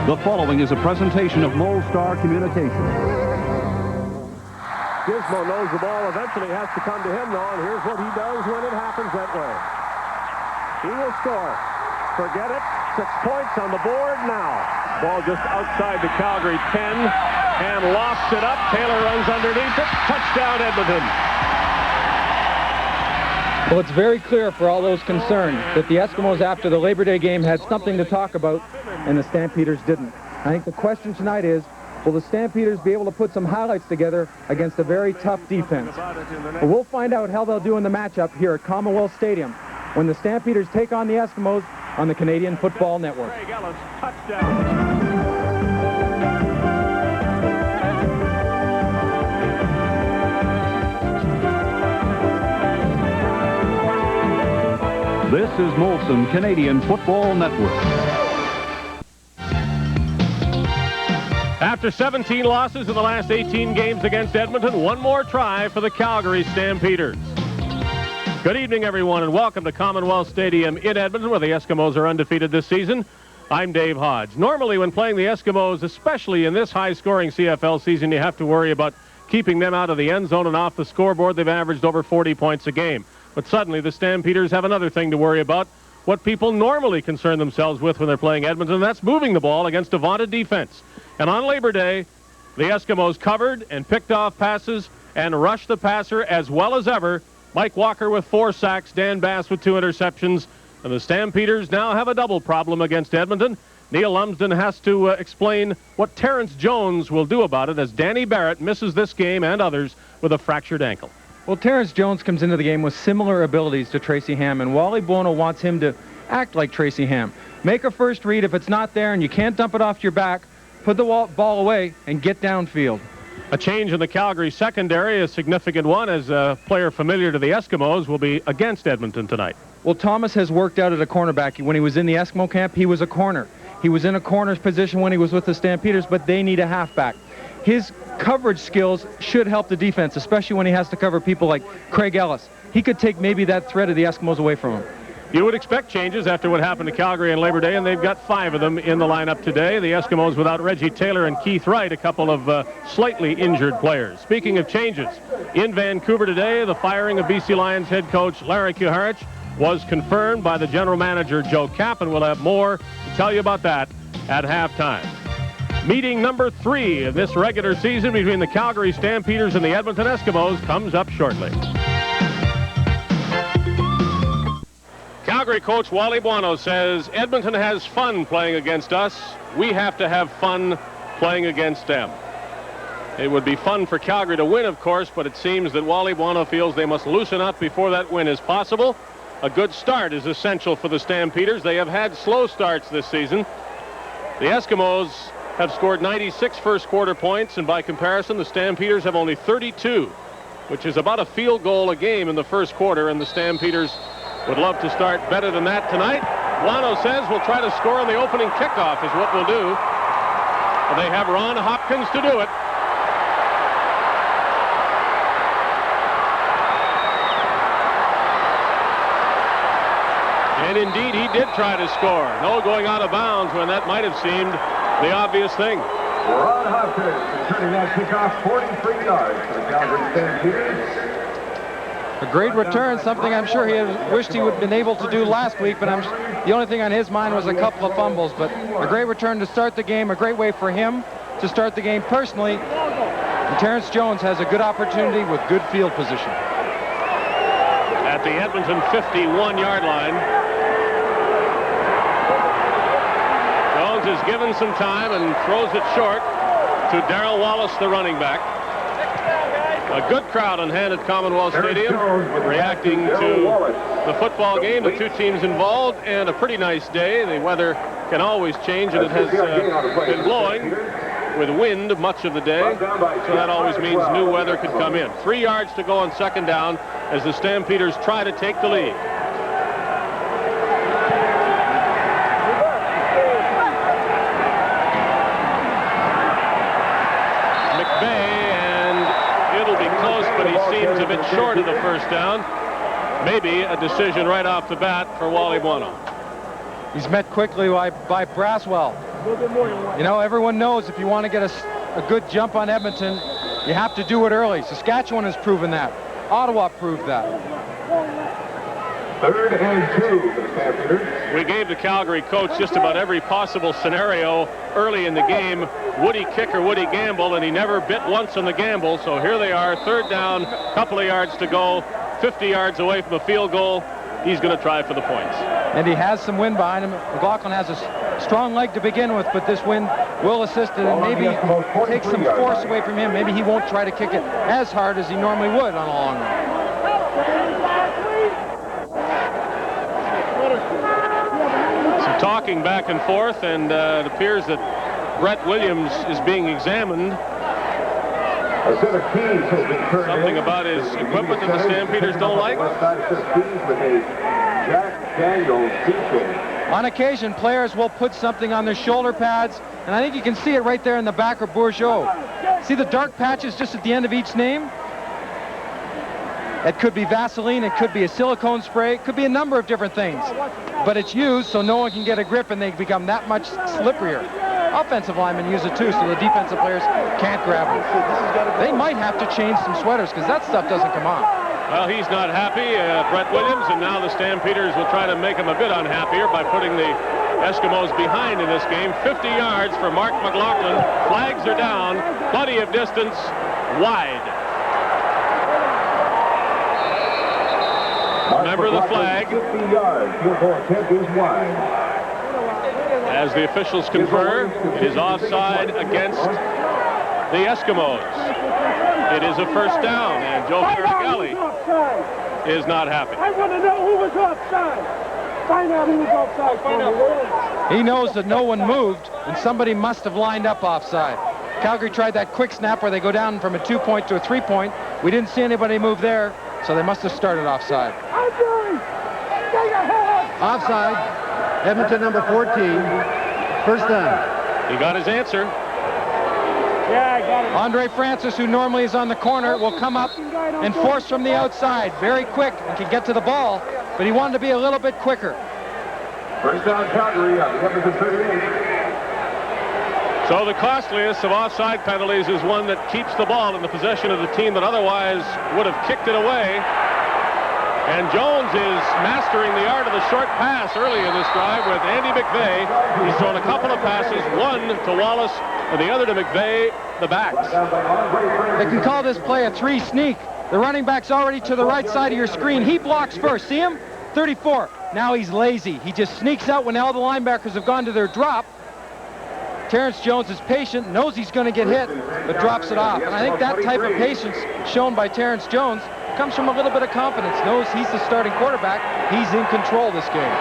The following is a presentation of Lone Star Communications. Gizmo knows the ball eventually has to come to him, though, and here's what he does when it happens that way. He will score. Forget it. 6 points on the board now. Ball just outside the Calgary 10, and lofts it up. Taylor runs underneath it. Touchdown, Edmonton. Well, it's very clear for all those concerned that the Eskimos after the Labor Day game had something to talk about, and the Stampeders didn't. I think the question tonight is, will the Stampeders be able to put some highlights together against a very tough defense? Well, we'll find out how they'll do in the matchup here at Commonwealth Stadium when the Stampeders take on the Eskimos on the Canadian Football Network. This is Molson Canadian Football Network. After 17 losses in the last 18 games against Edmonton, one more try for the Calgary Stampeders. Good evening, everyone, and welcome to Commonwealth Stadium in Edmonton, where the Eskimos are undefeated this season. I'm Dave Hodge. Normally, when playing the Eskimos, especially in this high-scoring CFL season, you have to worry about keeping them out of the end zone and off the scoreboard. They've averaged over 40 points a game. But suddenly, the Stampeders have another thing to worry about, what people normally concern themselves with when they're playing Edmonton, and that's moving the ball against a vaunted defense. And on Labor Day, the Eskimos covered and picked off passes and rushed the passer as well as ever. Mike Walker with 4 sacks, Dan Bass with 2 interceptions, and the Stampeders now have a double problem against Edmonton. Neil Lumsden has to explain what Terrence Jones will do about it as Danny Barrett misses this game and others with a fractured ankle. Well, Terrence Jones comes into the game with similar abilities to Tracy Ham, and Wally Buono wants him to act like Tracy Ham. Make a first read. If it's not there and you can't dump it off your back, put the ball away and get downfield. A change in the Calgary secondary, a significant one, as a player familiar to the Eskimos will be against Edmonton tonight. Well, Thomas has worked out at a cornerback. When he was in the Eskimo camp, he was a corner. He was in a corner's position when he was with the Stampeders, but they need a halfback. His coverage skills should help the defense, especially when he has to cover people like Craig Ellis. He could take maybe that threat of the Eskimos away from him. You would expect changes after what happened to Calgary on Labor Day, and they've got 5 of them in the lineup today. The Eskimos without Reggie Taylor and Keith Wright, a couple of slightly injured players. Speaking of changes, in Vancouver today, the firing of BC Lions head coach Larry Kuharich was confirmed by the general manager Joe Kapp, and we'll have more to tell you about that at halftime. Meeting number 3 of this regular season between the Calgary Stampeders and the Edmonton Eskimos comes up shortly. Calgary coach Wally Buono says Edmonton has fun playing against us. We have to have fun playing against them. It would be fun for Calgary to win, of course, but it seems that Wally Buono feels they must loosen up before that win is possible. A good start is essential for the Stampeders. They have had slow starts this season. The Eskimos have scored 96 first-quarter points, and by comparison, the Stampeders have only 32, which is about a field goal a game in the first quarter, and the Stampeders would love to start better than that tonight. Buono says we'll try to score on the opening kickoff is what we'll do. But they have Ron Hopkins to do it. And indeed, he did try to score. No going out of bounds when that might have seemed the obvious thing. Ron Hopkins returning that kickoff 43 yards for the Calgary Stampeders. A great return, something I'm sure he had wished he would have been able to do last week, but the only thing on his mind was a couple of fumbles. But a great return to start the game, a great way for him to start the game personally. And Terrence Jones has a good opportunity with good field position. At the Edmonton 51-yard line, Jones is given some time and throws it short to Darrell Wallace, the running back. A good crowd on hand at Commonwealth Stadium reacting to the football game, the 2 teams involved, and a pretty nice day. The weather can always change, and it has been blowing with wind much of the day, so that always means new weather could come in. 3 yards to go on second down as the Stampeders try to take the lead. Seems a bit short of the first down. Maybe a decision right off the bat for Wally Buono. He's met quickly by Braswell. You know, everyone knows if you want to get a good jump on Edmonton, you have to do it early. Saskatchewan has proven that. Ottawa proved that. 3rd and 2 for the Stampeders. We gave the Calgary coach just about every possible scenario early in the game. Would he kick or would he gamble? And he never bit once on the gamble. So here they are, 3rd down, couple of yards to go, 50 yards away from a field goal. He's going to try for the points. And he has some wind behind him. McLaughlin has a strong leg to begin with, but this wind will assist it and maybe take some force away from him. Maybe he won't try to kick it as hard as he normally would on a long run. Some talking back and forth, and it appears that Brett Williams is being examined. A set of keys has been turned Something in. about his equipment that the Stampeders don't like. Left side set of keys with a Jack Daniels keychain. On occasion, players will put something on their shoulder pads, and I think you can see it right there in the back of Bourgeau. See the dark patches just at the end of each name? It could be Vaseline, it could be a silicone spray, it could be a number of different things. But it's used so no one can get a grip and they become that much slipperier. Offensive linemen use it too, so the defensive players can't grab them. They might have to change some sweaters because that stuff doesn't come on. Well, he's not happy, Brett Williams, and now the Stampeders will try to make him a bit unhappier by putting the Eskimos behind in this game. 50 yards for Mark McLaughlin. Flags are down, plenty of distance, wide. Remember the flag. 50 yards. Field goal attempt is wide. As the officials confer, it is offside against the Eskimos. It is a first down, and Joe Farragalli is not happy. I want to know who was offside. Find out who was offside. Find out. He knows that no one moved, and somebody must have lined up offside. Calgary tried that quick snap where they go down from a 2-point to a 3-point. We didn't see anybody move there, so they must have started offside. Offside. Edmonton number 14. First down. He got his answer. Yeah, I got it. Andre Francis, who normally is on the corner, will come up and force from the outside. Very quick and can get to the ball, but he wanted to be a little bit quicker. First down Calgary on the Edmonton 38. So the costliest of offside penalties is one that keeps the ball in the possession of the team that otherwise would have kicked it away. And Jones is mastering the art of the short pass early in this drive with Andy McVeigh. He's thrown a couple of passes, one to Wallace and the other to McVeigh, the backs. They can call this play a 3 sneak. The running back's already to the right side of your screen. He blocks first. See him? 34. Now he's lazy. He just sneaks out when all the linebackers have gone to their drop. Terrence Jones is patient, knows he's going to get hit, but drops it off. And I think that type of patience shown by Terrence Jones comes from a little bit of confidence. Knows he's the starting quarterback. He's in control this game.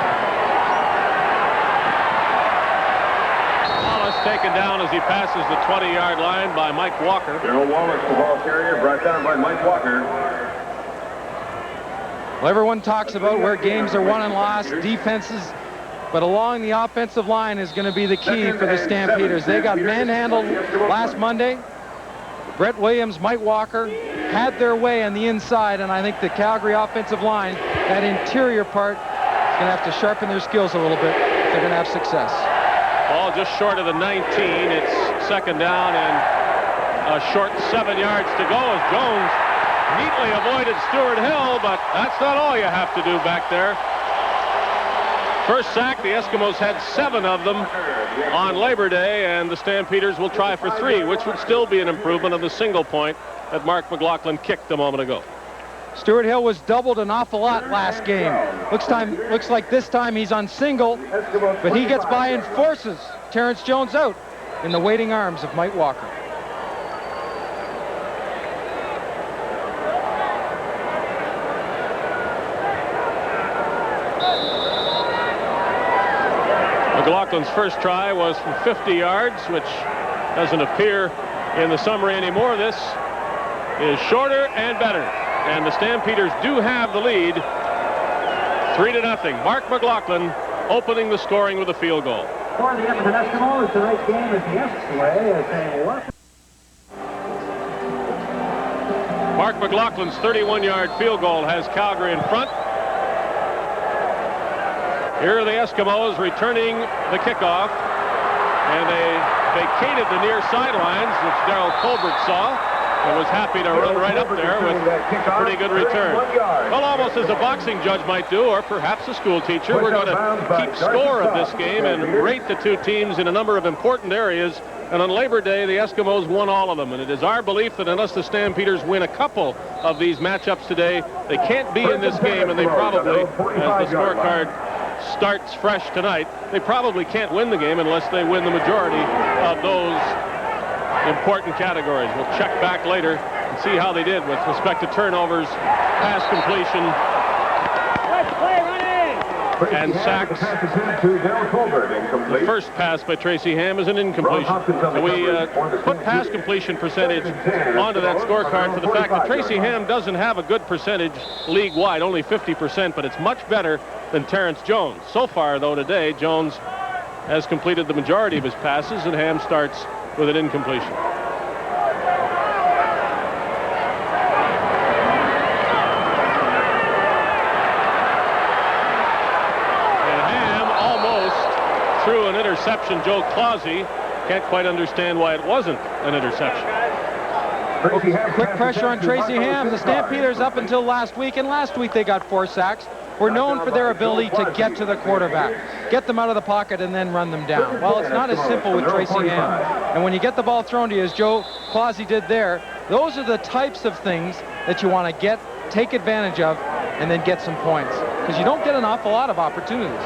Wallace taken down as he passes the 20-yard line by Mike Walker. Darrell Wallace, the ball carrier, brought down by Mike Walker. Well, everyone talks about where games are won and lost, defenses, but along the offensive line is going to be the key for the Stampeders. They got manhandled last Monday. Brett Williams, Mike Walker had their way on the inside, and I think the Calgary offensive line, that interior part, is going to have to sharpen their skills a little bit if they're going to have success. Ball just short of the 19. It's second down and a short 7 yards to go as Jones neatly avoided Stuart Hill, but that's not all you have to do back there. First sack, the Eskimos had 7 of them on Labor Day, and the Stampeders will try for 3, which would still be an improvement of the single point that Mark McLaughlin kicked a moment ago. Stuart Hill was doubled an awful lot last game. Looks like this time he's on single, but he gets by and forces Terrence Jones out in the waiting arms of Mike Walker. McLaughlin's first try was from 50 yards, which doesn't appear in the summary anymore. This is shorter and better. And the Stampeders do have the lead, 3-0. Mark McLaughlin opening the scoring with a field goal. For the Edmonton Eskimos, tonight's game is the Eskimos as a welcome. Mark McLaughlin's 31-yard field goal has Calgary in front. Here are the Eskimos returning the kickoff. And they vacated the near sidelines, which Darrell Colbert saw, and was happy to run right up there with a pretty good return. Well, almost as a boxing judge might do, or perhaps a school teacher, we're going to keep score of this game and rate the two teams in a number of important areas. And on Labor Day, the Eskimos won all of them. And it is our belief that unless the Stampeders win a couple of these matchups today, they can't be in this game, and they probably, as the scorecard starts fresh tonight, they probably can't win the game unless they win the majority of those important categories. We'll check back later and see how they did with respect to turnovers, pass completion, and sacks. The first pass by Tracy Ham is an incompletion. And we put pass completion percentage onto that scorecard for the fact that Tracy Ham doesn't have a good percentage league-wide, only 50%, but it's much better than Terrence Jones. So far, though, today, Jones has completed the majority of his passes, and Ham starts with an incompletion. Through an interception. Joe Clausey can't quite understand why it wasn't an interception. Quick pressure on Tracy Ham. The Stampeders, up until last week, and last week they got 4 sacks, were known for their ability to get to the quarterback, get them out of the pocket, and then run them down. Well, it's not as simple with Tracy Ham. And when you get the ball thrown to you, as Joe Clausey did there, those are the types of things that you want to take advantage of, and then get some points, because you don't get an awful lot of opportunities.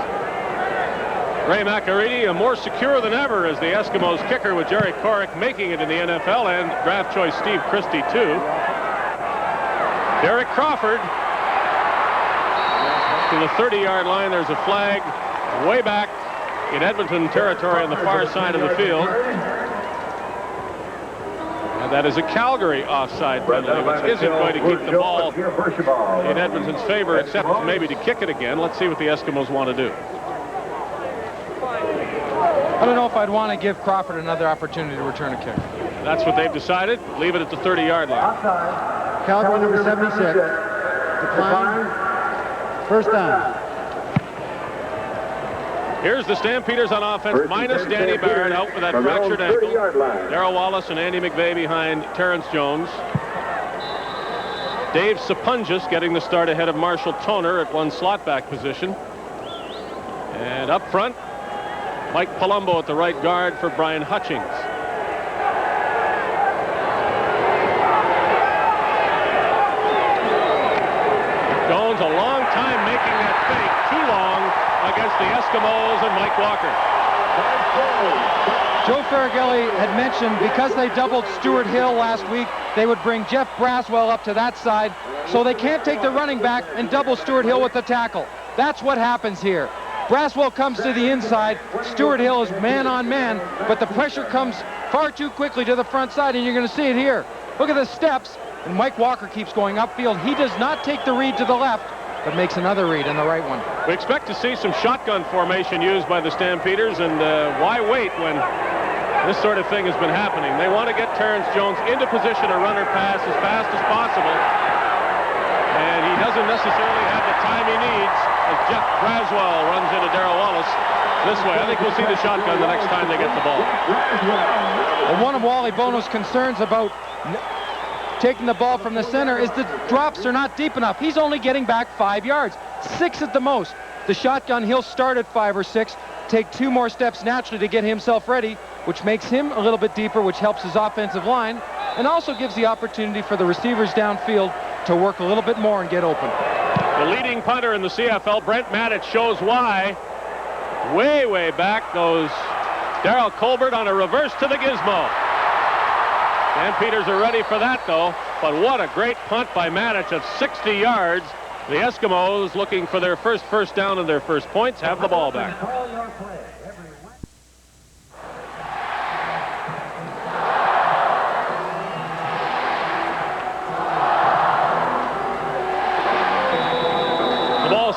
Ray McAreedy more secure than ever as the Eskimos kicker, with Jerry Korrick making it in the NFL, and draft choice Steve Christie too. Derek Crawford to the 30-yard line. There's a flag way back in Edmonton territory on the far side of the field. And that is a Calgary offside penalty, which isn't going to keep the ball in Edmonton's favor, except maybe to kick it again. Let's see what the Eskimos want to do. I don't know if I'd want to give Crawford another opportunity to return a kick. That's what they've decided. Leave it at the 30-yard line. Calgary number 76. Decline. First down. Here's the Stampeders on offense, minus Danny Barrett out with that fractured ankle. Darrell Wallace and Andy McVeigh behind Terrence Jones. Dave Sapungis getting the start ahead of Marshall Toner at one slot back position. And up front, Mike Palumbo at the right guard for Brian Hutchings. Jones, a long time making that fake, too long against the Eskimos and Mike Walker. Joe Faragelli had mentioned because they doubled Stuart Hill last week, they would bring Jeff Braswell up to that side, so they can't take the running back and double Stuart Hill with the tackle. That's what happens here. Braswell comes to the inside. Stuart Hill is man on man, but the pressure comes far too quickly to the front side, and you're going to see it here. Look at the steps, and Mike Walker keeps going upfield. He does not take the read to the left, but makes another read in the right one. We expect to see some shotgun formation used by the Stampeders, and why wait when this sort of thing has been happening? They want to get Terrence Jones into position to run or pass as fast as possible, and he doesn't necessarily have the time he needs as Jeff Braswell runs into Darrell Wallace this way. I think we'll see the shotgun the next time they get the ball. Well, one of Wally Bono's concerns about taking the ball from the center is the drops are not deep enough. He's only getting back 5 yards, 6 at the most. The shotgun, he'll start at 5 or 6, take 2 more steps naturally to get himself ready, which makes him a little bit deeper, which helps his offensive line, and also gives the opportunity for the receivers downfield to work a little bit more and get open. The leading punter in the CFL, Brent Maddich, shows why. Way, way back goes Darrell Colbert on a reverse to the gizmo. Stampeders are ready for that, though. But what a great punt by Maddich of 60 yards. The Eskimos, looking for their first down and their first points, have the ball back.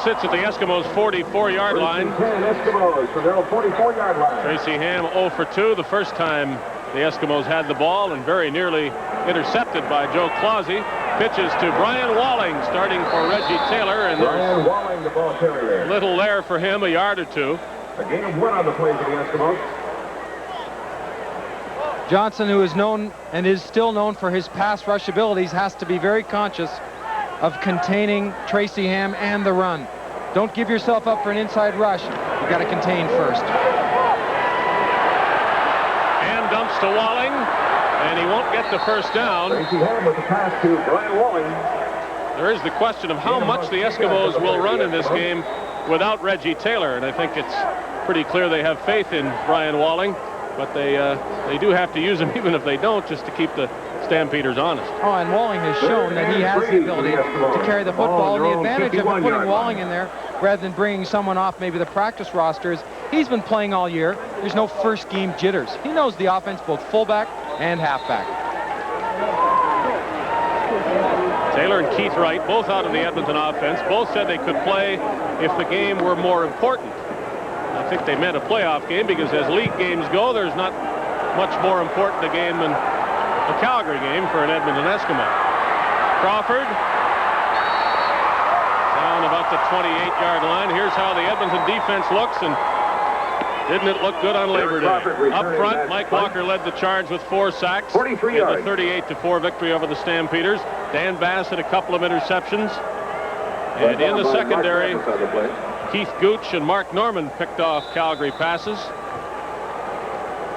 Sits at the Eskimos' 44-yard line. Eskimos for their 44-yard line. Tracy Ham 0 for 2. The first time the Eskimos had the ball, and very nearly intercepted by Joe Clausey. Pitches to Brian Walling, starting for Reggie Taylor, and Brian Walling, the ball carrier. Little there for him, a yard or two. A gain of 1 on the play for the Eskimos. Johnson, who is known and is still known for his pass rush abilities, has to be very conscious of containing Tracy Ham and the run. Don't give yourself up for an inside rush. You got to contain first. Ham dumps to Walling, and he won't get the first down. Tracy Ham with the pass to Brian Walling. There is the question of how much the Eskimos will run in this game without Reggie Taylor, and I think it's pretty clear they have faith in Brian Walling, but they do have to use him even if they don't, just to keep the Stampeders honest. Oh, and Walling has shown that he has the ability to carry the football, and the advantage of putting Walling in there rather than bringing someone off maybe the practice rosters. He's been playing all year. There's no first game jitters. He knows the offense, both fullback and halfback. Taylor and Keith Wright, both out of the Edmonton offense, both said they could play if the game were more important. I think they meant a playoff game, because as league games go, there's not much more important a game than a Calgary game for an Edmonton Eskimo. Crawford down about the 28-yard line. Here's how the Edmonton defense looks, and didn't it look good on Labor Day? Up front, Mike Walker led the charge with 4 sacks. 43 in the yards. 38-4 victory over the Stampeders. Dan Bass had a couple of interceptions. And in the secondary, Keith Gooch and Mark Norman picked off Calgary passes.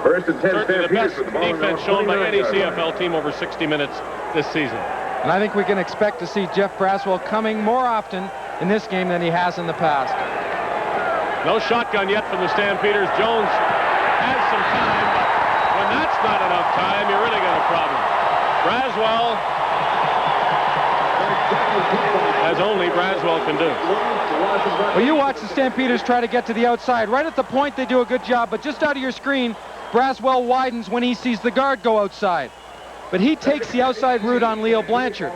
First and 10 Certainly the best Stampeders with the ball defense around shown by any 29 CFL team over 60 minutes this season. And I think we can expect to see Jeff Braswell coming more often in this game than he has in the past. No shotgun yet from the Stampeders. Jones has some time, but when that's not enough time, you really got a problem. Braswell, as only Braswell can do. Well, you watch the Stampeders try to get to the outside. Right at the point, they do a good job, but just out of your screen, Braswell widens when he sees the guard go outside. But he takes the outside route on Leo Blanchard.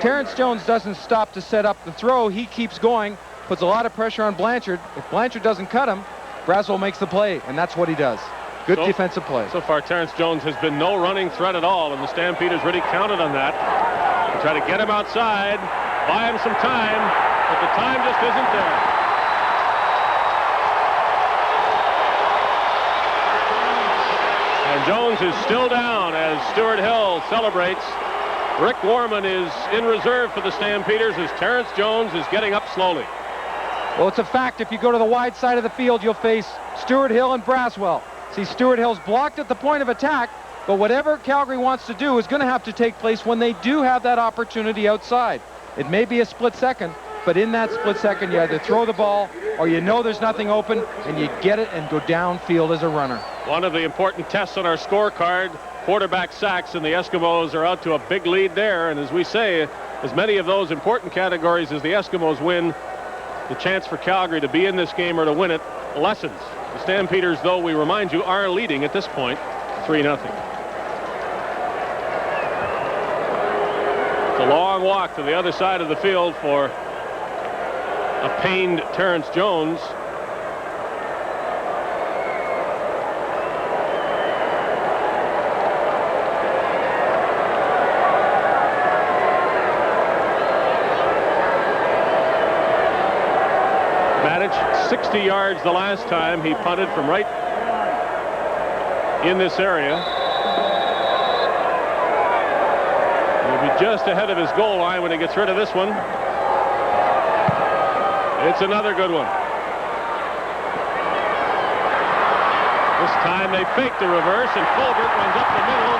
Terrence Jones doesn't stop to set up the throw. He keeps going, puts a lot of pressure on Blanchard. If Blanchard doesn't cut him, Braswell makes the play, and that's what he does. Good defensive play. So far, Terrence Jones has been no running threat at all, and the Stampeders really counted on that. They try to get him outside, buy him some time, but the time just isn't there. And Jones is still down as Stuart Hill celebrates. Rick Warman is in reserve for the Stampeders as Terrence Jones is getting up slowly. Well, it's a fact. If you go to the wide side of the field, you'll face Stuart Hill and Braswell. See, Stuart Hill's blocked at the point of attack, but whatever Calgary wants to do is going to have to take place when they do have that opportunity outside. It may be a split second, but in that split second, you either throw the ball or you know there's nothing open and you get it and go downfield as a runner. One of the important tests on our scorecard, quarterback sacks, and the Eskimos are out to a big lead there. And as we say, as many of those important categories as the Eskimos win, the chance for Calgary to be in this game or to win it lessens. The Stampeders, though, we remind you, are leading at this point 3-0. It's a long walk to the other side of the field for a pained Terrence Jones. Managed 60 yards the last time. He punted from right in this area. He'll be just ahead of his goal line when he gets rid of this one. It's another good one. This time they fake the reverse, and Colbert runs up the middle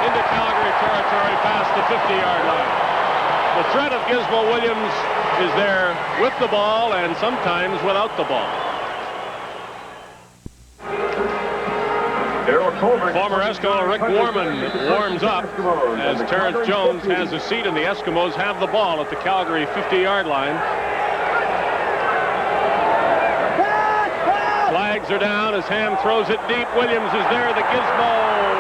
into Calgary territory past the 50-yard line. The threat of Gizmo Williams is there with the ball and sometimes without the ball. Former Eskimo Rick Warman warms up as Terrence Jones has a seat and the Eskimos have the ball at the Calgary 50-yard line. Flags are down as Ham throws it deep. Williams is there. The Gizmo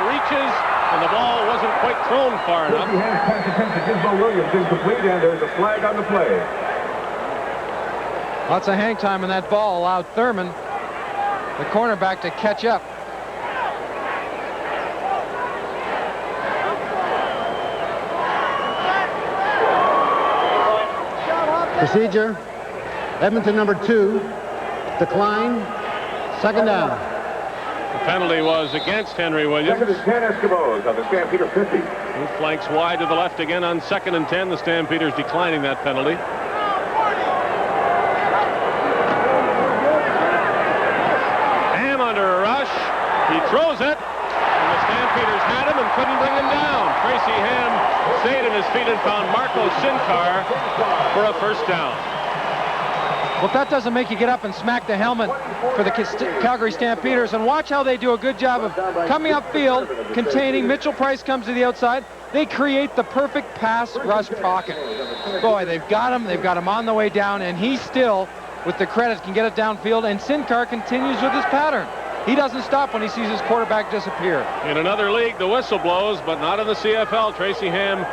reaches, and the ball wasn't quite thrown far enough. Pass attempt to Gizmo Williams incomplete, and there's a flag on the play. Lots of hang time in that ball allowed Thurman, the cornerback, to catch up. Procedure. Edmonton number 2. Decline. Second down. The penalty was against Henry Williams. Second and 10 Eskimos on the Stampeder 50. He flanks wide to the left again on 2nd and 10. The Stampeders declining that penalty. Ham under a rush. He throws it. And the Stampeders had him and couldn't bring him down. Tracy Ham stayed on his feet and found Marco Sinkar for a first down. Well, if that doesn't make you get up and smack the helmet for the Calgary Stampeders, and watch how they do a good job of coming upfield, containing. Mitchell Price comes to the outside. They create the perfect pass rush pocket. Boy, they've got him on the way down, and he still, with the credit, can get it downfield, and Sinkar continues with his pattern. He doesn't stop when he sees his quarterback disappear. In another league, the whistle blows, but not in the CFL. Tracy Ham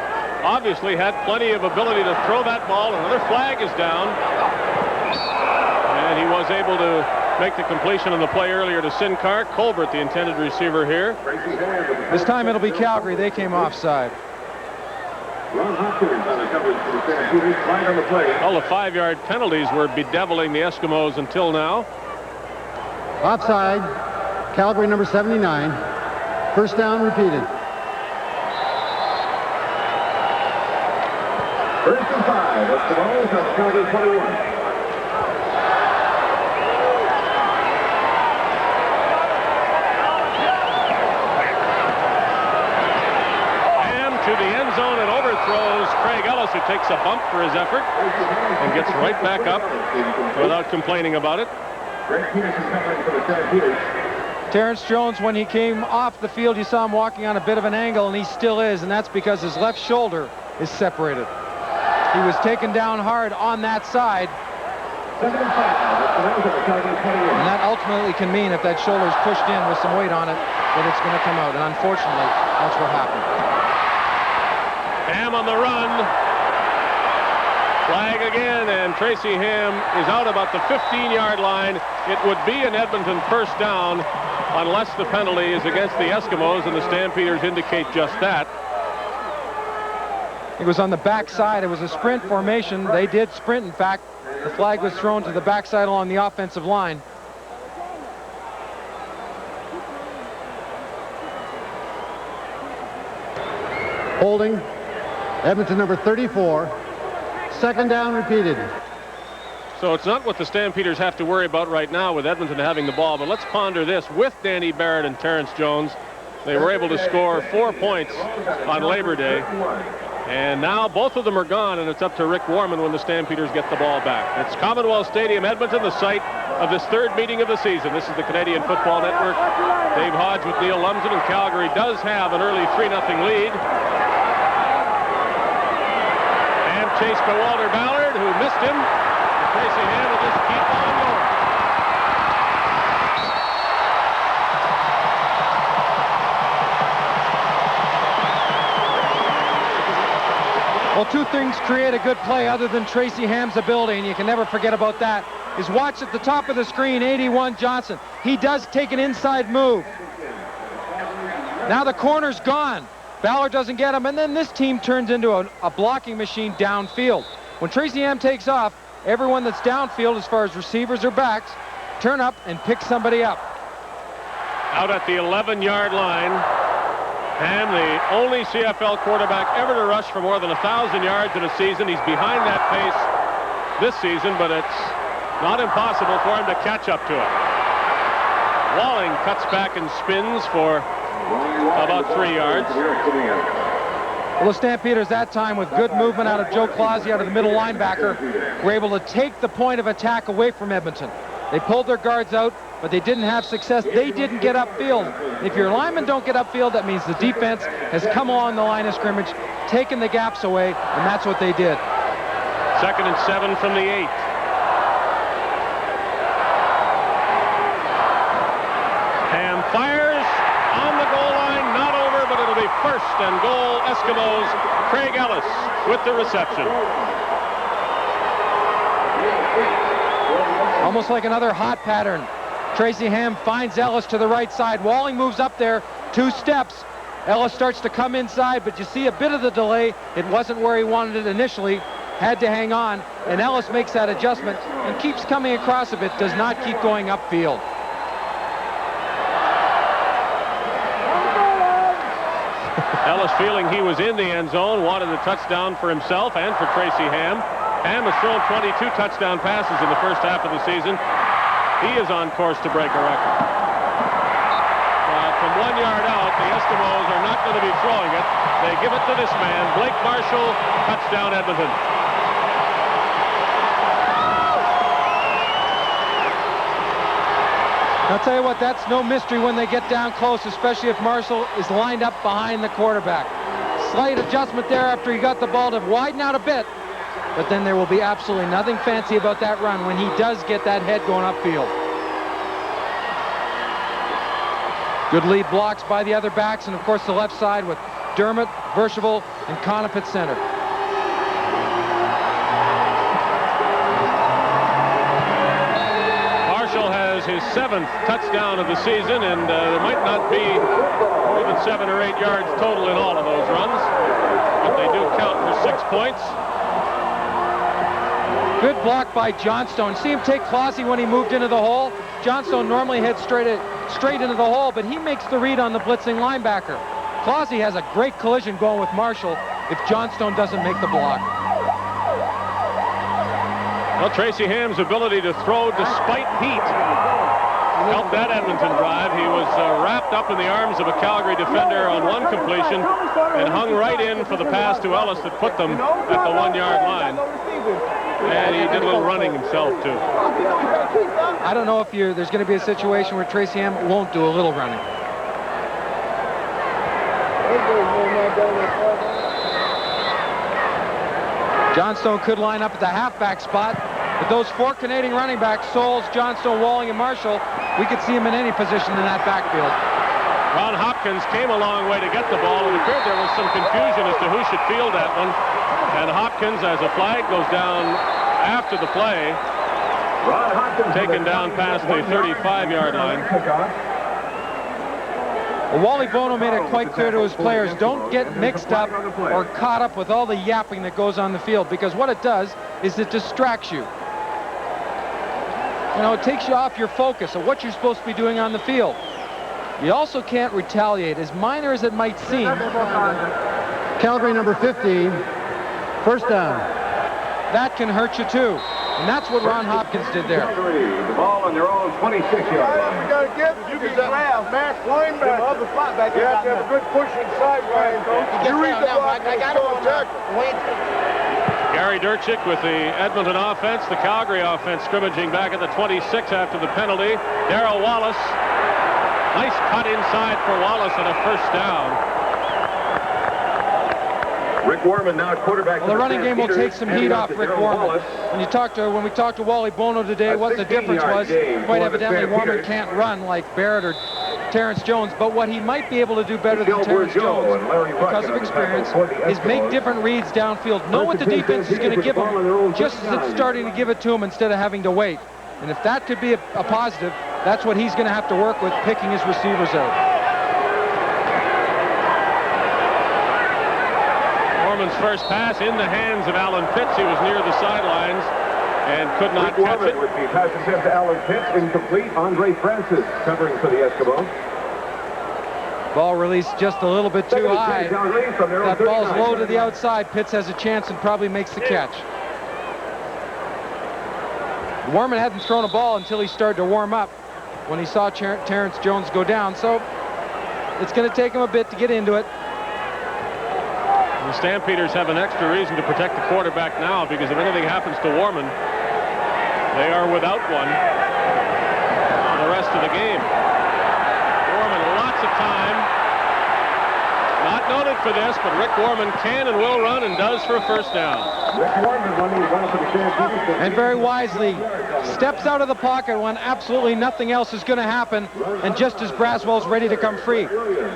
obviously had plenty of ability to throw that ball. Another flag is down. And he was able to make the completion on the play earlier to Sinkar. Colbert, the intended receiver here. This time it'll be Calgary. They came offside. Ron Hopkins on the coverage for the Stampeders. Flag on the play. All the 5-yard penalties were bedeviling the Eskimos until now. Offside. Calgary number 79. First down repeated. First and 5. Eskimos on Calgary 21. To the end zone and overthrows Craig Ellis, who takes a bump for his effort and gets right back up without complaining about it. Terrence Jones, when he came off the field, you saw him walking on a bit of an angle, and he still is, and that's because his left shoulder is separated. He was taken down hard on that side, and that ultimately can mean if that shoulder is pushed in with some weight on it, that it's going to come out, and unfortunately, that's what happened. Ham on the run. Flag again, and Tracy Ham is out about the 15-yard line. It would be an Edmonton first down unless the penalty is against the Eskimos, and the Stampeders indicate just that. It was on the backside. It was a sprint formation. They did sprint, in fact. The flag was thrown to the backside along the offensive line. Holding. Edmonton number 34. Second down repeated. So it's not what the Stampeders have to worry about right now with Edmonton having the ball, but let's ponder this. With Danny Barrett and Terrence Jones, they were able to score 4 points on Labor Day. And now both of them are gone, and it's up to Rick Warman when the Stampeders get the ball back. It's Commonwealth Stadium, Edmonton, the site of this third meeting of the season. This is the Canadian Football Network. Dave Hodge with Neil Lumsden, and Calgary does have an early 3-0 lead. Chased by Walter Ballard, who missed him. Tracy Ham will just keep on going. Well, two things create a good play other than Tracy Ham's ability, and you can never forget about that, is watch at the top of the screen, 81 Johnson. He does take an inside move. Now the corner's gone. Ballard doesn't get him, and then this team turns into a blocking machine downfield. When Tracy Ham takes off, everyone that's downfield, as far as receivers or backs, turn up and pick somebody up. Out at the 11-yard line, Ham, the only CFL quarterback ever to rush for more than 1,000 yards in a season. He's behind that pace this season, but it's not impossible for him to catch up to it. Walling cuts back and spins for about 3 yards. Well, the Stampeders that time, with good movement out of Joe Clausey, out of the middle linebacker, were able to take the point of attack away from Edmonton. They pulled their guards out, but they didn't have success. They didn't get upfield. If your linemen don't get upfield, that means the defense has come along the line of scrimmage, taken the gaps away, and that's what they did. 2nd and 7 from the 8. Ham fires. On the goal line, not over, but it'll be first and goal, Eskimos. Craig Ellis with the reception. Almost like another hot pattern. Tracy Ham finds Ellis to the right side. Walling moves up there 2 steps. Ellis starts to come inside, but you see a bit of the delay. It wasn't where he wanted it initially. Had to hang on, and Ellis makes that adjustment and keeps coming across a bit, does not keep going upfield. Ellis, feeling he was in the end zone, wanted a touchdown for himself and for Tracy Ham. Ham has thrown 22 touchdown passes in the first half of the season. He is on course to break a record. From 1 yard out, the Eskimos are not going to be throwing it. They give it to this man, Blake Marshall, touchdown Edmonton. I'll tell you what, that's no mystery when they get down close, especially if Marshall is lined up behind the quarterback. Slight adjustment there after he got the ball to widen out a bit, but then there will be absolutely nothing fancy about that run when he does get that head going upfield. Good lead blocks by the other backs, and of course the left side with Dermott, Verschoval, and Conniff at center. Marshall has his 7th touchdown of the season, and there might not be more than 7 or 8 yards total in all of those runs, but they do count for 6 points. Good block by Johnstone. See him take Clausey when he moved into the hole. Johnstone normally heads straight into the hole, but he makes the read on the blitzing linebacker. Clausey has a great collision going with Marshall if Johnstone doesn't make the block. Well, Tracy Ham's ability to throw despite heat helped that Edmonton drive. He was wrapped up in the arms of a Calgary defender on one completion and hung right in for the pass to Ellis that put them at the 1 yard line. And he did a little running himself, too. I don't know if there's going to be a situation where Tracy Ham won't do a little running. Johnstone could line up at the halfback spot, but those 4 Canadian running backs, Souls, Johnstone, Walling, and Marshall, we could see him in any position in that backfield. Ron Hopkins came a long way to get the ball. It appeared there was some confusion as to who should field that one. And Hopkins, as a flag goes down after the play, taken down past the 35-yard line. Well, Wally Bono made it quite clear to his players, don't get mixed up or caught up with all the yapping that goes on the field, because what it does is it distracts you. You know, it takes you off your focus of what you're supposed to be doing on the field. You also can't retaliate, as minor as it might seem. Calgary number 15, first down. That can hurt you too. And that's what Ron Hopkins did there. The ball on their own 26-yard line. You got to get you can grab Max linebacker. You have to have a good push inside, Ryan. You read the block, I got him on tackle. Gary Durchik with the Edmonton offense, the Calgary offense scrimmaging back at the 26 after the penalty. Darrell Wallace. Nice cut inside for Wallace and a first down. Rick Warman now at quarterback. Well, the running game will take some heat off Rick Warman. When we talked to Wally Bono today, what the difference was, quite evidently Warman can't run like Barrett or Terrence Jones, but what he might be able to do better than Terrence Jones, because of experience, is make different reads downfield. Know what the defense is going to give him, just as it's starting to give it to him instead of having to wait. And if that could be a positive, that's what he's going to have to work with, picking his receivers out. Norman's first pass in the hands of Alan Pitts. He was near the sidelines and could not catch it. With the pass attempt to Alan Pitts, incomplete. Andre Francis covering for the Eskimos. Ball released just a little bit too high. That ball's low to the outside. Pitts has a chance and probably makes the catch. Warman hadn't thrown a ball until he started to warm up when he saw Terrence Jones go down, so it's going to take him a bit to get into it. The Stampeders have an extra reason to protect the quarterback now, because if anything happens to Warman, they are without one for the rest of the game. Warman, lots of time. Not noted for this, but Rick Warman can and will run and does for a first down. Rick Warman running well for the Stampeders. And very wisely steps out of the pocket when absolutely nothing else is going to happen, and just as Braswell's ready to come free.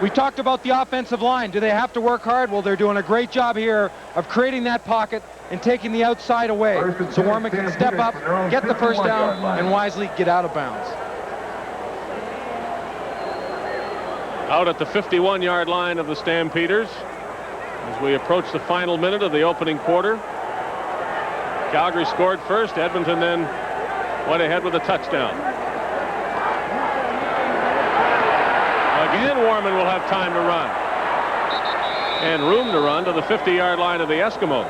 We talked about the offensive line. Do they have to work hard? Well, they're doing a great job here of creating that pocket and taking the outside away. So Warman can step up, get the first down, and wisely get out of bounds. Out at the 51-yard line of the Stampeders as we approach the final minute of the opening quarter. Calgary scored first. Edmonton then went ahead with a touchdown. Again, Warman will have time to run. and room to run to the 50-yard line of the Eskimos.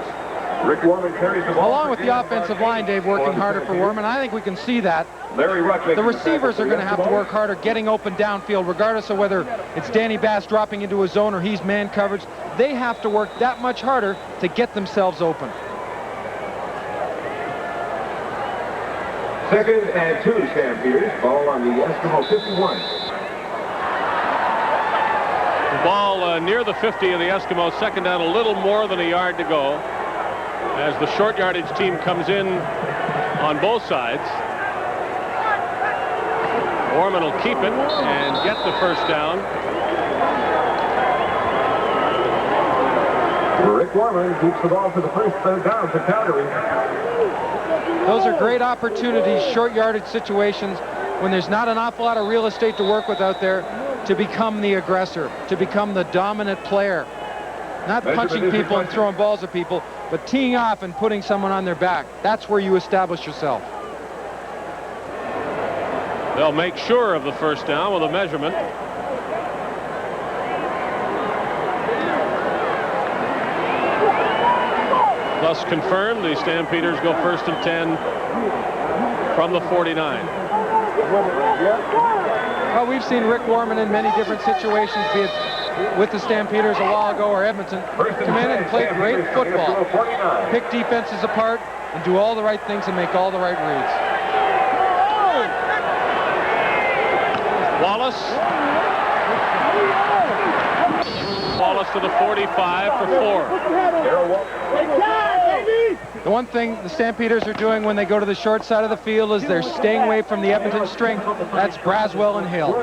Rick Warman carries the ball. Along with the offensive line, Dave, working harder for Warman, I think we can see that. Larry Ruck The receivers are going to have to work harder getting open downfield, regardless of whether it's Danny Bass dropping into a zone or he's man coverage. They have to work that much harder to get themselves open. 2nd and 2, Stampeders. Ball on the Eskimo 51. The ball near the 50 of the Eskimos, 2nd down, a little more than a yard to go, as the short yardage team comes in on both sides. Warman will keep it and get the first down. Rick Warman keeps the ball for the first down for Calgary. Those are great opportunities, short yardage situations, when there's not an awful lot of real estate to work with out there, to become the aggressor, to become the dominant player. Not punching people and throwing balls at people, but teeing off and putting someone on their back. That's where you establish yourself. They'll make sure of the first down with a measurement. Thus confirmed, the Stampeders go 1st and 10 from the 49. Well, we've seen Rick Warman in many different situations, be it with the Stampeders a while ago or Edmonton, come in and play great football, pick defenses apart, and do all the right things and make all the right reads. Wallace to the 45 for 4. The one thing the Stampeders are doing when they go to the short side of the field is they're staying away from the Edmonton strength. That's Braswell and Hill.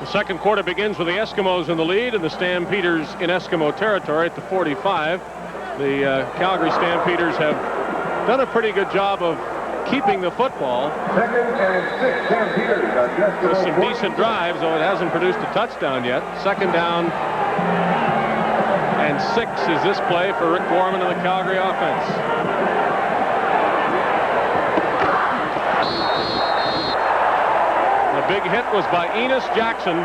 The second quarter begins with the Eskimos in the lead and the Stampeders in Eskimo territory at the 45. The Calgary Stampeders have done a pretty good job of keeping the football. 2nd and 6, Stampeders. With some decent drives, though it hasn't produced a touchdown yet. 2nd down and 6 is this play for Rick Warman and the Calgary offense. The big hit was by Enos Jackson.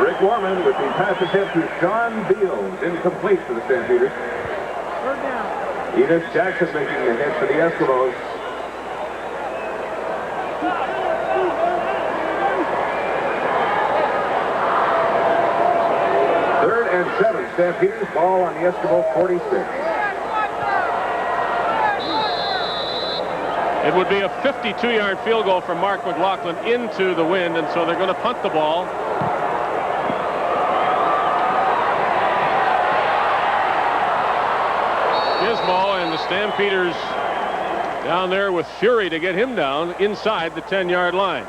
Rick Warman with the pass attempt to Sean Beals, incomplete for the Stampeders. Enos Jackson making the hit for the Eskimos. Third and 7, Stampeders. Ball on the Eskimo 46. It would be a 52-yard field goal for Mark McLaughlin into the wind, and so they're going to punt the ball. Gizmo and the Stampeders down there with fury to get him down inside the 10-yard line.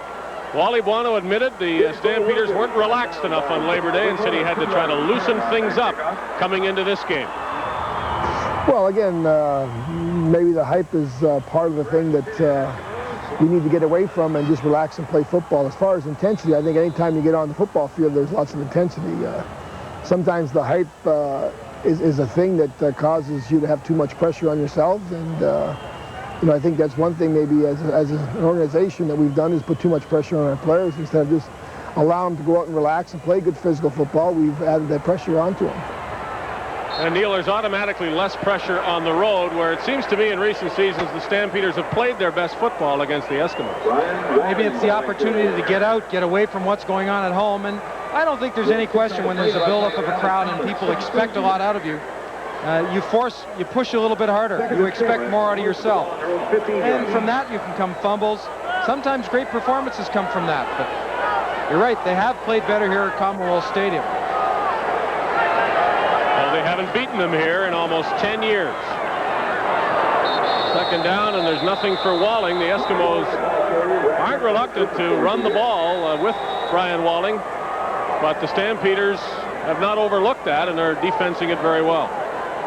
Wally Buono admitted the Stampeders weren't relaxed enough on Labor Day and said he had to try to loosen things up coming into this game. Well, again, maybe the hype is part of the thing that we need to get away from and just relax and play football. As far as intensity, I think anytime you get on the football field, there's lots of intensity. Sometimes the hype is a thing that causes you to have too much pressure on yourself, and you know, I think that's one thing maybe as an organization that we've done is put too much pressure on our players instead of just allow them to go out and relax and play good physical football. We've added that pressure onto them. And Neil, there's automatically less pressure on the road, where it seems to me in recent seasons the Stampeders have played their best football against the Eskimos. Maybe it's the opportunity to get out, get away from what's going on at home, and I don't think there's any question when there's a buildup of a crowd and people expect a lot out of you. You push a little bit harder. You expect more out of yourself. And from that you can come fumbles. Sometimes great performances come from that, but you're right, they have played better here at Commonwealth Stadium. They haven't beaten them here in almost 10 years. 2nd down, and there's nothing for Walling. The Eskimos aren't reluctant to run the ball with Brian Walling, but the Stampeders have not overlooked that, and they're defensing it very well.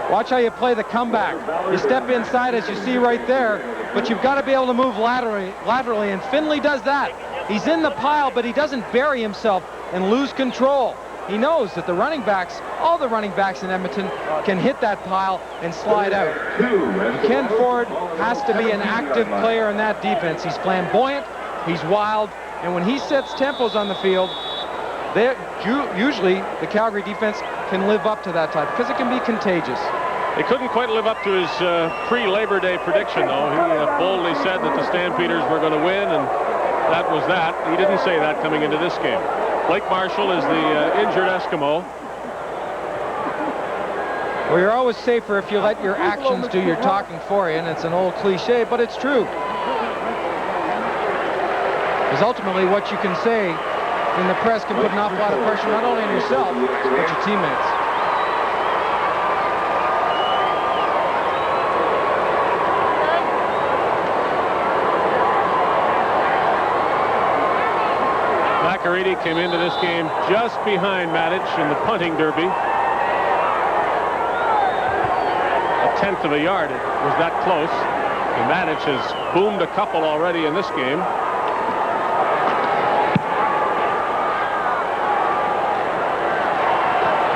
Watch how you play the comeback. You step inside, as you see right there, but you've got to be able to move laterally, and Finley does that. He's in the pile, but he doesn't bury himself and lose control. He knows that the running backs, all the running backs in Edmonton, can hit that pile and slide out. Ken Ford has to be an active player in that defense. He's flamboyant, he's wild, and when he sets tempos on the field, usually the Calgary defense can live up to that type because it can be contagious. They couldn't quite live up to his pre-Labor Day prediction, though. He boldly said that the Stampeders were going to win, and that was that. He didn't say that coming into this game. Blake Marshall is the injured Eskimo. Well, you're always safer if you let your actions do your talking for you, and it's an old cliche, but it's true. Because ultimately what you can say in the press can put an awful lot of pressure not only on yourself, but your teammates. McAreedy came into this game just behind Matic in the punting derby. A tenth of a yard. It was that close. And Matic has boomed a couple already in this game.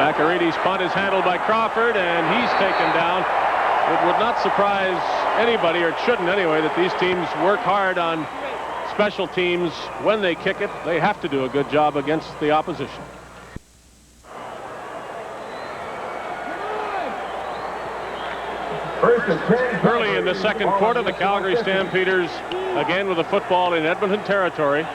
McAreedy's punt is handled by Crawford, and he's taken down. It would not surprise anybody, or it shouldn't anyway, that these teams work hard on special teams. When they kick it, they have to do a good job against the opposition. Early in the second quarter, the Calgary Stampeders again with the football in Edmonton territory.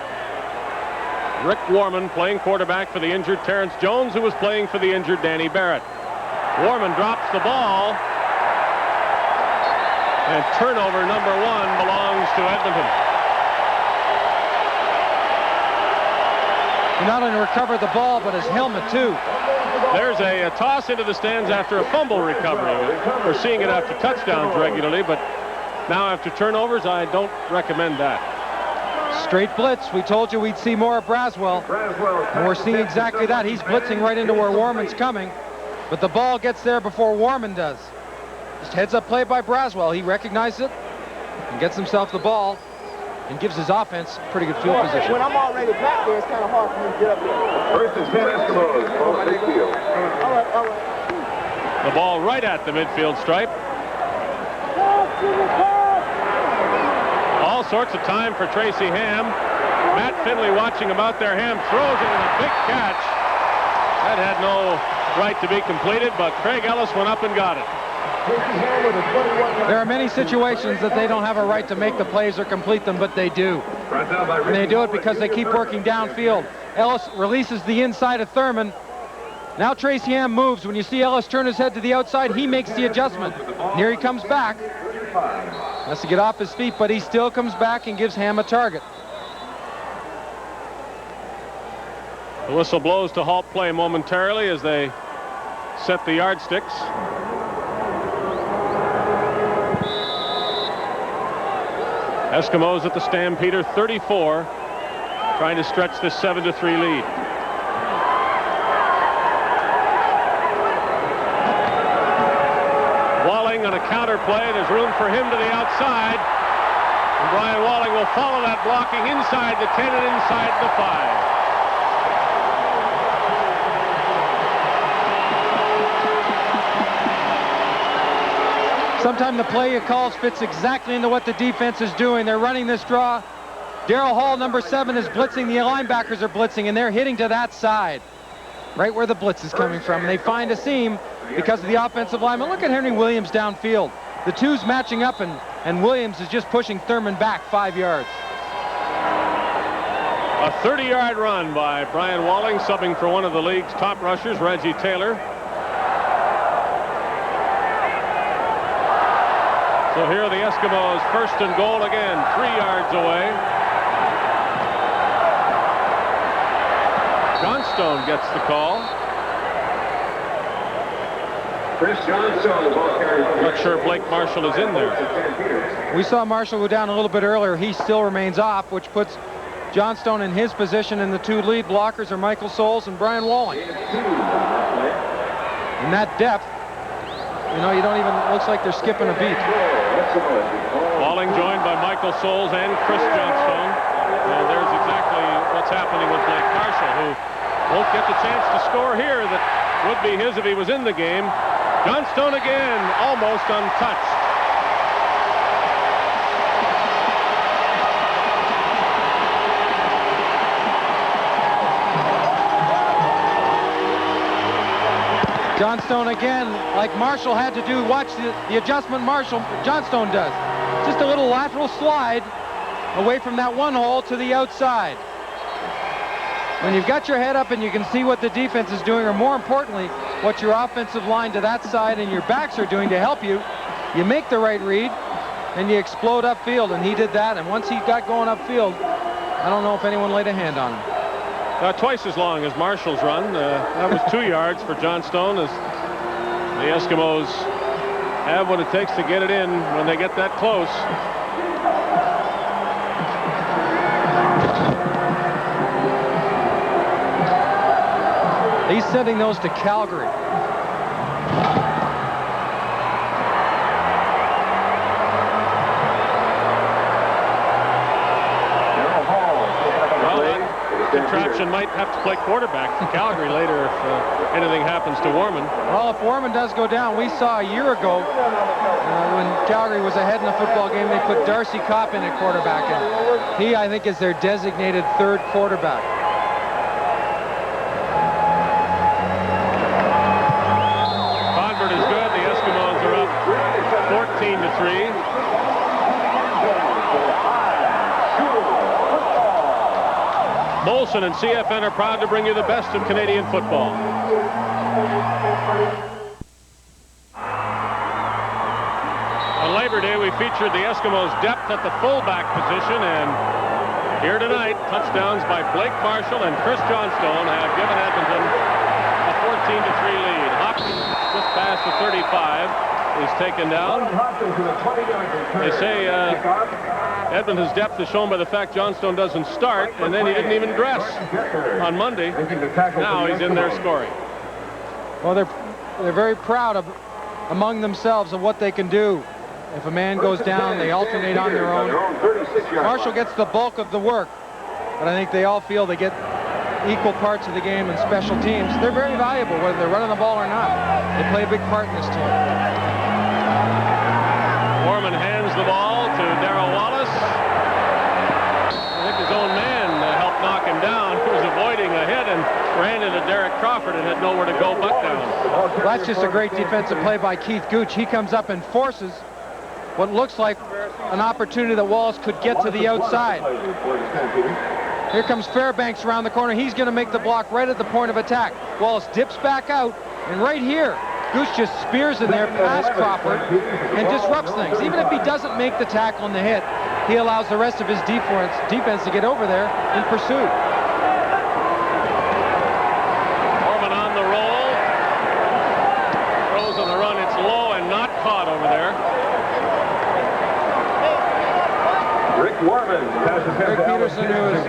Rick Warman playing quarterback for the injured Terrence Jones, who was playing for the injured Danny Barrett. Warman drops the ball, and turnover number 1 belongs to Edmonton. He not only recovered the ball, but his helmet too. There's a toss into the stands after a fumble recovery. We're seeing it after touchdowns regularly, but now after turnovers, I don't recommend that. Straight blitz. We told you we'd see more of Braswell, and we're seeing exactly that. He's blitzing right into where Warman's coming, but the ball gets there before Warman does. Just heads-up play by Braswell. He recognizes it and gets himself the ball and gives his offense pretty good field position. When I'm already back there, it's kind of hard for me to get up there. First and 10 Eskimos from midfield. All right. The ball right at the midfield stripe. All sorts of time for Tracy Ham. Matt Finley watching him out there. Ham throws it in a big catch. That had no right to be completed, but Craig Ellis went up and got it. There are many situations that they don't have a right to make the plays or complete them, but they do. And they do it because they keep working downfield. Ellis releases the inside of Thurman. Now Tracy Ham moves. When you see Ellis turn his head to the outside, he makes the adjustment. And here he comes back. Has to get off his feet, but he still comes back and gives Ham a target. The whistle blows to halt play momentarily as they set the yardsticks. Eskimos at the Stampeder 34, trying to stretch this 7-3 lead. Walling on a counter play. There's room for him to the outside. And Brian Walling will follow that blocking inside the 10 and inside the 5. Sometimes the play he calls fits exactly into what the defense is doing. They're running this draw. Darryl Hall, number 7, is blitzing. The linebackers are blitzing, and they're hitting to that side, right where the blitz is coming from. And they find a seam because of the offensive lineman. Look at Henry Williams downfield. The two's matching up, and Williams is just pushing Thurman back 5 yards. A 30-yard run by Brian Walling, subbing for one of the league's top rushers, Reggie Taylor. So here are the Eskimos, first and goal again, 3 yards away. Johnstone gets the call. Chris Johnstone, the ball carrier. Not sure Blake Marshall is in there. We saw Marshall go down a little bit earlier. He still remains off, which puts Johnstone in his position, and the two lead blockers are Michael Souls and Brian Walling. And that depth, you know, you don't even, looks like they're skipping a beat. Walling joined by Michael Souls and Chris Johnstone. And there's exactly what's happening with Blake Marshall, who Won't get the chance to score here that would be his if he was in the game. Johnstone again, almost untouched. Johnstone again, like Marshall had to do. Watch the adjustment Johnstone does. Just a little lateral slide away from that one hole to the outside. When you've got your head up and you can see what the defense is doing, or more importantly, what your offensive line to that side and your backs are doing to help you, you make the right read and you explode upfield, and he did that. And once he got going upfield, I don't know if anyone laid a hand on him. Twice as long as Marshall's run. That was 2 yards for Johnstone, as the Eskimos have what it takes to get it in when they get that close. He's sending those to Calgary. Contraption might have to play quarterback for Calgary later if anything happens to Warman. Well, if Warman does go down, we saw a year ago when Calgary was ahead in the football game, they put Darcy Kopp in at quarterback, and he, I think, is their designated third quarterback. Convert is good. The Eskimos are up 14-3. Molson and CFN are proud to bring you the best of Canadian football. On Labor Day, we featured the Eskimos' depth at the fullback position, and here tonight, touchdowns by Blake Marshall and Chris Johnstone have given Edmonton a 14-3 lead. Hopkins just past the 35 is taken down. They say Edmonton's depth is shown by the fact Johnstone doesn't start, and then he didn't even dress on Monday. Now he's in there scoring. Well, they're very proud among themselves of what they can do. If a man goes down, they alternate on their own. Marshall gets the bulk of the work, but I think they all feel they get equal parts of the game and special teams. They're very valuable, whether they're running the ball or not. They play a big part in this team. Warman hands the ball to Darrell Wallace. I think his own man helped knock him down. He was avoiding a hit and ran into Derek Crawford and had nowhere to go but down. Well, that's just a great defensive play by Keith Gooch. He comes up and forces what looks like an opportunity that Wallace could get to the outside. Here comes Fairbanks around the corner. He's going to make the block right at the point of attack. Wallace dips back out, and right here, Goose just spears in there past Crawford and disrupts things. Even if he doesn't make the tackle on the hit, he allows the rest of his defense to get over there in pursuit. Warman on the roll. Throws on the run. It's low and not caught over there. Rick Warman passes him Rick to Peterson, who is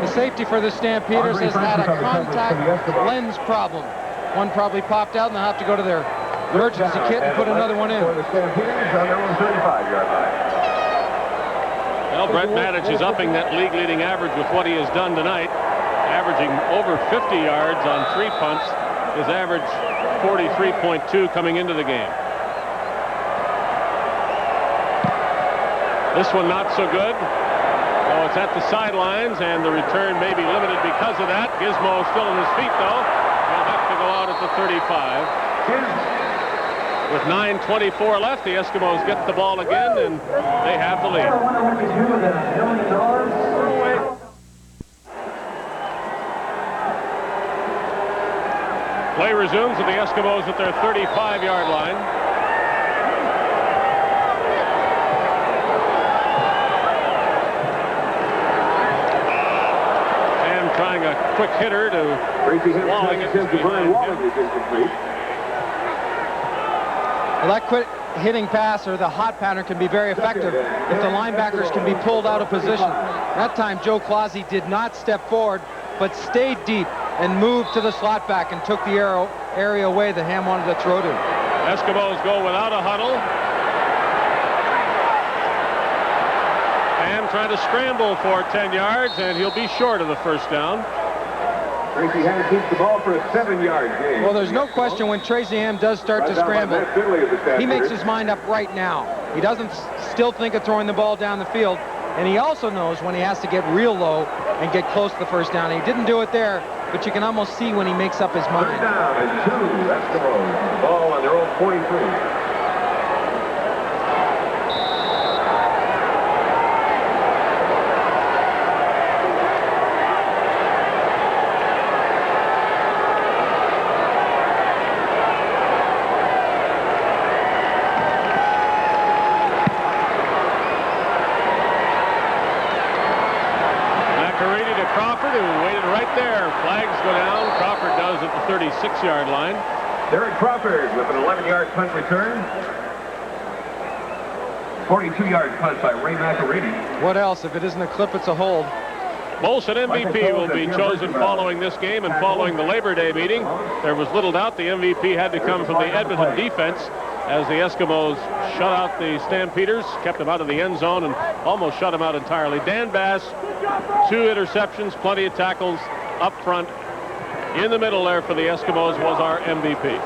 the safety for the Stampeders, has had a contact lens problem. One probably popped out, and they'll have to go to their emergency kit and put another one in. The Stampeders on their own 35-yard line. Well, Brett Maddich is upping that league-leading average with what he has done tonight, averaging over 50 yards on 3 punts. His average 43.2 coming into the game. This one not so good. Oh, it's at the sidelines, and the return may be limited because of that. Gizmo still on his feet, though. He'll have to go out at the 35. With 9:24 left, the Eskimos get the ball again, and they have the lead. Play resumes with the Eskimos at their 35-yard line. Trying a quick hitter to Walling. Well, that quick hitting pass or the hot pattern can be very effective if the linebackers can be pulled out of position. That time, Joe Clausey did not step forward, but stayed deep and moved to the slot back and took the area away that Ham wanted to throw to. Eskimos go without a huddle. Ham trying to scramble for 10 yards, and he'll be short of the first down. Tracy Ham keeps the ball for a 7-yard gain. Well, there's no question when Tracy Ham does start to scramble, he makes his mind up right now. He doesn't still think of throwing the ball down the field, and he also knows when he has to get real low and get close to the first down. He didn't do it there, but you can almost see when he makes up his mind. 3rd down and 2. Eskimos. Ball on their own 43. At the 36-yard line. Derek Crawford with an 11-yard punt return. 42-yard punt by Ray McElready. What else? If it isn't a clip, it's a hold. Molson MVP will be chosen following this game and following the Labor Day meeting. There was little doubt the MVP had to come from the Edmonton defense as the Eskimos shut out the Stampeders, kept them out of the end zone, and almost shut them out entirely. Dan Bass, 2 interceptions, plenty of tackles up front. In the middle there for the Eskimos was our MVP.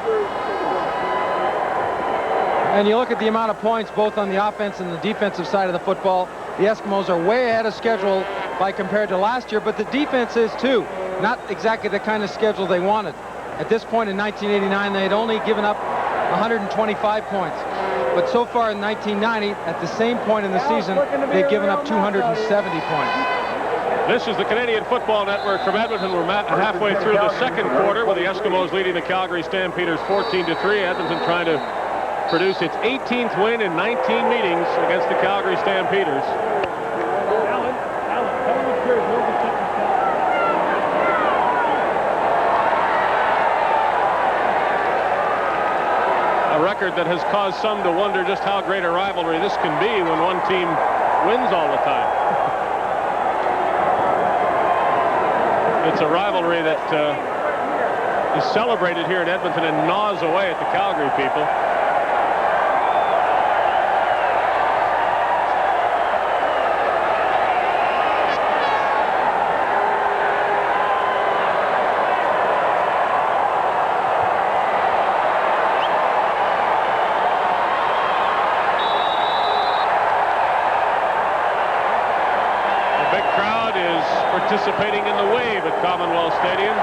And you look at the amount of points both on the offense and the defensive side of the football. The Eskimos are way ahead of schedule by compared to last year, but the defense is too. Not exactly the kind of schedule they wanted. At this point in 1989, they had only given up 125 points. But so far in 1990, at the same point in the season, they've given up 270 points. This is the Canadian Football Network from Edmonton. We're halfway through the second quarter with the Eskimos leading the Calgary Stampeders 14-3. Edmonton trying to produce its 18th win in 19 meetings against the Calgary Stampeders. A record that has caused some to wonder just how great a rivalry this can be when one team wins all the time. It's a rivalry that is celebrated here in Edmonton and gnaws away at the Calgary people. Participating in the wave at Commonwealth Stadium.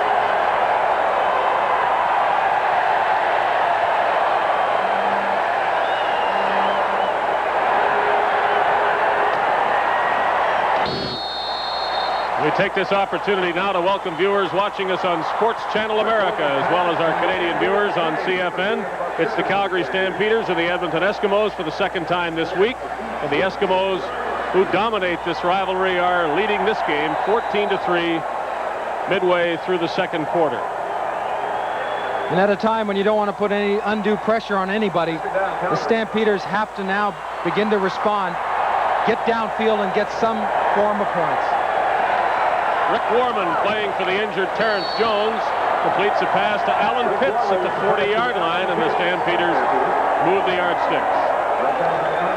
We take this opportunity now to welcome viewers watching us on Sports Channel America, as well as our Canadian viewers on CFN. It's the Calgary Stampeders and the Edmonton Eskimos for the second time this week. And the Eskimos, who dominate this rivalry, are leading this game 14-3 midway through the second quarter. And at a time when you don't want to put any undue pressure on anybody, the Stampeders have to now begin to respond, get downfield, and get some form of points. Rick Warman, playing for the injured Terrence Jones, completes a pass to Alan Pitts at the 40-yard line, and the Stampeders move the yardsticks.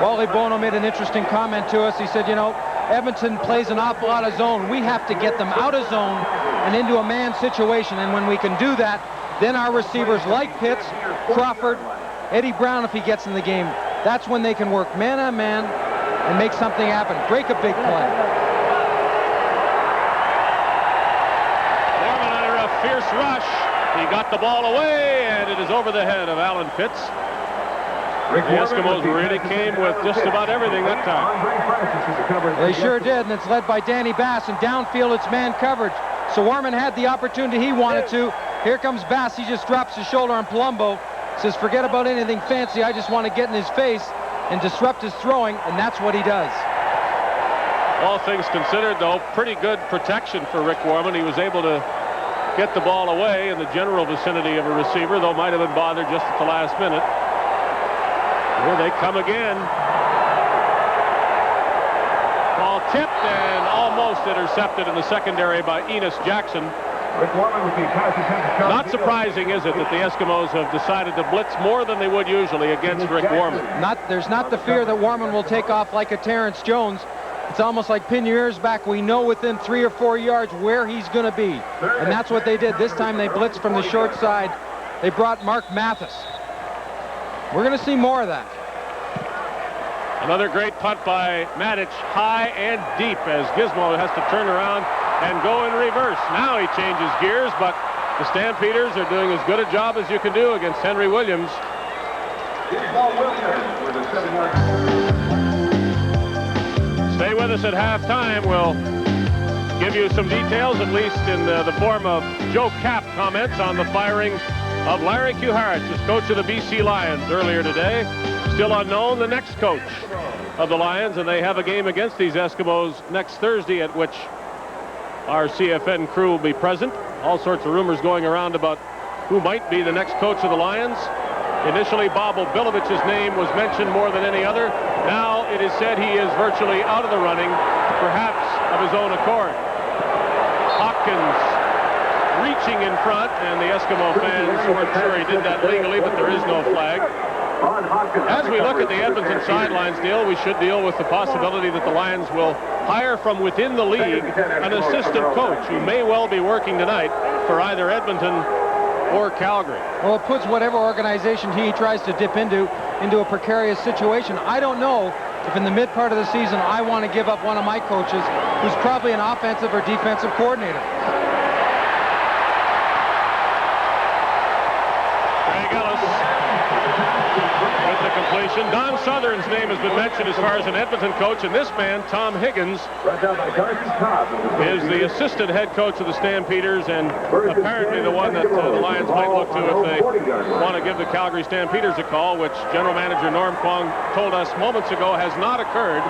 Wally Bono made an interesting comment to us. He said, you know, Edmonton plays an awful lot of zone. We have to get them out of zone and into a man situation. And when we can do that, then our receivers like Pitts, Crawford, Eddie Brown, if he gets in the game, that's when they can work man on man and make something happen. Break a big play. Norman under a fierce rush. He got the ball away, and it is over the head of Alan Pitts. The Eskimos really came with just about everything that time. They sure did, and it's led by Danny Bass, and downfield it's man coverage. So Warman had the opportunity he wanted to. Here comes Bass. He just drops his shoulder on Palumbo. Says, forget about anything fancy. I just want to get in his face and disrupt his throwing, and that's what he does. All things considered, though, pretty good protection for Rick Warman. He was able to get the ball away in the general vicinity of a receiver, though might have been bothered just at the last minute. Here they come again. Ball tipped and almost intercepted in the secondary by Enos Jackson. Not surprising, is it, that the Eskimos have decided to blitz more than they would usually against Rick Warman? There's not the fear that Warman will take off like a Terrence Jones. It's almost like pin your ears back. We know within 3 or 4 yards where he's going to be. And that's what they did. This time they blitzed from the short side. They brought Mark Mathis. We're going to see more of that. Another great punt by Matic, high and deep, as Gizmo has to turn around and go in reverse. Now he changes gears, but the Stampeders are doing as good a job as you can do against Henry Williams. Stay with us at halftime. We'll give you some details, at least in the form of Joe Kapp comments on the firing of Larry Kuharich as coach of the BC Lions earlier today. Still unknown the next coach of the Lions, and they have a game against these Eskimos next Thursday, at which our CFN crew will be present. All sorts of rumors going around about who might be the next coach of the Lions. Initially, Bob Obilovich's name was mentioned more than any other. Now it is said he is virtually out of the running, perhaps of his own accord. Hopkins reaching in front, and the Eskimo fans weren't sure he did that legally, but there is no flag. As we look at the Edmonton sidelines, Neil, we should deal with the possibility that the Lions will hire from within the league an assistant coach who may well be working tonight for either Edmonton or Calgary. Well, it puts whatever organization he tries to dip into a precarious situation. I don't know if in the mid part of the season I want to give up one of my coaches who's probably an offensive or defensive coordinator. Completion. Don Southern's name has been mentioned as far as an Edmonton coach, and this man, Tom Higgins, is the assistant head coach of the Stampeders, and apparently the one that the Lions might look to if they want to give the Calgary Stampeders a call, which General Manager Norm Kwong told us moments ago has not occurred.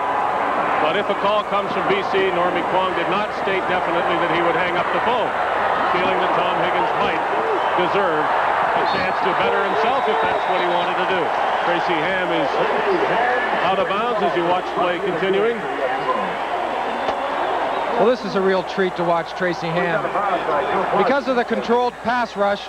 But if a call comes from BC, Normie Kwong did not state definitely that he would hang up the phone, feeling that Tom Higgins might deserve a chance to better himself if that's what he wanted to do. Tracy Ham is out of bounds as you watch play continuing. Well, this is a real treat to watch Tracy Ham. Because of the controlled pass rush,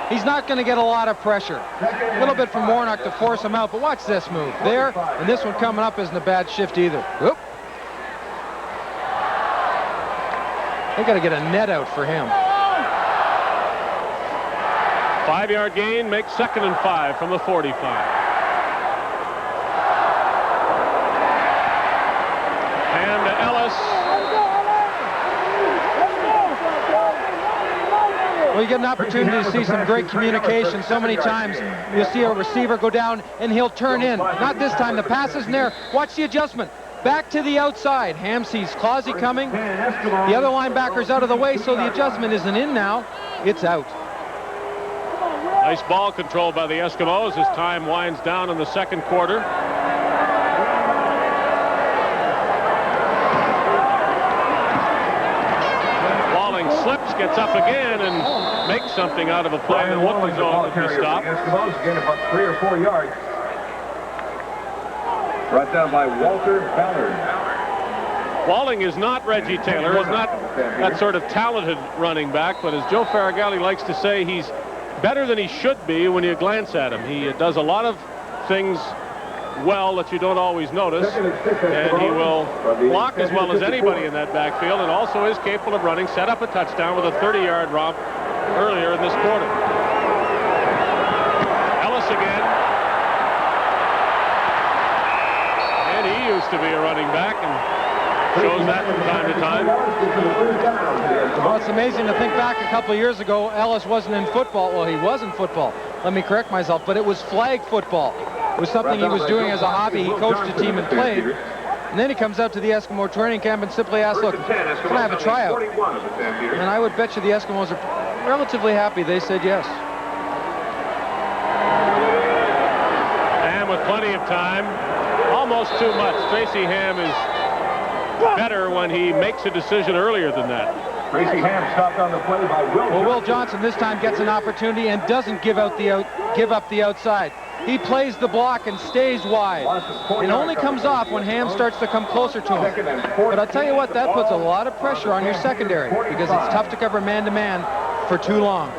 he's not going to get a lot of pressure. A little bit from Warnock to force him out, but watch this move. There, and this one coming up isn't a bad shift either. Whoop. They got to get a net out for him. 5-yard gain makes 2nd and 5 from the 45. And Ellis. Well, you get an opportunity to see some great communication. So many times you'll see a receiver go down and he'll turn in. Not this time. The pass isn't there. Watch the adjustment. Back to the outside. Ham sees Clausey coming. The other linebacker's out of the way, so the adjustment isn't in now. It's out. Nice ball control by the Eskimos as time winds down in the second quarter. Walling slips, gets up again, and makes something out of a play that looked as though it would be stopped. Eskimos again about 3 or 4 yards. Brought down by Walter Ballard. Walling is not Reggie Taylor, is not that sort of talented running back, but as Joe Faragalli likes to say, he's better than he should be when you glance at him. He does a lot of things well that you don't always notice, and he will block as well as anybody in that backfield, and also is capable of running, set up a touchdown with a 30-yard romp earlier in this quarter. Ellis again. And he used to be a running back and shows that from time to time. Well, it's amazing to think back a couple of years ago, Ellis wasn't in football. Well, he was in football. Let me correct myself, but it was flag football. It was something he was doing as a hobby. He coached a team and played. And then he comes out to the Eskimo training camp and simply asks, look, can I have a tryout? And I would bet you the Eskimos are relatively happy they said yes. And with plenty of time, almost too much. Tracy Ham is better when he makes a decision earlier than that. Tracy Ham stopped on the play by Will. Well, Will Johnson this time gets an opportunity and doesn't give up the outside. He plays the block and stays wide. It only comes off when Ham starts to come closer to him. But I'll tell you what, that puts a lot of pressure on your secondary because it's tough to cover man-to-man for too long.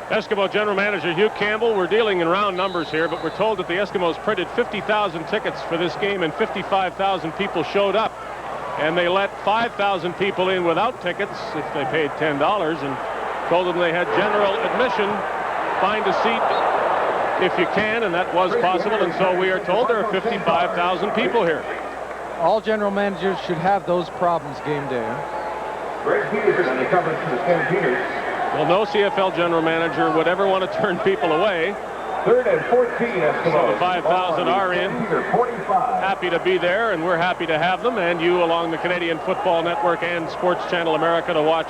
Eskimo General Manager Hugh Campbell, we're dealing in round numbers here, but we're told that the Eskimos printed 50,000 tickets for this game and 55,000 people showed up. And they let 5,000 people in without tickets if they paid $10 and told them they had general admission. Find a seat if you can, and that was possible. And so we are told there are 55,000 people here. All general managers should have those problems game day. Greg Peterson on the coverage for the Stampeders. Well, no CFL general manager would ever want to turn people away. 3rd and 14. Eskimos. So the 5,000 are in. 45. Happy to be there, and we're happy to have them, and you along the Canadian Football Network and Sports Channel America to watch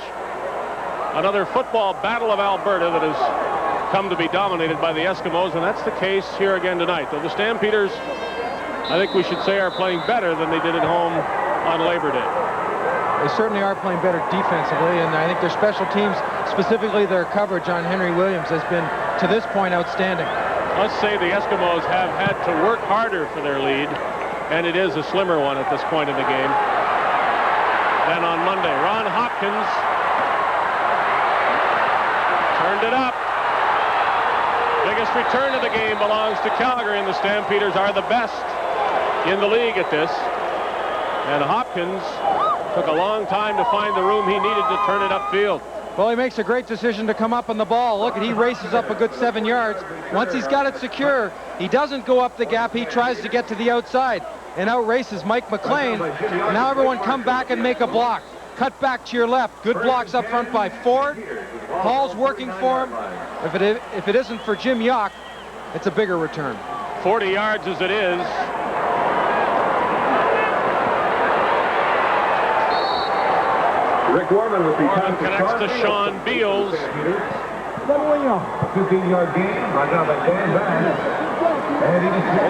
another football battle of Alberta that has come to be dominated by the Eskimos, and that's the case here again tonight. Though the Stampeders, I think we should say, are playing better than they did at home on Labor Day. They certainly are playing better defensively, and I think their special teams, specifically their coverage on Henry Williams, has been, to this point, outstanding. Let's say the Eskimos have had to work harder for their lead, and it is a slimmer one at this point in the game than on Monday. Ron Hopkins turned it up. Biggest return of the game belongs to Calgary, and the Stampeders are the best in the league at this. And Hopkins took a long time to find the room he needed to turn it upfield. Well, he makes a great decision to come up on the ball. Look, he races up a good 7 yards. Once he's got it secure, he doesn't go up the gap. He tries to get to the outside and outraces Mike McLean. Now everyone come back and make a block. Cut back to your left. Good blocks up front by Ford. Hall's working for him. If it isn't for Jim Yock, it's a bigger return. 40 yards as it is. Rick Warman with the Warman connects to Sean Beals. 15-yard gain. Brought down by Dan Van.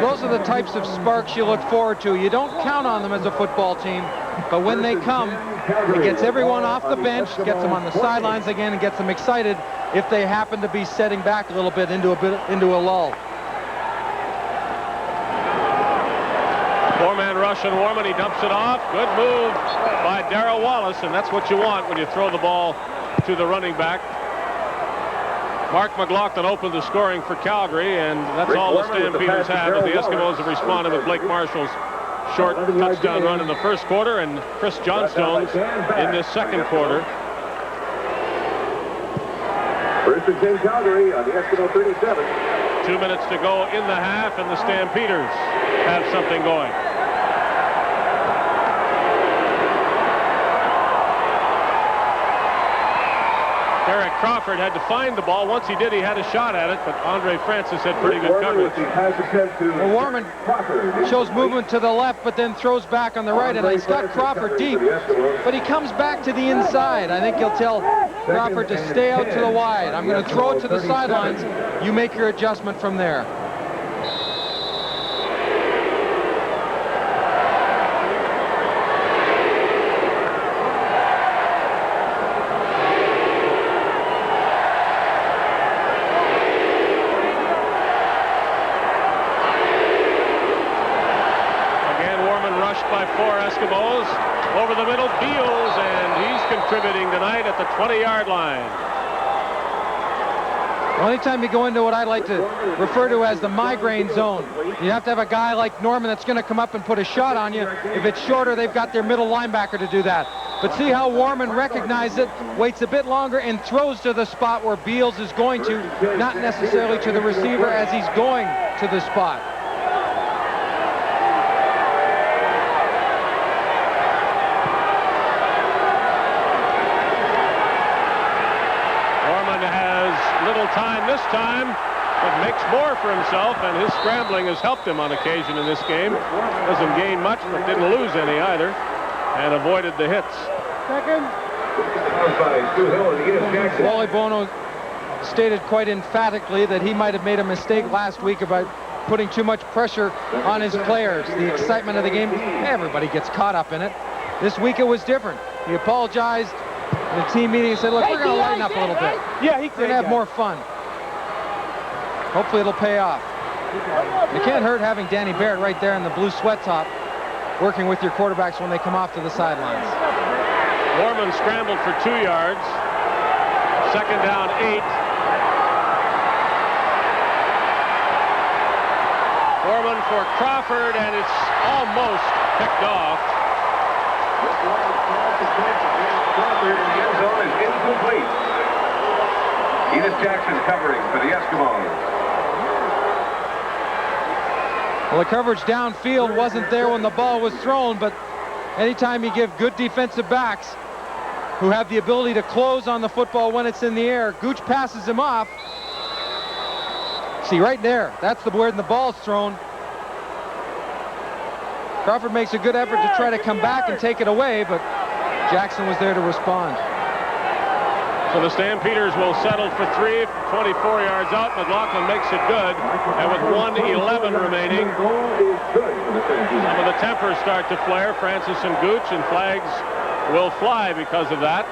Well, those are the types of sparks you look forward to. You don't count on them as a football team, but when they come, it gets everyone off the bench, gets them on the sidelines again, and gets them excited if they happen to be setting back a little bit into a lull. Four-man rush on Warman. He dumps it off. Good move by Darrell Wallace, and that's what you want when you throw the ball to the running back. Mark McLaughlin opened the scoring for Calgary, and that's all the Stampeders have, as the Eskimos have responded with Blake Marshall's short touchdown run in the first quarter and Chris Johnstone's in this second quarter. First and 10 Calgary on the Eskimo 37. 2 minutes to go in the half, and the Stampeders have something going. Derek Crawford had to find the ball. Once he did, he had a shot at it, but Andre Francis had pretty good coverage. Well, Warman shows movement to the left, but then throws back on the right, and he's got Crawford deep, but he comes back to the inside. I think he'll tell Crawford to stay out to the wide. I'm going to throw it to the sidelines. You make your adjustment from there. Over the middle, Beals, and he's contributing tonight at the 20-yard line. The only time you go into what I like to refer to as the migraine zone, you have to have a guy like Norman that's going to come up and put a shot on you. If it's shorter, they've got their middle linebacker to do that. But see how Warman recognizes it, waits a bit longer, and throws to the spot where Beals is going to, not necessarily to the receiver as he's going to the spot. Time this time, but makes more for himself, and his scrambling has helped him on occasion in this game. Doesn't gain much, but didn't lose any either, and avoided the hits. Wally Bono stated quite emphatically that he might have made a mistake last week about putting too much pressure on his players. The excitement of the game, everybody gets caught up in it. This week it was different. He apologized in the team meeting and said, look, we're going to lighten up a little bit. Yeah, we're going to have more fun. Hopefully it'll pay off. It can't hurt having Danny Barrett right there in the blue sweat top working with your quarterbacks when they come off to the sidelines. Warman scrambled for 2 yards. Second down, 8. for Crawford, and it's almost picked off. Crawford in the end zone is incomplete. Edith Jackson covering for the Eskimos. Well, the coverage downfield wasn't there when the ball was thrown, but anytime you give good defensive backs who have the ability to close on the football when it's in the air, Gooch passes him off. See, right there, that's where the ball's thrown. Crawford makes a good effort to try to come back and take it away, but Jackson was there to respond. So the Stampeders will settle for 3 from 24 yards out. McLaughlin makes it good, and with 1:11 remaining, some of the tempers start to flare. Francis and Gooch, and flags will fly because of that.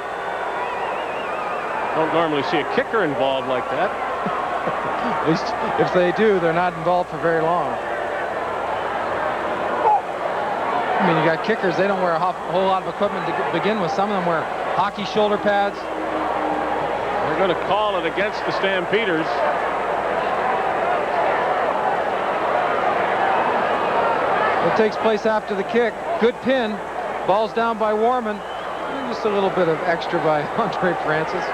Don't normally see a kicker involved like that. At least if they do, they're not involved for very long. I mean, you got kickers, they don't wear a whole lot of equipment to begin with. Some of them wear hockey shoulder pads. They're going to call it against the Stampeders. What takes place after the kick? Good pin. Ball's down by Warman. Just a little bit of extra by Andre Francis.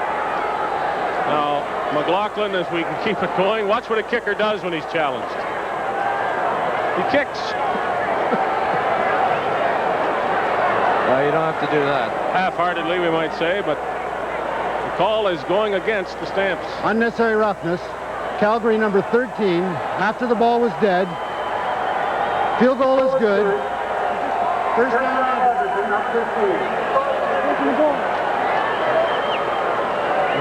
Now, McLaughlin, if we can keep it going, watch what a kicker does when he's challenged. He kicks. Well, you don't have to do that. Half-heartedly, we might say, but the call is going against the Stamps. Unnecessary roughness. Calgary number 13, after the ball was dead. Field goal is good. First down.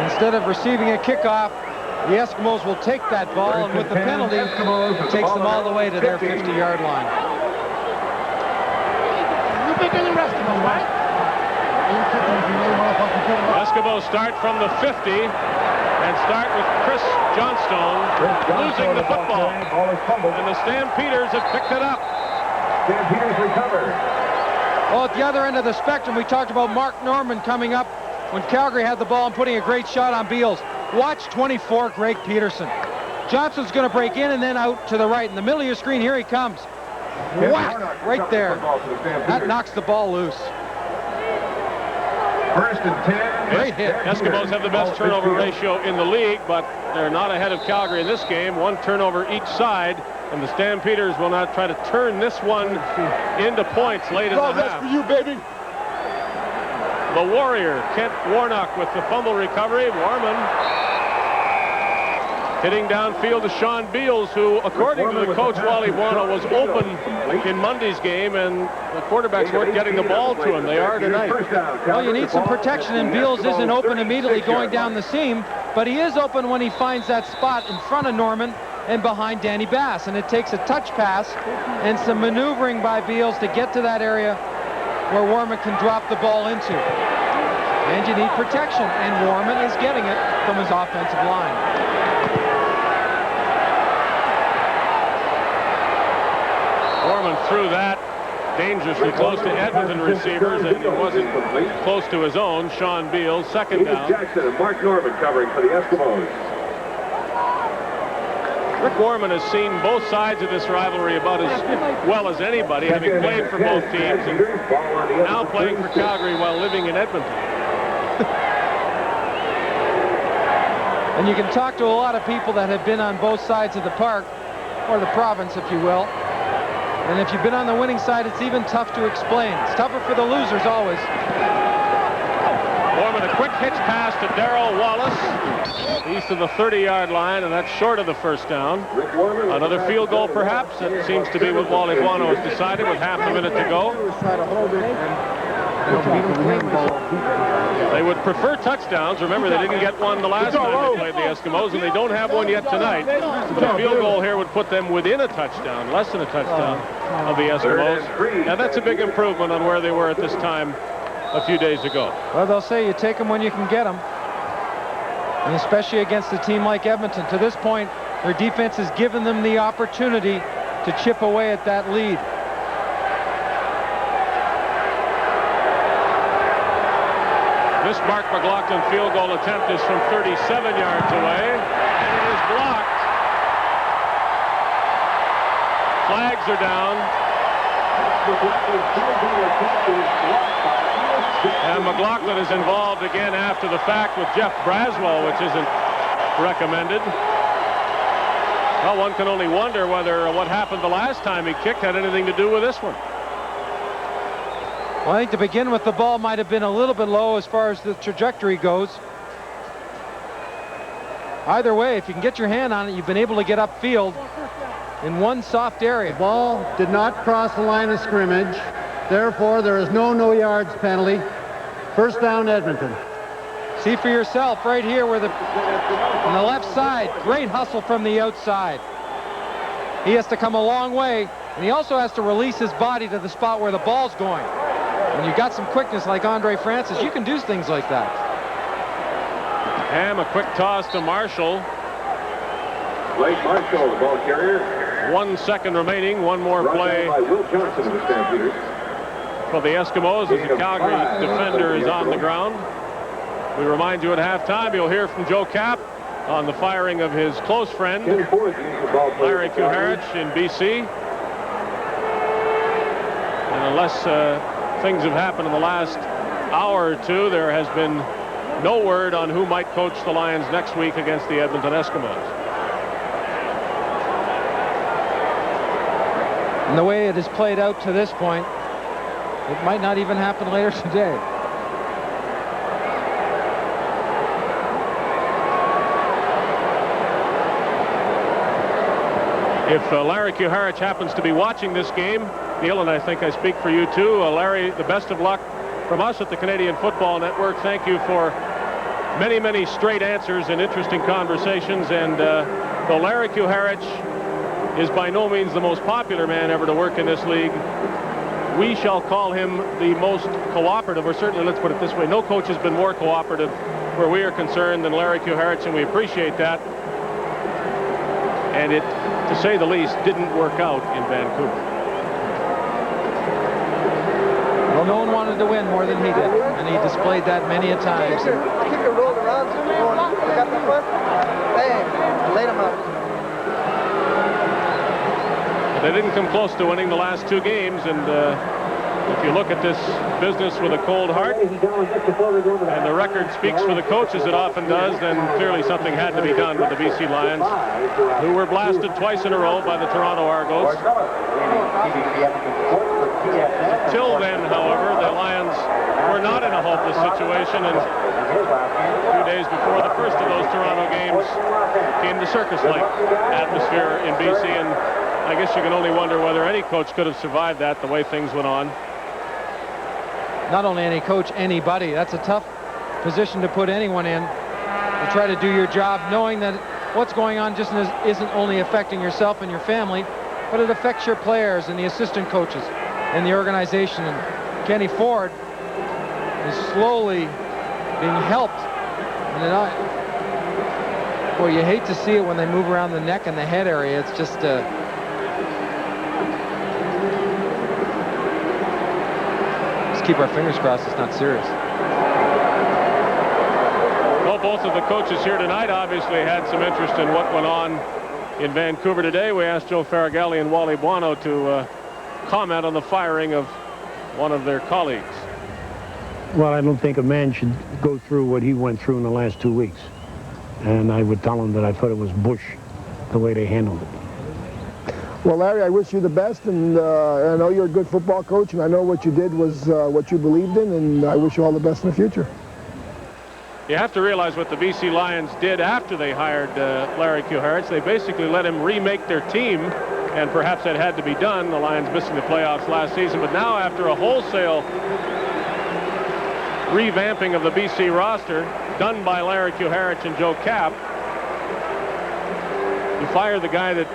Instead of receiving a kickoff, the Eskimos will take that ball, and with the penalty, it takes them all the way to their 50-yard line. Eskimos start from the 50 and start with Chris Johnstone losing the football. And the Stampeders have picked it up. Stampeders recover. Well, at the other end of the spectrum, we talked about Mark Norman coming up when Calgary had the ball and putting a great shot on Beals. Watch 24, Greg Peterson. Johnson's going to break in and then out to the right. In the middle of your screen, here he comes. Whack! Right there. That knocks the ball loose. First and 10. Great hit. Eskimos have the best turnover ratio in the league, but they're not ahead of Calgary in this game. One turnover each side, and the Stampeders will not try to turn this one into points late in the half. That's for you, baby. The Warrior, Kent Warnock, with the fumble recovery. Warman hitting downfield to Sean Beals, who, according to the coach, Wally Buono, was open in Monday's game, and the quarterbacks weren't getting the ball to him. They are tonight. Well, you need some protection, and Beals isn't open immediately going down the seam, but he is open when he finds that spot in front of Norman and behind Danny Bass, and it takes a touch pass and some maneuvering by Beals to get to that area where Warman can drop the ball into. And you need protection, and Warman is getting it from his offensive line. Warman threw that dangerously close to Edmonton receivers, and it wasn't close to his own. Sean Beals, second down. Jackson and Mark Norman covering for the Eskimos. Rick Warman has seen both sides of this rivalry about as well as anybody, having played for both teams and now playing for Calgary while living in Edmonton. And you can talk to a lot of people that have been on both sides of the park, or the province, if you will. And if you've been on the winning side, it's even tough to explain. It's tougher for the losers always. Warman, a quick hitch pass to Darrell Wallace, east of the 30-yard line, and that's short of the first down. Another field goal, perhaps. That seems to be what Wally Buono has decided with half a minute to go. They would prefer touchdowns. Remember, they didn't get one the last time they played the Eskimos, and they don't have one yet tonight. But a field goal here would put them within a touchdown, less than a touchdown of the Eskimos. Now, that's a big improvement on where they were at this time a few days ago. Well, they'll say you take them when you can get them. And especially against a team like Edmonton. To this point, their defense has given them the opportunity to chip away at that lead. This Mark McLaughlin field goal attempt is from 37 yards away, and it is blocked. So flags are down. And McLaughlin is involved again after the fact with Jeff Braswell, which isn't recommended. Well, one can only wonder whether what happened the last time he kicked had anything to do with this one. Well, I think to begin with, the ball might have been a little bit low as far as the trajectory goes. Either way, if you can get your hand on it, you've been able to get upfield in one soft area. The ball did not cross the line of scrimmage. Therefore, there is no yards penalty. First down, Edmonton. See for yourself right here where on the left side, great hustle from the outside. He has to come a long way, and he also has to release his body to the spot where the ball's going. When you've got some quickness like Andre Francis, you can do things like that. Ham, a quick toss to Marshall. Blake Marshall, the ball carrier. 1 second remaining. One more play By Will Johnson of the Stampeders. for the Eskimos as the Calgary defender is on the ground. We remind you at halftime, you'll hear from Joe Kapp on the firing of his close friend, Larry Kuharich in BC. And unless things have happened in the last hour or two, there has been no word on who might coach the Lions next week against the Edmonton Eskimos. And the way it has played out to this point, it might not even happen later today. If Larry Kuharich happens to be watching this game, Neil, and I think I speak for you too, Larry, the best of luck from us at the Canadian Football Network. Thank you for many straight answers and interesting conversations. And though Larry Kuharich is by no means the most popular man ever to work in this league, we shall call him the most cooperative, or certainly, let's put it this way, no coach has been more cooperative where we are concerned than Larry Kuharich, and we appreciate that. And it, to say the least, didn't work out in Vancouver. Well, no one wanted to win more than he did, and he displayed that many a times. Kicker rolled around, got the foot, bang, laid him out. They didn't come close to winning the last two games, and if you look at this business with a cold heart, and the record speaks for the coach as it often does, then clearly something had to be done with the BC Lions, who were blasted twice in a row by the Toronto Argos. Until then, however, the Lions were not in a hopeless situation, and a few days before the first of those Toronto games came the circus-like atmosphere in BC, and I guess you can only wonder whether any coach could have survived that the way things went on. Not only any coach, anybody. That's a tough position to put anyone in, to try to do your job knowing that what's going on just isn't only affecting yourself and your family, but it affects your players and the assistant coaches and the organization. And Kenny Ford is slowly being helped. And boy, you hate to see it when they move around the neck and the head area. It's just keep our fingers crossed it's not serious. Well, both of the coaches here tonight obviously had some interest in what went on in Vancouver today. We asked Joe Faragalli and Wally Buono to comment on the firing of one of their colleagues. Well, I don't think a man should go through what he went through in the last 2 weeks. And I would tell him that I thought it was Bush, the way they handled it. Well, Larry, I wish you the best, and I know you're a good football coach, and I know what you did was what you believed in, and I wish you all the best in the future. You have to realize what the BC Lions did after they hired Larry Kuharich. They basically let him remake their team, and perhaps that had to be done, the Lions missing the playoffs last season. But now, after a wholesale revamping of the BC roster done by Larry Kuharich and Joe Kapp, you fire the guy that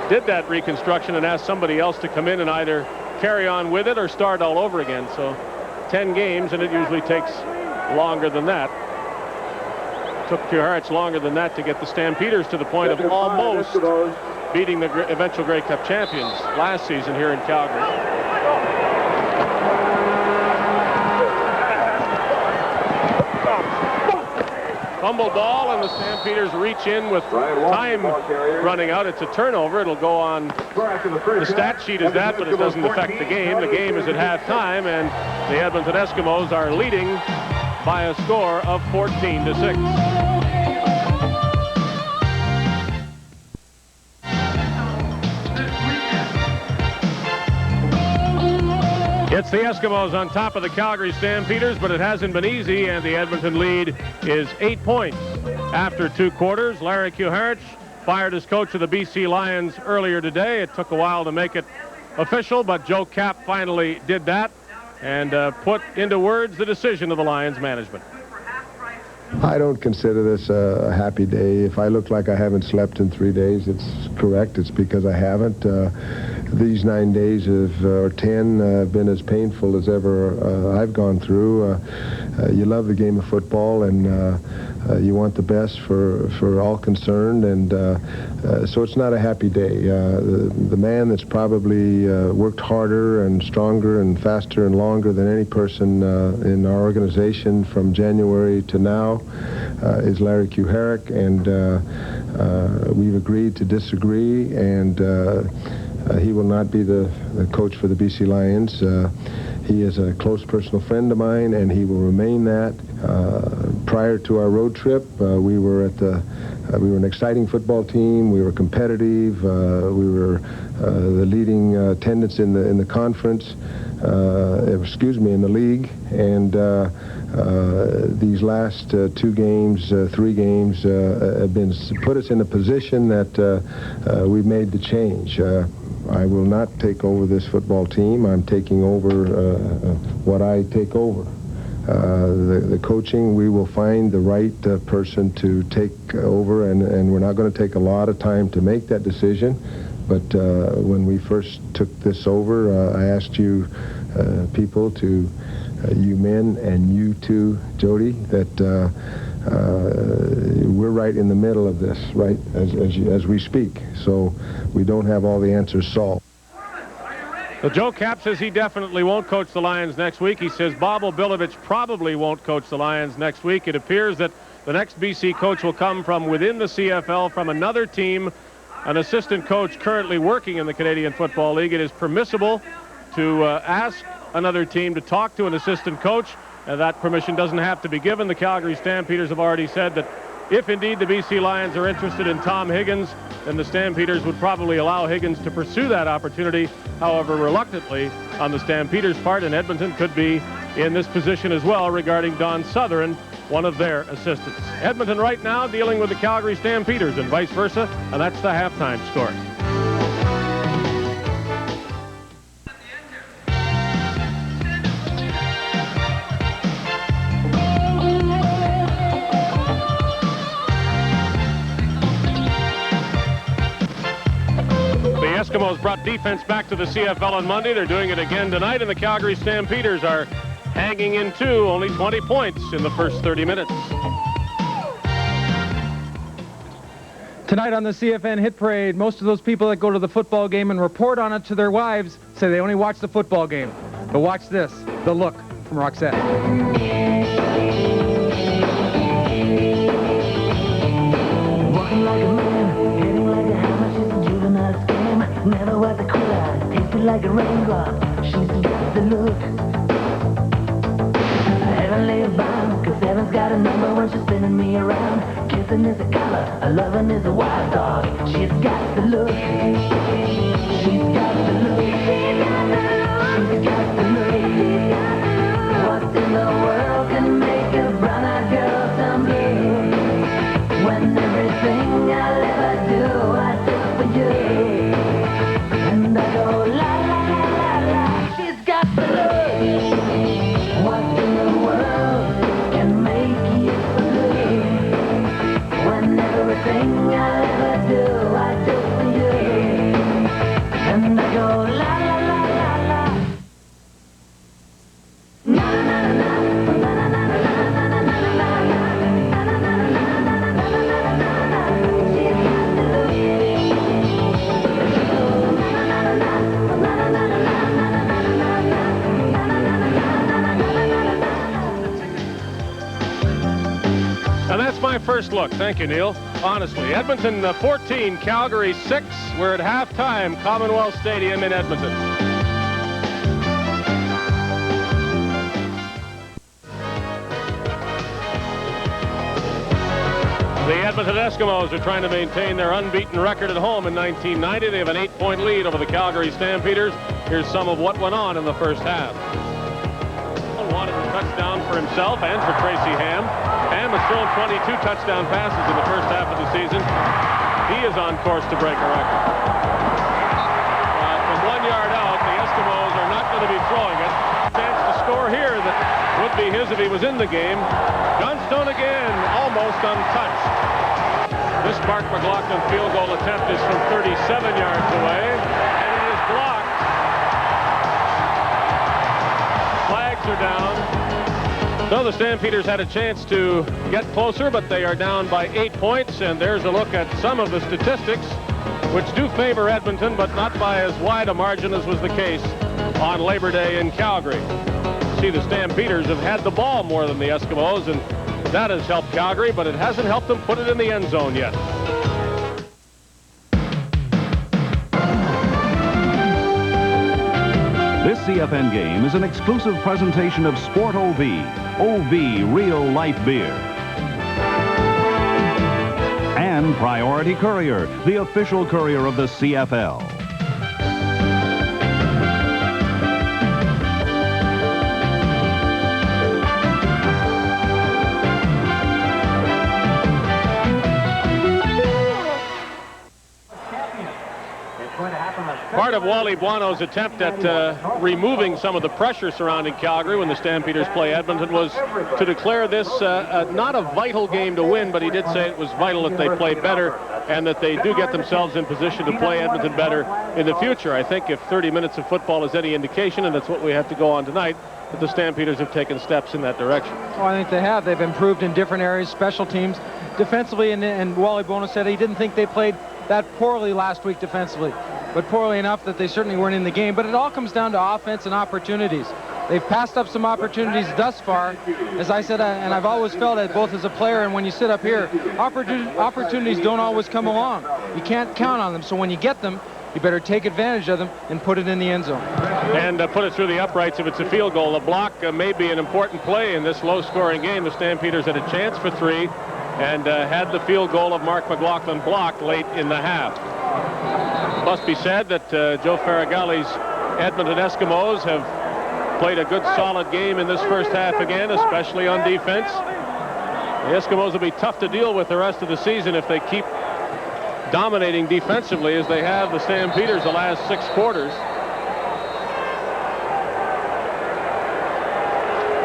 did that reconstruction and ask somebody else to come in and either carry on with it or start all over again. So 10 games, and it usually takes longer than that. Took Kuharich longer than that to get the Stampeders to the point of almost beating the eventual Grey Cup champions last season here in Calgary. Fumble ball, and the Stampeders reach in with time running out. It's a turnover. It'll go on the stat sheet as that, but it doesn't affect the game. The game is at halftime, and the Edmonton Eskimos are leading by a score of 14-6. It's the Eskimos on top of the Calgary Stampeders, but it hasn't been easy, and the Edmonton lead is 8 points. After 2 quarters, Larry Kuharich fired as coach of the BC Lions earlier today. It took a while to make it official, but Joe Kapp finally did that and put into words the decision of the Lions management. I don't consider this a happy day. If I look like I haven't slept in 3 days, it's correct. It's because I haven't. These 9 days or 10 have been as painful as ever I've gone through. You love the game of football, and you want the best for all concerned, and so it's not a happy day. The man that's probably worked harder and stronger and faster and longer than any person in our organization from January to now is Larry Kuharich, and we've agreed to disagree, and he will not be the coach for the BC Lions. He is a close personal friend of mine, and he will remain that. Prior to our road trip, we were an exciting football team. We were competitive. We were the leading attendance in the conference. In the league. And these last 2 games, 3 games, have put us in a position that we've made the change. I will not take over this football team. I'm taking over what I take over. The coaching, we will find the right person to take over, and we're not going to take a lot of time to make that decision. But when we first took this over, I asked you people to, you men and you too, Jody, that we're right in the middle of this, right, as we speak. So we don't have all the answers solved. Well, Joe Kapp says he definitely won't coach the Lions next week. He says Bob Obilovich probably won't coach the Lions next week. It appears that the next BC coach will come from within the CFL, from another team, an assistant coach currently working in the Canadian Football League. It is permissible to ask another team to talk to an assistant coach. That permission doesn't have to be given. The Calgary Stampeders have already said that if indeed the BC Lions are interested in Tom Higgins, then the Stampeders would probably allow Higgins to pursue that opportunity. However, reluctantly on the Stampeders' part, and Edmonton could be in this position as well regarding Don Southern, one of their assistants. Edmonton right now dealing with the Calgary Stampeders and vice versa, and that's the halftime score. The Eskimos brought defense back to the CFL on Monday. They're doing it again tonight, and the Calgary Stampeders are hanging in 2, only 20 points in the first 30 minutes. Tonight on the CFN Hit Parade, most of those people that go to the football game and report on it to their wives say they only watch the football game. But watch this, The Look from Roxette. Walking like a man, hitting like a hammer, she's a juvenile scam. Never was a quitter, tasted like a raindrop, she's got the look. Heavenly bound, cause heaven's got a number when she's spinning me around. Kissing is a color, a loving is a wild dog. She's got the look. She's got the look. She's got the look. What in the world can make a brown-eyed girl turn blue? When everything I'll ever do, I do for you. And I go la la la la la. She's got the look. What in the world can make you blue? When everything I'll ever do, I do for you. my first look. Thank you, Neil. Honestly, Edmonton 14, Calgary 6. We're at halftime, Commonwealth Stadium in Edmonton. The Edmonton Eskimos are trying to maintain their unbeaten record at home in 1990. They have an 8-point lead over the Calgary Stampeders. Here's some of what went on in the first half. Wanted a touchdown for himself and for Tracy Ham. Ham has thrown 22 touchdown passes in the first half of the season. He is on course to break a record. From 1 yard out, the Eskimos are not going to be throwing it. Chance to score here that would be his if he was in the game. Johnstone again, almost untouched. This Mark McLaughlin field goal attempt is from 37 yards away, and it is blocked. Flags are down. So the Stampeders had a chance to get closer, but they are down by 8 points, and there's a look at some of the statistics which do favor Edmonton, but not by as wide a margin as was the case on Labor Day in Calgary. See, the Stampeders have had the ball more than the Eskimos, and that has helped Calgary, but it hasn't helped them put it in the end zone yet. This CFN game is an exclusive presentation of Sport OV, OV Real Life Beer. And Priority Courier, the official courier of the CFL. Part of Wally Buono's attempt at removing some of the pressure surrounding Calgary when the Stampeders play Edmonton was to declare this not a vital game to win, but he did say it was vital that they play better and that they do get themselves in position to play Edmonton better in the future. I think if 30 minutes of football is any indication, and that's what we have to go on tonight, that the Stampeders have taken steps in that direction. Oh, I think they have. They've improved in different areas, special teams, defensively, and Wally Buono said he didn't think they played that poorly last week defensively, but poorly enough that they certainly weren't in the game. But it all comes down to offense and opportunities. They've passed up some opportunities thus far. As I said, and I've always felt that both as a player and when you sit up here, opportunities don't always come along. You can't count on them. So when you get them, you better take advantage of them and put it in the end zone. And put it through the uprights if it's a field goal. The block may be an important play in this low-scoring game. The Stampeders had a chance for 3 and had the field goal of Mark McLaughlin blocked late in the half. Must be said that Joe Farragali's Edmonton Eskimos have played a good solid game in this first half again, especially on defense. The Eskimos will be tough to deal with the rest of the season if they keep dominating defensively as they have the Stampeders the last 6 quarters.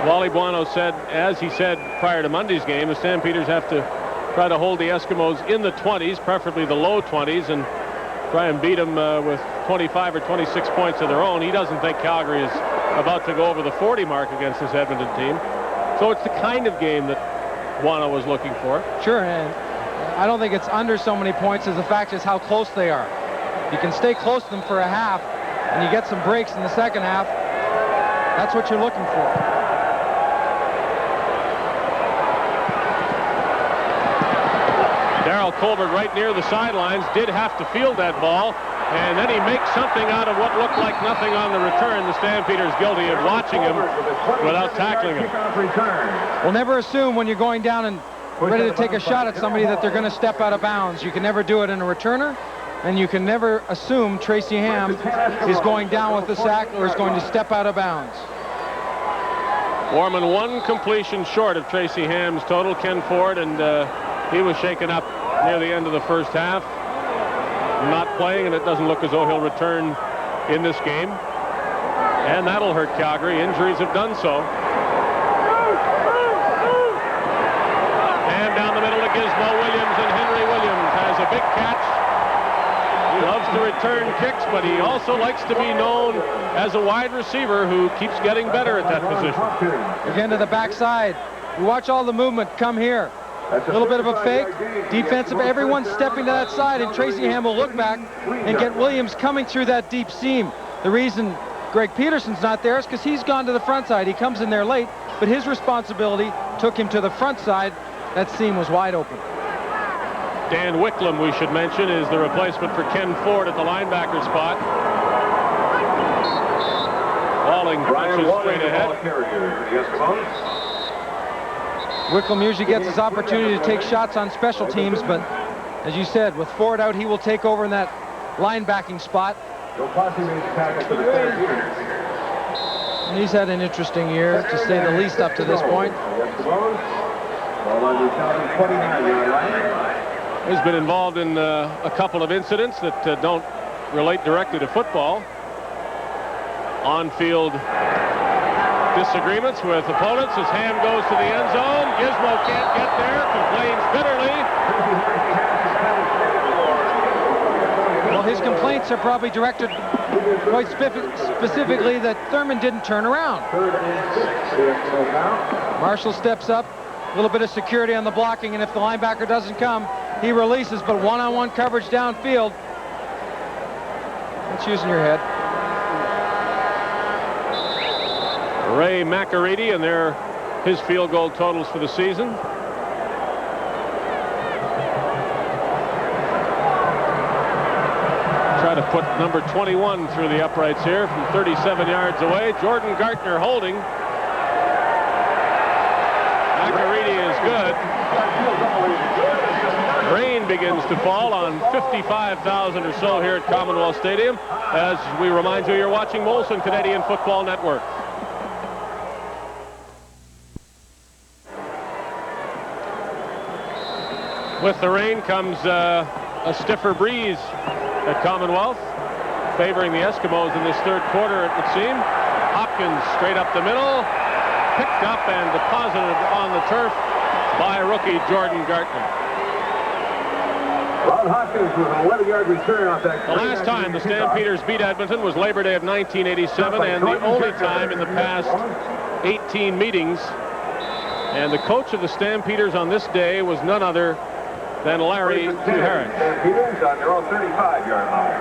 Wally Buono said, as he said prior to Monday's game, the Stampeders have to try to hold the Eskimos in the 20s, preferably the low 20s, and try and beat them with 25 or 26 points of their own. He doesn't think Calgary is about to go over the 40 mark against this Edmonton team. So it's the kind of game that Buono was looking for. Sure, and I don't think it's under so many points as the fact is how close they are. You can stay close to them for a half, and you get some breaks in the second half. That's what you're looking for. Darryl Colbert right near the sidelines did have to field that ball, and then he makes something out of what looked like nothing on the return. The Stampeders guilty of watching him without tackling him. Well, never assume when you're going down and ready to take a shot at somebody that they're going to step out of bounds. You can never do it in a returner, and you can never assume Tracy Ham is going down with the sack or is going to step out of bounds. Warman 1 completion short of Tracy Ham's total. Ken Ford, and he was shaken up near the end of the first half. Not playing, and it doesn't look as though he'll return in this game. And that'll hurt Calgary. Injuries have done so. And down the middle to Gizmo Williams, and Henry Williams has a big catch. He loves to return kicks, but he also likes to be known as a wide receiver who keeps getting better at that position. Again to the backside. You watch all the movement come here. A little bit of a fake, defensive, everyone's stepping to that side, and Tracy Ham will look back and get Williams coming through that deep seam. The reason Greg Peterson's not there is because he's gone to the front side. He comes in there late, but his responsibility took him to the front side that seam was wide open. Dan Wicklum, we should mention, is the replacement for Ken Ford at the linebacker spot. Walling punches straight ahead. Wicklum usually gets his opportunity to take shots on special teams, but as you said, with Ford out, he will take over in that linebacking spot. And he's had an interesting year, to say the least, up to this point. He's been involved in a couple of incidents that don't relate directly to football. On-field disagreements with opponents. His hand goes to the end zone. Gizmo can't get there, complains bitterly. Well, his complaints are probably directed quite specifically that Thurman didn't turn around. Marshall steps up, a little bit of security on the blocking, and if the linebacker doesn't come, he releases, but one-on-one coverage downfield. That's using your head. Ray McAreedy, and they're his field goal totals for the season. Try to put number 21 through the uprights here from 37 yards away. Jordan Gartner holding. McAreedy is good. Rain begins to fall on 55,000 or so here at Commonwealth Stadium. As we remind you, you're watching Molson Canadian Football Network. With the rain comes a stiffer breeze at Commonwealth, favoring the Eskimos in this third quarter, it would seem. Hopkins straight up the middle, picked up and deposited on the turf by rookie Jordan Gartner. Ron Hopkins with an 11-yard return off that. The last time the Stampeders beat Edmonton was Labor Day of 1987, and the only time in the past 18 meetings. And the coach of the Stampeders on this day was none other than Larry Tuharich. Stampeders on their own 35-yard line.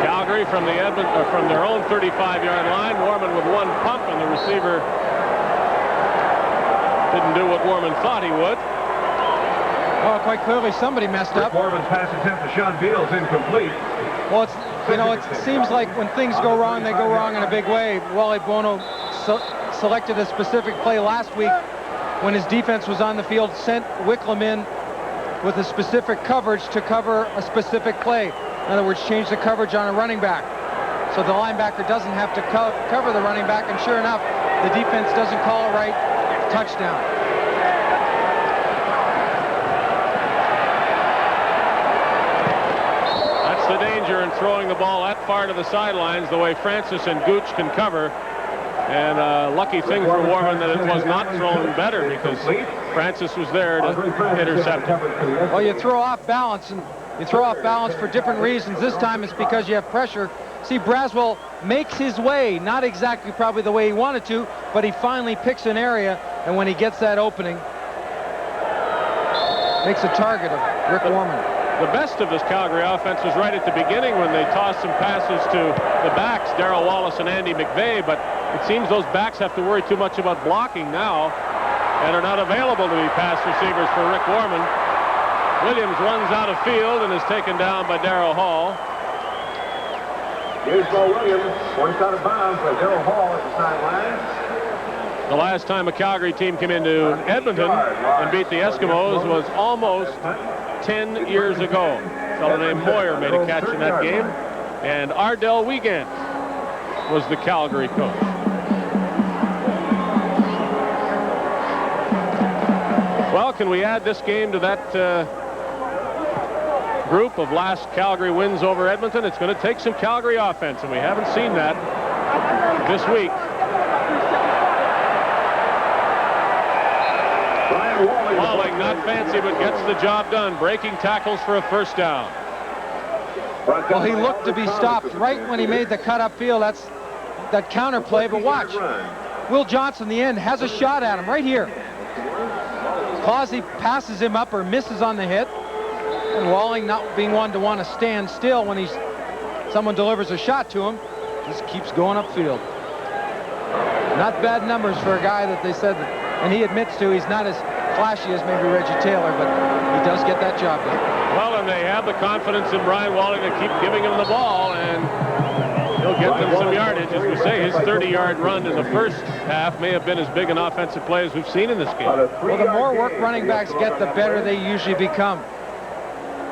Calgary from from their own 35-yard line. Warman with one pump, and the receiver didn't do what Warman thought he would. Oh, quite clearly somebody messed up. Warman's pass attempt to Sean Beals incomplete. Well, it seems like when things go wrong, they go wrong in a big way. Wally Bono selected a specific play last week when his defense was on the field, sent Wicklum in with a specific coverage to cover a specific play. In other words, change the coverage on a running back. So the linebacker doesn't have to cover the running back, and sure enough, the defense doesn't call it right. Touchdown. That's the danger in throwing the ball that far to the sidelines, the way Francis and Gooch can cover. And lucky thing for Warman that it was not thrown better, because Francis was there to intercept it. Well, you throw off balance, and you throw off balance for different reasons. This time it's because you have pressure. See, Braswell makes his way, not exactly probably the way he wanted to, but he finally picks an area, and when he gets that opening, makes a target of Rick Warman. The best of this Calgary offense was right at the beginning when they tossed some passes to the backs, Darrell Wallace and Andy McVeigh, but it seems those backs have to worry too much about blocking now and are not available to be pass receivers for Rick Warman. Williams runs out of field and is taken down by Darrell Hall. Here's Bo Williams, points out of bounds by Darrell Hall at the sideline. The last time a Calgary team came into Edmonton and beat the Eskimos was almost 10 years ago. A fellow named Moyer made a catch in that game, and Ardell Wiegand was the Calgary coach. Well, can we add this game to that group of last Calgary wins over Edmonton? It's going to take some Calgary offense, and we haven't seen that this week. Walling, not fancy, but gets the job done. Breaking tackles for a first down. Well, he looked to be stopped right when he made the cut upfield. That's that counter play, but watch. Will Johnson, the end, has a shot at him right here. Causey passes him up or misses on the hit. And Walling not being one to want to stand still when he's someone delivers a shot to him, just keeps going upfield. Not bad numbers for a guy that they said, and he admits to he's not as flashy as maybe Reggie Taylor, but he does get that job done. Well, and they have the confidence in Brian Walling to keep giving him the ball, and he'll get them some yardage. As we say, his 30-yard run in the first half may have been as big an offensive play as we've seen in this game. Well, the more work running backs get, the better they usually become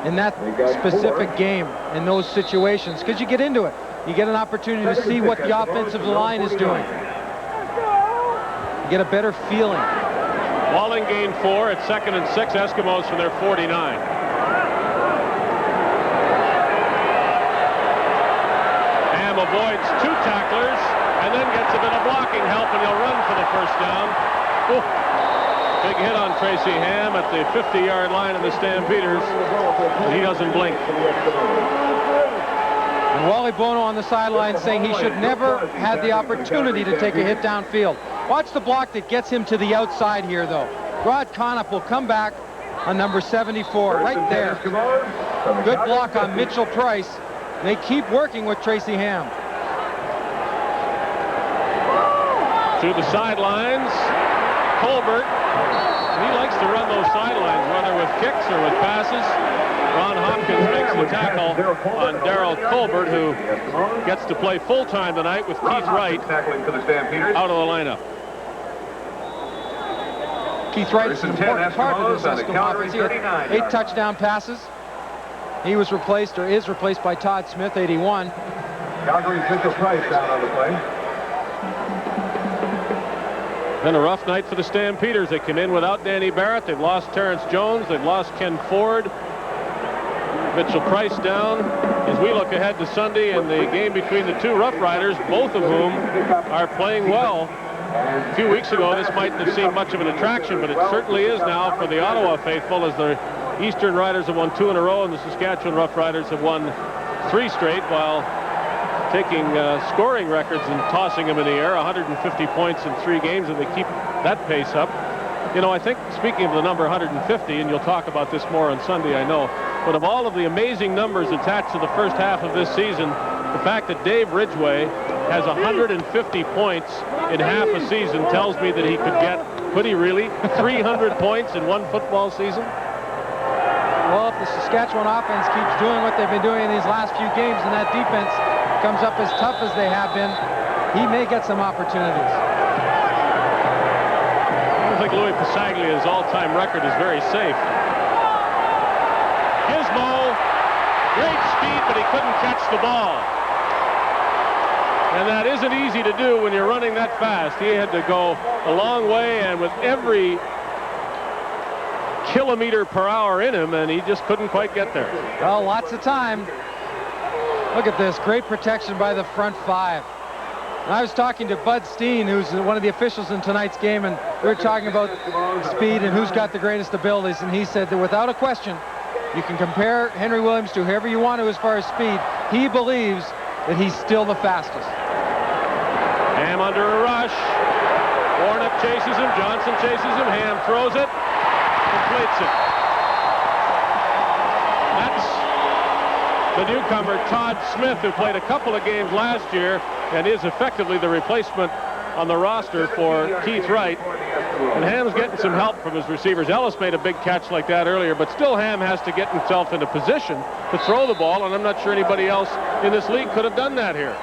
in that specific game, in those situations, because you get into it. You get an opportunity to see what the offensive line is doing. You get a better feeling. Walling gained 4 at 2nd and 6. Eskimos from their 49. Ham avoids 2 tacklers and then gets a bit of blocking help, and he'll run for the first down. Ooh. Big hit on Tracy Ham at the 50-yard line of the Stampeders, and he doesn't blink. And Wally Bono on the sideline saying he should never had the opportunity to take a hit downfield. Watch the block that gets him to the outside here, though. Rod Conniff will come back on number 74, right there. Good block on Mitchell Price. They keep working with Tracy Ham. Through the sidelines, Colbert. He likes to run those sidelines, whether with kicks or with passes. Ron Hopkins makes the tackle on Darryl Colbert, who gets to play full-time tonight with Keith Wright out of the lineup. Keith Wright is an important part of this Eskimo offense. He had 8 touchdown passes. He was replaced, or is replaced, by Todd Smith, 81. Calgary's Mitchell Price down on the play. Been a rough night for the Stampeders. They come in without Danny Barrett. They've lost Terrence Jones. They've lost Ken Ford. Mitchell Price down. As we look ahead to Sunday and the game between the 2 Rough Riders, both of whom are playing well. A few weeks ago, this mightn't have seemed much of an attraction, but it certainly is now for the Ottawa faithful, as the Eastern Riders have won 2 in a row and the Saskatchewan Rough Riders have won 3 straight, while taking scoring records and tossing them in the air. 150 points in 3 games, and they keep that pace up. You know, I think, speaking of the number 150, and you'll talk about this more on Sunday, I know, but of all of the amazing numbers attached to the first half of this season, the fact that Dave Ridgway has 150 points in half a season tells me that he could he really, 300 points in one football season? Well, if the Saskatchewan offense keeps doing what they've been doing in these last few games, and that defense comes up as tough as they have been, he may get some opportunities. I don't think Louis Passaglia's all-time record is very safe. Gizmo, great speed, but he couldn't catch the ball. And that isn't easy to do when you're running that fast. He had to go a long way, and with every kilometer per hour in him, and he just couldn't quite get there. Well, lots of time. Look at this, great protection by the front 5. And I was talking to Bud Steen, who's one of the officials in tonight's game, and we were talking about speed and who's got the greatest abilities, and he said that without a question, you can compare Henry Williams to whoever you want to as far as speed. He believes that he's still the fastest. Ham under a rush. Warnock chases him. Johnson chases him. Ham throws it. Completes it. That's the newcomer, Todd Smith, who played a couple of games last year and is effectively the replacement on the roster for Keith Wright. And Ham's getting some help from his receivers. Ellis made a big catch like that earlier, but still Ham has to get himself into position to throw the ball, and I'm not sure anybody else in this league could have done that here.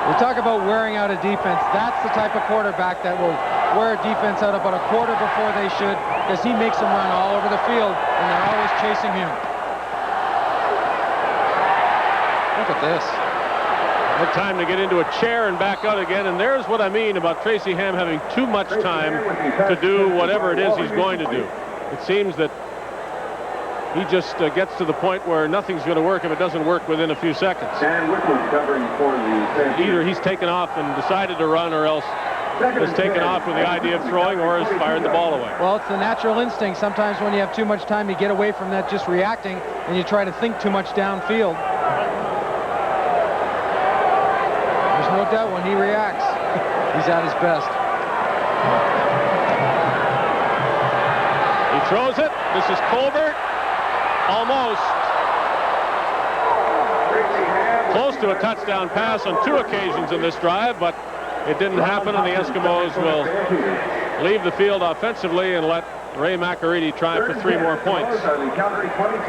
We talk about wearing out a defense. That's the type of quarterback that will wear a defense out about a quarter before they should, because he makes them run all over the field, and they're always chasing him. Look at this. Good time to get into a chair and back out again, and there's what I mean about Tracy Ham having too much time to do whatever it is he's going to do. It seems that he just gets to the point where nothing's going to work if it doesn't work within a few seconds. Either he's taken off and decided to run, or else has taken off with the idea of throwing, or has fired the ball away. Well, it's the natural instinct. Sometimes when you have too much time, you get away from that just reacting, and you try to think too much downfield. There's no doubt when he reacts, he's at his best. He throws it. This is Colbert. Almost. close to a touchdown pass on 2 occasions in this drive, but it didn't happen, and the Eskimos will leave the field offensively and let Ray McAreedy try for 3 more points.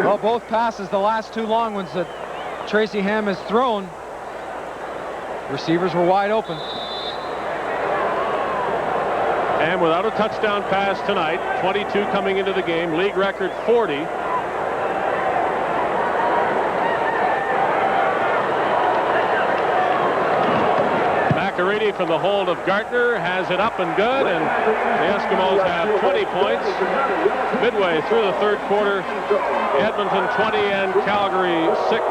Well, both passes, the last 2 long ones that Tracy Ham has thrown, receivers were wide open. And without a touchdown pass tonight, 22 coming into the game, league record 40. McAreedy from the hold of Gartner has it up and good, and the Eskimos have 20 points. Midway through the 3rd quarter, Edmonton 20 and Calgary 6.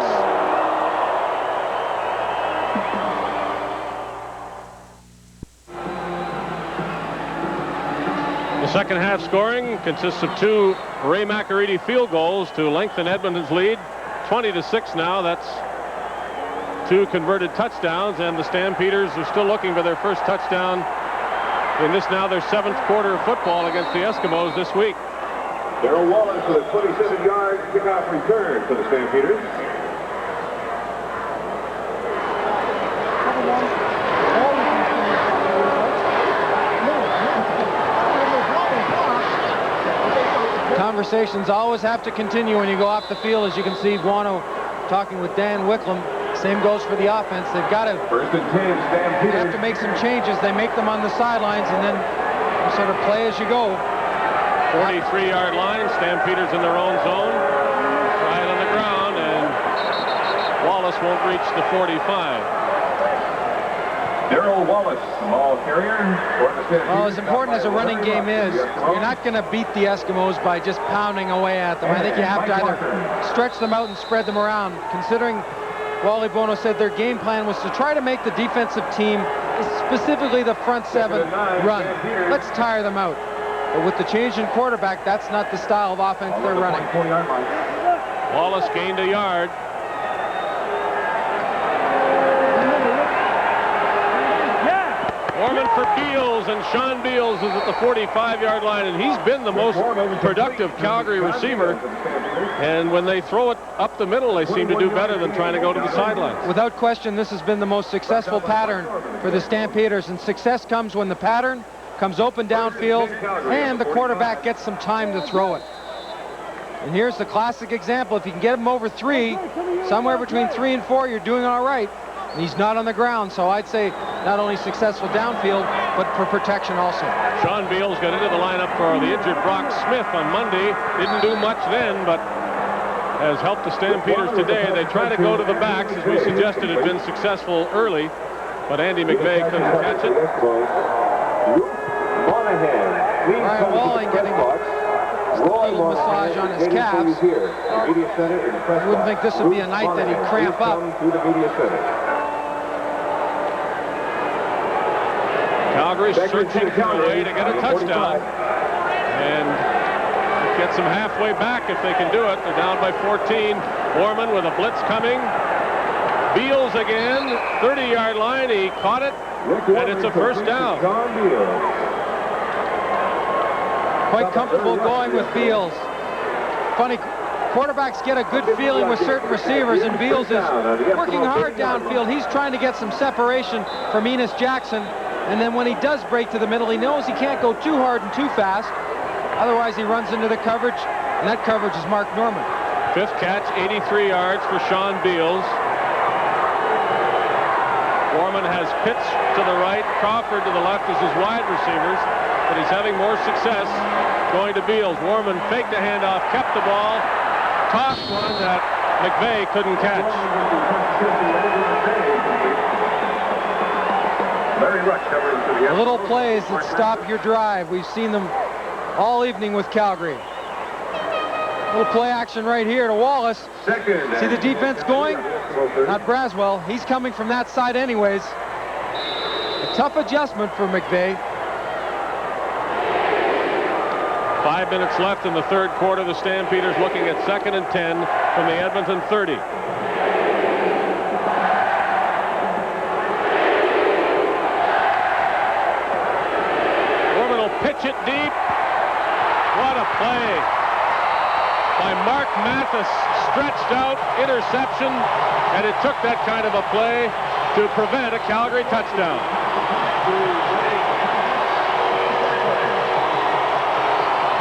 The second half scoring consists of 2 Ray McAreedy field goals to lengthen Edmonton's lead. 20-6 now. That's 2 converted touchdowns, and the Stampeders are still looking for their first touchdown in this now their 7th quarter of football against the Eskimos this week. Darrell Wallace with a 27-yard kickoff return for the Stampeders. Conversations always have to continue when you go off the field, as you can see Guano talking with Dan Wicklum. Same goes for the offense. They've got to have to make some changes. They make them on the sidelines, and then you sort of play as you go. 43-yard line. Stampeders in their own zone. Right on the ground, and Wallace won't reach the 45. Darrell Wallace, ball carrier. Well, as important as a running game is, you're not going to beat the Eskimos by just pounding away at them. I think you have to either stretch them out and spread them around. Considering Wally Bono said their game plan was to try to make the defensive team, specifically the front 7, run. Let's tire them out. But with the change in quarterback, that's not the style of offense they're running. Wallace gained a yard. Orman for Beals, and Sean Beals is at the 45-yard line, and he's been the most productive Calgary receiver. And when they throw it up the middle, they seem to do better than trying to go to the sidelines. Without question, this has been the most successful pattern for the Stampeders, and success comes when the pattern comes open downfield and the quarterback gets some time to throw it. And here's the classic example. If you can get him over 3, somewhere between 3 and 4, you're doing all right. And he's not on the ground, so I'd say not only successful downfield, but for protection also. Sean Beals got into the lineup for the injured Brock Smith on Monday. Didn't do much then, but has helped the Stampeders today. They try to go to the backs, as we suggested had been successful early, but Andy McVeigh couldn't catch it. Ryan Walling getting a little massage on his calves. I wouldn't think this would be a night that he'd cramp up. Calgary searching for a way to get a touchdown, and gets them halfway back if they can do it. They're down by 14. Orman with a blitz coming. Beals again, 30-yard line. He caught it, and it's a first down. Quite comfortable going with Beals. Funny, quarterbacks get a good feeling with certain receivers, and Beals is working hard downfield. He's trying to get some separation from Enos Jackson, and then when he does break to the middle, he knows he can't go too hard and too fast. Otherwise, he runs into the coverage, and that coverage is Mark Norman. 5th catch, 83 yards for Sean Beals. Orman has Pitts to the right, Crawford to the left as his wide receivers, but he's having more success going to Beals. Orman faked the handoff, kept the ball, tossed one that McVeigh couldn't catch. The little plays that stop your drive. We've seen them all evening with Calgary. Little play action right here to Wallace. See the defense going? Not Braswell. He's coming from that side anyways. A tough adjustment for McVeigh. 5 minutes left in the 3rd quarter. The Stampeders looking at 2nd and 10 from the Edmonton 30. Orman will pitch it deep. What a play by Mark Mathis. Stretched out, interception, and it took that kind of a play to prevent a Calgary touchdown.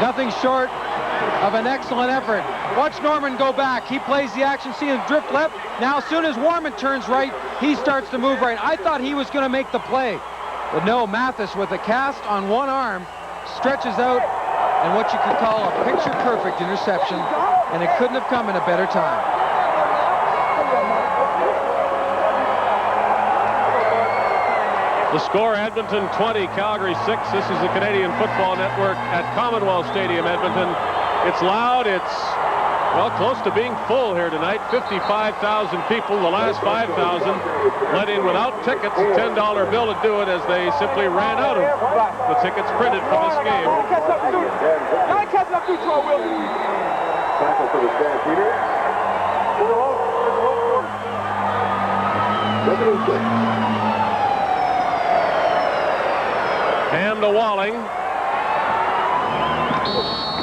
Nothing short of an excellent effort. Watch Norman go back. He plays the action, see him drift left. Now, as soon as Warman turns right, he starts to move right. I thought he was going to make the play. But no, Mathis with a cast on one arm stretches out, and what you could call a picture-perfect interception, and it couldn't have come in a better time. The score, Edmonton 20, Calgary 6. This is the Canadian Football Network at Commonwealth Stadium, Edmonton. It's loud. It's, well, close to being full here tonight. 55,000 people. The last 5,000 let in without tickets. A $10 bill to do it, as they simply ran out of the tickets printed for this game. Tackle for the Stampeders. Ham to Walling.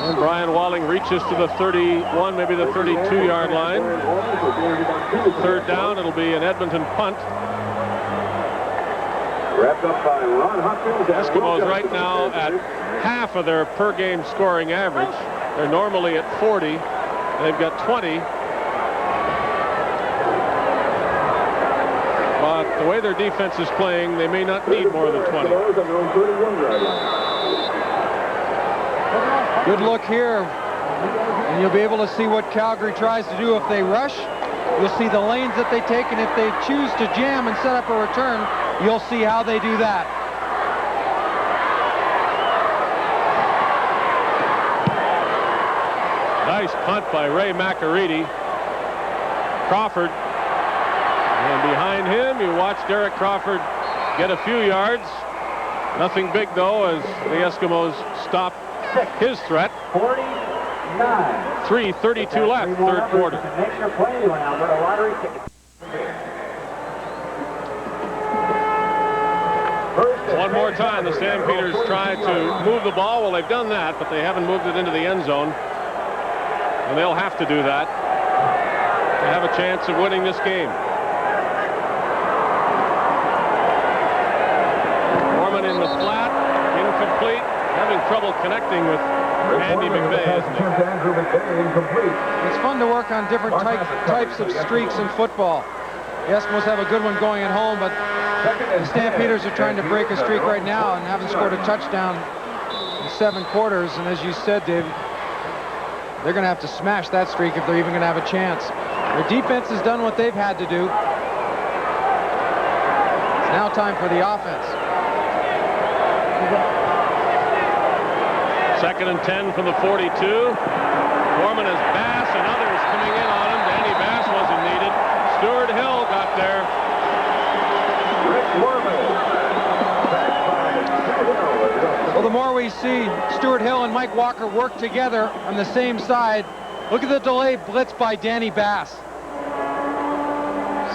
And Brian Walling reaches to the 31, maybe the 32-yard line. Third down, it'll be an Edmonton punt. Wrapped up by Ron Hopkins. Eskimos right now at half of their per-game scoring average. They're normally at 40. They've got 20. But the way their defense is playing, they may not need more than 20. Good look here, and you'll be able to see what Calgary tries to do if they rush. You'll see the lanes that they take, and if they choose to jam and set up a return, you'll see how they do that. Nice punt by Ray McAreedy. Crawford. And behind him, you watch Derek Crawford get a few yards. Nothing big, though, as the Eskimos stop his threat. 3:32 left, third quarter. One more time, the Stampeders try to move the ball. Well, they've done that, but they haven't moved it into the end zone. And they'll have to do that to have a chance of winning this game. Norman in the flat, incomplete, having trouble connecting with Andy McVeigh. It's fun to work on different types of streaks in football. The Eskimos have a good one going at home, but the Stampeders are trying to break a streak right now and haven't scored a touchdown in 7 quarters. And as you said, Dave, they're going to have to smash that streak if they're even going to have a chance. Their defense has done what they've had to do. It's now time for the offense. 2nd and 10 from the 42. Foreman has Bass and others coming in on him. Danny Bass wasn't needed. Stuart Hill got there. Well, the more we see Stuart Hill and Mike Walker work together on the same side, look at the delayed blitz by Danny Bass.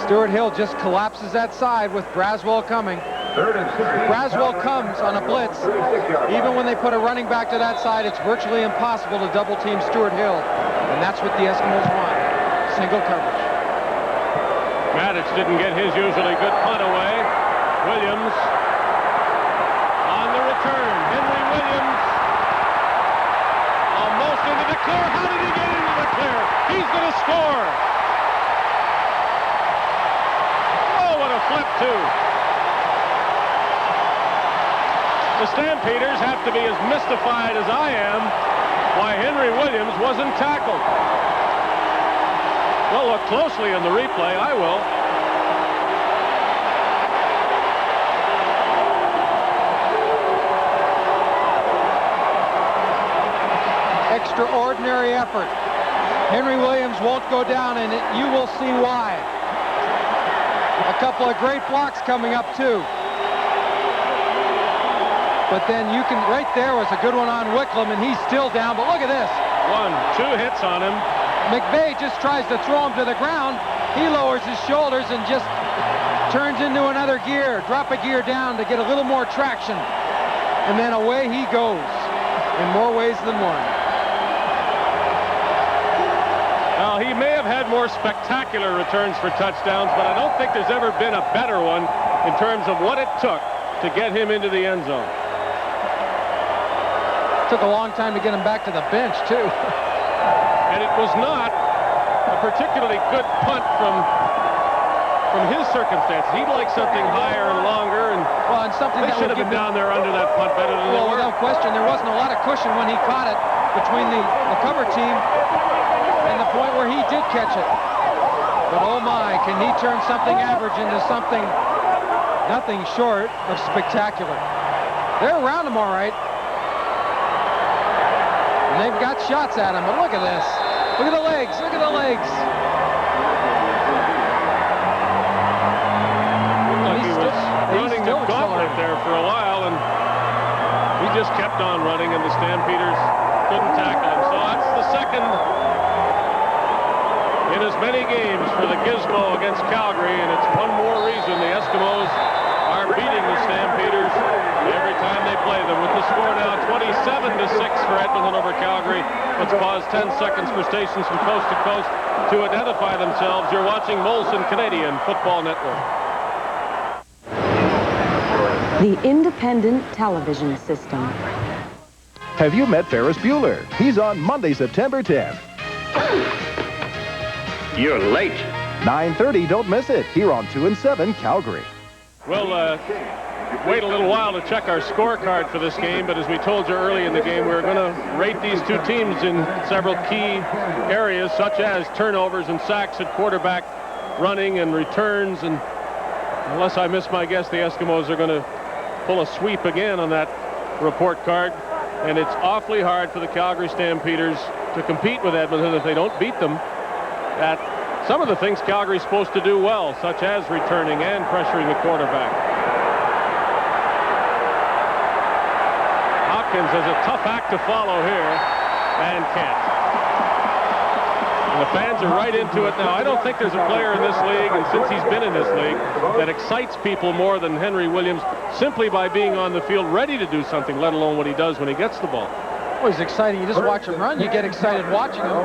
Stuart Hill just collapses that side with Braswell coming. Braswell comes on a blitz. Even when they put a running back to that side, it's virtually impossible to double team Stuart Hill. And that's what the Eskimos want. Single coverage. Matic didn't get his usually good punt away. Williams on the return. Henry Williams almost into the clear. How did he get into the clear? He's going to score. Oh, what a flip, too. The Stampeders have to be as mystified as I am why Henry Williams wasn't tackled. Well, look closely in the replay. I will. Extraordinary effort. Henry Williams won't go down, and you will see why. A couple of great blocks coming up, too. But then you can, right there was a good one on Wicklum, and he's still down. But look at this. 1, 2 hits on him. McVeigh just tries to throw him to the ground. He lowers his shoulders and just turns into another gear. Drop a gear down to get a little more traction. And then away he goes in more ways than one. have had more spectacular returns for touchdowns, but I don't think there's ever been a better one in terms of what it took to get him into the end zone. Took a long time to get him back to the bench, too. And it was not a particularly good punt from his circumstances. He'd like something higher and longer, and something they that should have been down there under that punt better than they were. Without question, there wasn't a lot of cushion when he caught it between the cover team and the point where he did catch it. But oh my, can he turn something average into something nothing short of spectacular. They're around him all right. And they've got shots at him, but look at this. Look at the legs, look at the legs. Running the gauntlet there for a while, and he just kept on running, and the Stampeders couldn't tackle him. So that's the second in as many games for the Gizmo against Calgary, and it's one more reason the Eskimos are beating the Stampeders every time they play them. With the score now 27-6 for Edmonton over Calgary. Let's pause 10 seconds for stations from coast to coast to identify themselves. You're watching Molson Canadian Football Network. The independent television system. Have you met Ferris Bueller? He's on Monday, September 10th. You're late. 9:30, don't miss it. Here on 2 and 7, Calgary. We'll wait a little while to check our scorecard for this game, but as we told you early in the game, we're going to rate these two teams in several key areas, such as turnovers and sacks at quarterback, running and returns, and unless I miss my guess, the Eskimos are going to pull a sweep again on that report card, and it's awfully hard for the Calgary Stampeders to compete with Edmonton if they don't beat them at some of the things Calgary's supposed to do well, such as returning and pressuring the quarterback. Hopkins has a tough act to follow here and can't. And the fans are right into it now. I don't think there's a player in this league, and since he's been in this league, that excites people more than Henry Williams simply by being on the field ready to do something, let alone what he does when he gets the ball. Well, he's exciting. You just watch him run, you get excited watching him.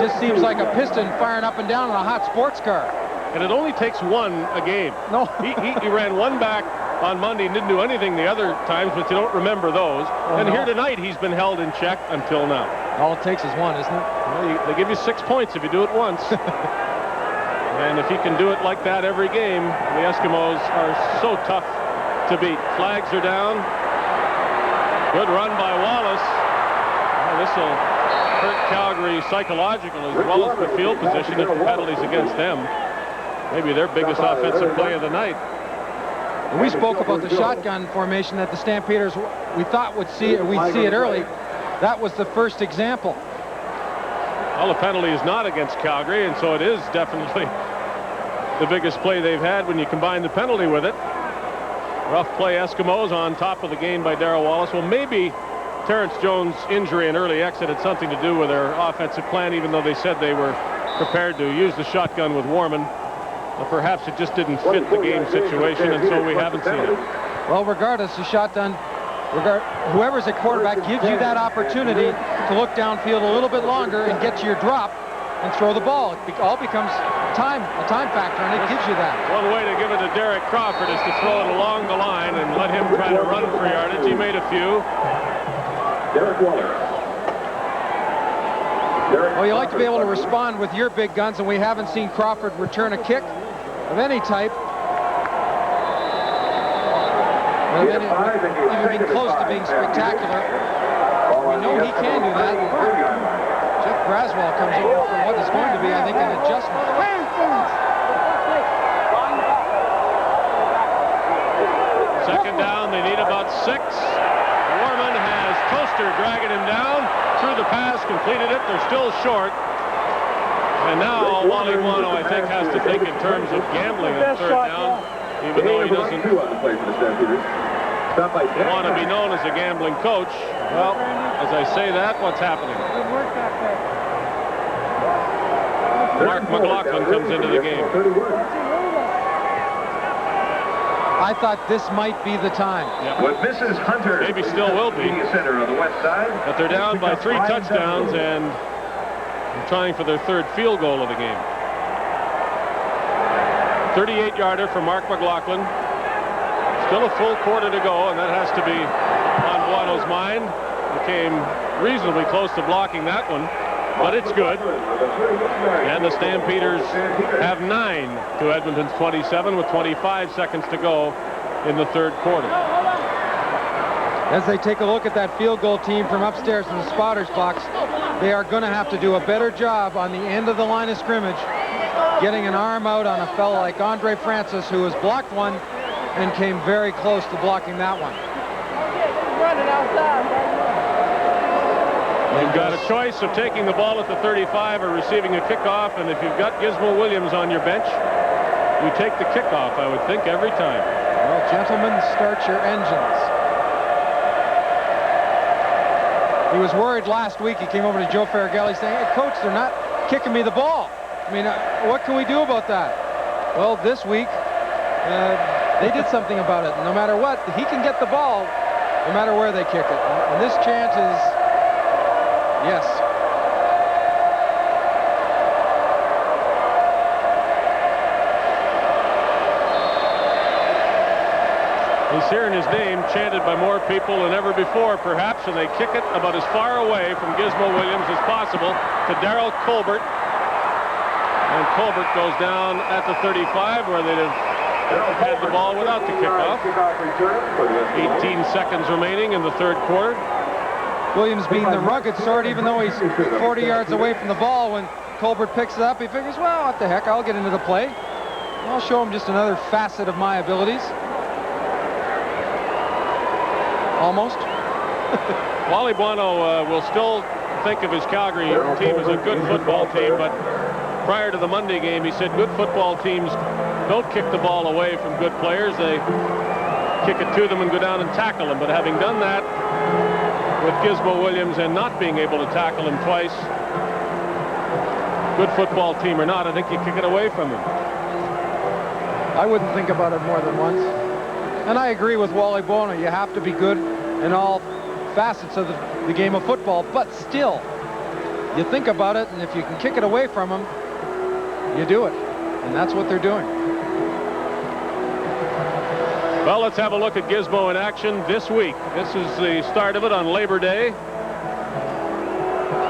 It just seems like a piston firing up and down in a hot sports car. And it only takes one a game. No. he ran one back on Monday and didn't do anything the other times, but you don't remember those. Here tonight, he's been held in check until now. All it takes is one, isn't it? Well, they give you 6 points if you do it once. And if he can do it like that every game, the Eskimos are so tough to beat. Flags are down. Good run by Wallace. This will hurt Calgary psychological as well as the field position if the penalties against them. Maybe their biggest offensive play of the night. We spoke about the shotgun formation that the Stampeders we thought we'd see it early. That was the first example. Well, the penalty is not against Calgary, and so it is definitely the biggest play they've had when you combine the penalty with it. Rough play Eskimos on top of the game by Darrell Wallace. Well, maybe Terrence Jones' injury and early exit had something to do with their offensive plan, even though they said they were prepared to use the shotgun with Warman. Well, perhaps it just didn't fit the game situation, and so we haven't seen it. Well, regardless, the shotgun, whoever's at quarterback gives you that opportunity to look downfield a little bit longer and get to your drop and throw the ball. It all becomes a time factor, and it gives you that. One way to give it to Derek Crawford is to throw it along the line and let him try to run for yardage. He made a few. Derek Waller. Well, you like to be able to respond with your big guns, and we haven't seen Crawford return a kick of any type. Even being close to being spectacular. We know he can do that. Jeff Braswell comes over for what is going to be, I think, an adjustment. Second down, they need about 6. Warman has Toaster dragging him down. Through the pass, completed it. They're still short. And now Wally Guano, I think, has to think in terms of gambling on third down, even though he doesn't want to be known as a gambling coach. Well, as I say that, what's happening? Mark McLaughlin comes into the game. I thought this might be the time. Yep. With Mrs. Hunter, maybe still will be. Center on the west side. But they're down by 3 touchdowns, and trying for their third field goal of the game. 38-yarder for Mark McLaughlin. Still a full quarter to go, and that has to be on Buono's mind. He came reasonably close to blocking that one, but it's good. And the Stampeders have 9 to Edmonton's 27 with 25 seconds to go in the third quarter. As they take a look at that field goal team from upstairs in the spotter's box, they are going to have to do a better job on the end of the line of scrimmage, getting an arm out on a fellow like Andre Francis, who has blocked one and came very close to blocking that one. You've got a choice of taking the ball at the 35 or receiving a kickoff, and if you've got Gizmo Williams on your bench, you take the kickoff, I would think, every time. Well, gentlemen, start your engines. He was worried last week. He came over to Joe Faragelli saying, "Hey, Coach, they're not kicking me the ball." I mean, what can we do about that? Well, this week, they did something about it. No matter what, he can get the ball no matter where they kick it. And this chance is, yes. He's hearing his name chanted by more people than ever before, perhaps, and they kick it about as far away from Gizmo Williams as possible to Darrell Colbert. And Colbert goes down at the 35, where they'd have had the ball without the kickoff. 18 seconds remaining in the third quarter. Williams being the rugged sort, even though he's 40 yards away from the ball, when Colbert picks it up, he figures, well, what the heck, I'll get into the play. I'll show him just another facet of my abilities. Almost. Wally Buono will still think of his Calgary team as a good football team, but prior to the Monday game, he said good football teams don't kick the ball away from good players. They kick it to them and go down and tackle them. But having done that with Gizmo Williams and not being able to tackle him twice, good football team or not, I think you kick it away from him. I wouldn't think about it more than once. And I agree with Wally Buono. You have to be good in all facets of the game of football, but still, you think about it, and if you can kick it away from them, you do it. And that's what they're doing. Well, let's have a look at Gizmo in action this week. This is the start of it on Labor Day.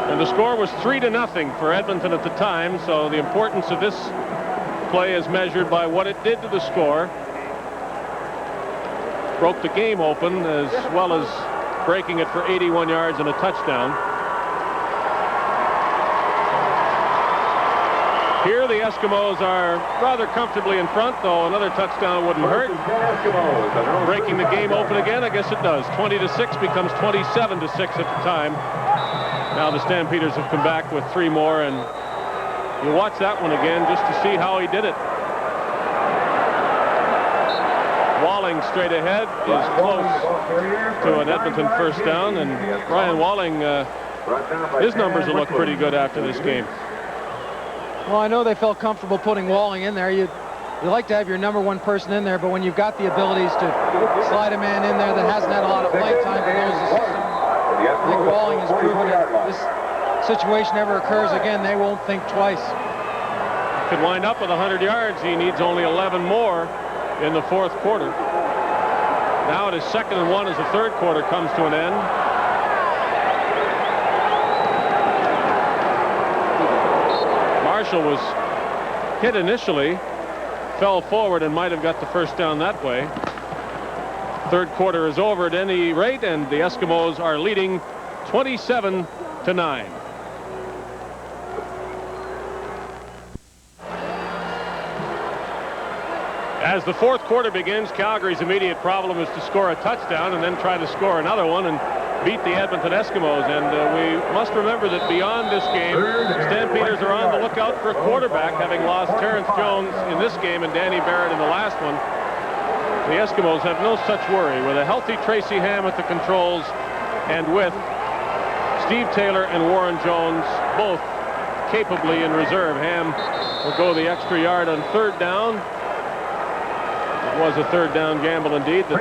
And the score was 3-0 for Edmonton at the time, so the importance of this play is measured by what it did to the score. Broke the game open, as well as breaking it for 81 yards and a touchdown. Here the Eskimos are rather comfortably in front, though another touchdown wouldn't hurt. Breaking the game open again, I guess it does. 20-6 becomes 27-6 at the time. Now the Stampeders have come back with 3 more, and you watch that one again just to see how he did it. Walling straight ahead is close to an Edmonton first down, and Ryan Walling, his numbers will look pretty good after this game. Well, I know they felt comfortable putting Walling in there. You like to have your #1 person in there, but when you've got the abilities to slide a man in there that hasn't had a lot of play time but knows the system, I think Walling has proven that if this situation ever occurs again, they won't think twice. Could wind up with 100 yards. He needs only 11 more in the fourth quarter. Now it is 2nd and 1 as the third quarter comes to an end. Marshall was hit initially, fell forward, and might have got the first down that way. Third quarter is over at any rate, and the Eskimos are leading 27-9. As the fourth quarter begins, Calgary's immediate problem is to score a touchdown and then try to score another one and beat the Edmonton Eskimos. And we must remember that beyond this game, Stampeders are on the lookout for a quarterback, having lost Terrence Jones in this game and Danny Barrett in the last one. The Eskimos have no such worry. With a healthy Tracy Ham at the controls and with Steve Taylor and Warren Jones both capably in reserve, Ham will go the extra yard on third down. It was a third down gamble indeed that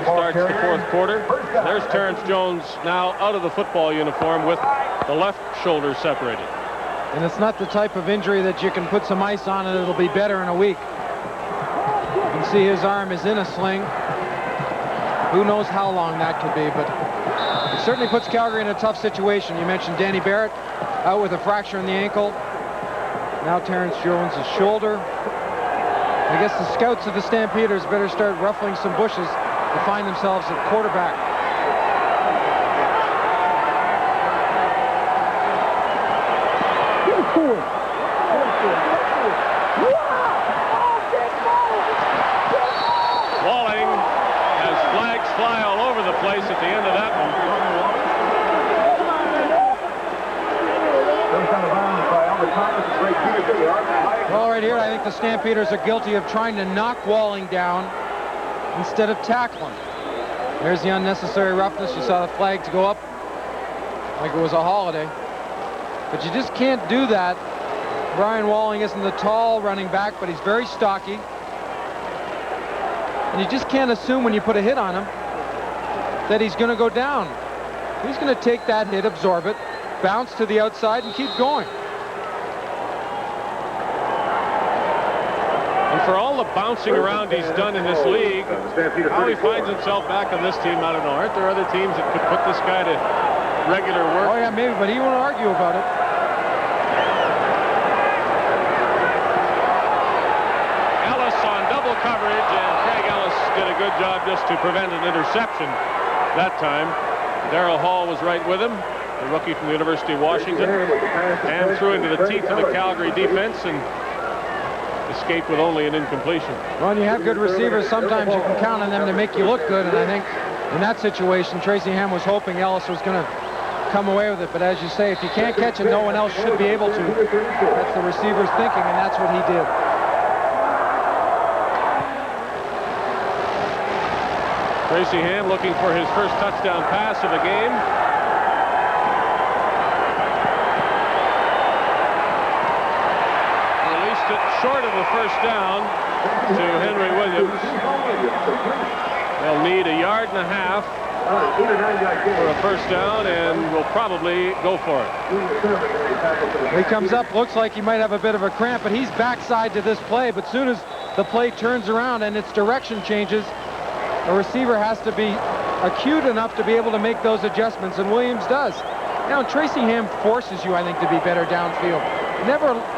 starts the fourth quarter. There's Terrence Jones now out of the football uniform with the left shoulder separated. And it's not the type of injury that you can put some ice on and it'll be better in a week. You can see his arm is in a sling. Who knows how long that could be, but it certainly puts Calgary in a tough situation. You mentioned Danny Barrett out with a fracture in the ankle. Now Terrence Jones' shoulder. I guess the scouts of the Stampeders better start ruffling some bushes to find themselves at quarterback. Walling has flags fly all over the place at the end of that one. Well, right here, I think the Stampeders are guilty of trying to knock Walling down instead of tackling. There's the unnecessary roughness. You saw the flags go up like it was a holiday. But you just can't do that. Brian Walling isn't the tall running back, but he's very stocky. And you just can't assume when you put a hit on him that he's going to go down. He's going to take that hit, absorb it, bounce to the outside, and keep going. And for all the bouncing around he's done in this league, how he finds himself back on this team, I don't know. Aren't there other teams that could put this guy to regular work? Oh, yeah, maybe, but he won't argue about it. Ellis on double coverage, and Craig Ellis did a good job just to prevent an interception that time. Darryl Hall was right with him, the rookie from the University of Washington, and threw into the teeth of the Calgary defense and escaped with only an incompletion. Well, when you have good receivers, sometimes you can count on them to make you look good, and I think in that situation, Tracy Ham was hoping Ellis was going to come away with it. But as you say, if you can't catch it, no one else should be able to. That's the receiver's thinking, and that's what he did. Tracy Ham looking for his first touchdown pass of the game. Released it short of the first down to Henry Williams. They'll need 1.5 yards for a first down, and will probably go for it. He comes up, looks like he might have a bit of a cramp, but he's backside to this play. But soon as the play turns around and its direction changes, a receiver has to be acute enough to be able to make those adjustments, and Williams does. Now, Tracy Ham forces you, I think, to be better downfield.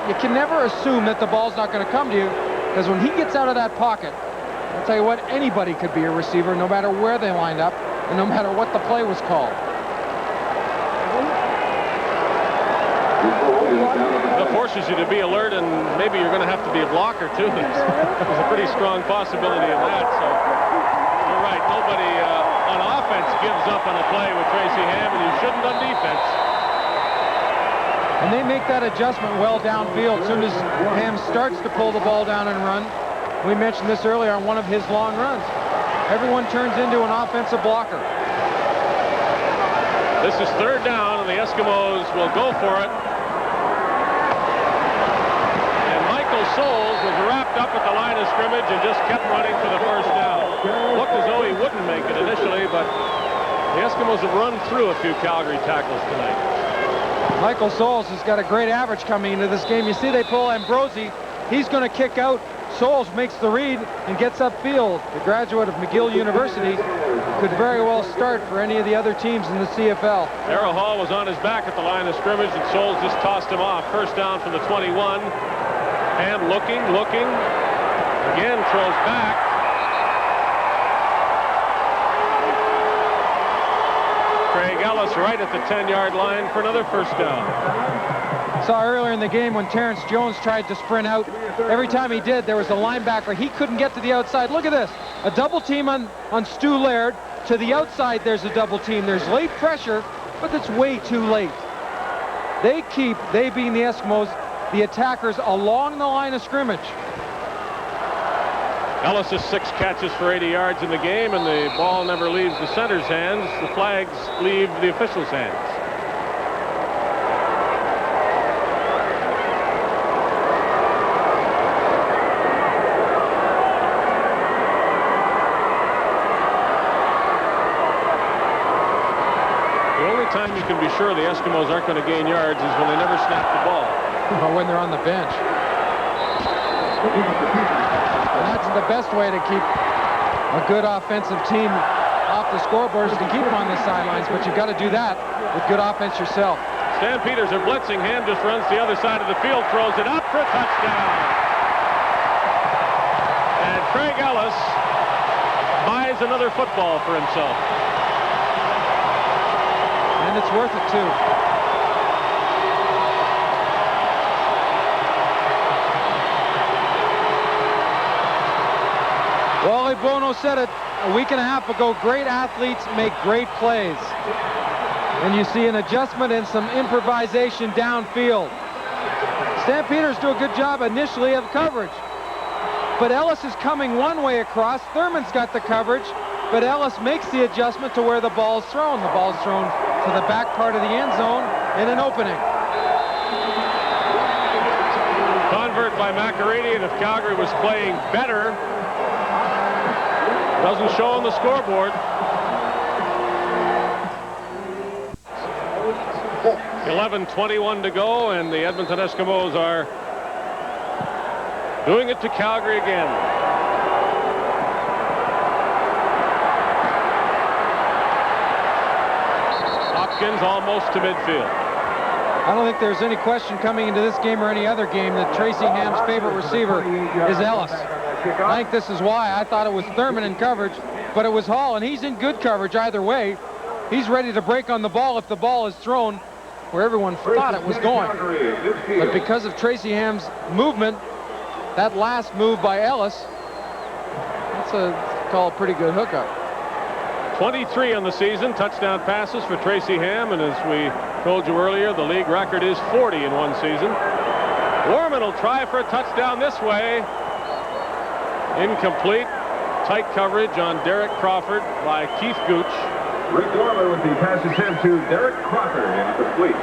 You can never assume that the ball's not going to come to you, because when he gets out of that pocket, I'll tell you what, anybody could be a receiver, no matter where they lined up, and no matter what the play was called. It forces you to be alert, and maybe you're going to have to be a blocker, too. There's a pretty strong possibility of that, so you're right. Nobody on offense gives up on a play with Tracy Ham, and you shouldn't on defense. And they make that adjustment well downfield. As soon as Ham starts to pull the ball down and run, we mentioned this earlier on one of his long runs, everyone turns into an offensive blocker. This is third down, and the Eskimos will go for it. And Michael Souls was wrapped up at the line of scrimmage and just kept running for the first down. Looked as though he wouldn't make it initially, but the Eskimos have run through a few Calgary tackles tonight. Michael Souls has got a great average coming into this game. You see they pull Ambrosi. He's going to kick out. Souls makes the read and gets upfield. The graduate of McGill University could very well start for any of the other teams in the CFL. Darryl Hall was on his back at the line of scrimmage, and Souls just tossed him off. First down from the 21. And looking. Again, throws back. Craig Ellis right at the 10-yard line for another first down. Saw earlier in the game when Terrence Jones tried to sprint out. Every time he did, there was a linebacker. He couldn't get to the outside. Look at this. A double team on Stu Laird. To the outside, there's a double team. There's late pressure, but it's way too late. They being the Eskimos, the attackers along the line of scrimmage. Ellis has 6 catches for 80 yards in the game, and the ball never leaves the center's hands. The flags leave the officials' hands. The only time you can be sure the Eskimos aren't going to gain yards is when they never snap the ball. Or when they're on the bench. And that's the best way to keep a good offensive team off the scoreboard, is to keep them on the sidelines, but you've got to do that with good offense yourself. Stampeders are blitzing. Ham just runs the other side of the field, throws it up for a touchdown. And Craig Ellis buys another football for himself. And it's worth it, too. Wally Bono said it a week and a half ago, great athletes make great plays. And you see an adjustment and some improvisation downfield. Stampeders do a good job initially of coverage. But Ellis is coming one way across. Thurman's got the coverage, but Ellis makes the adjustment to where the ball's thrown. The ball's thrown to the back part of the end zone in an opening. Convert by McAready, and if Calgary was playing better, doesn't show on the scoreboard. 11:21 to go, and the Edmonton Eskimos are doing it to Calgary again. Hopkins almost to midfield. I don't think there's any question coming into this game or any other game that Tracy Ham's favorite receiver is Ellis. I think this is why. I thought it was Thurman in coverage, but it was Hall, and he's in good coverage either way. He's ready to break on the ball if the ball is thrown where everyone thought it was going. But because of Tracy Ham's movement, that last move by Ellis, that's call a pretty good hookup. 23 on the season, touchdown passes for Tracy Ham, and as we told you earlier, the league record is 40 in one season. Warman will try for a touchdown this way. Incomplete. Tight coverage on Derek Crawford by Keith Gooch. Rick Warman with the pass attempt to Derek Crawford, incomplete.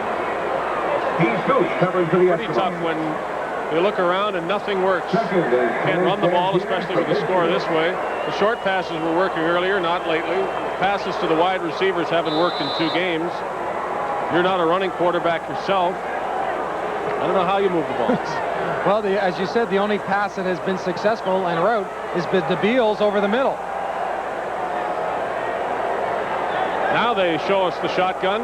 Keith Gooch covering for the Eskimos. Pretty tough when you look around and nothing works. Can't run the ball, especially with the score this way. The short passes were working earlier, not lately. Passes to the wide receivers haven't worked in 2 games. You're not a running quarterback yourself. I don't know how you move the ball. Well, as you said, the only pass that has been successful en route has been the Beals over the middle. Now they show us the shotgun.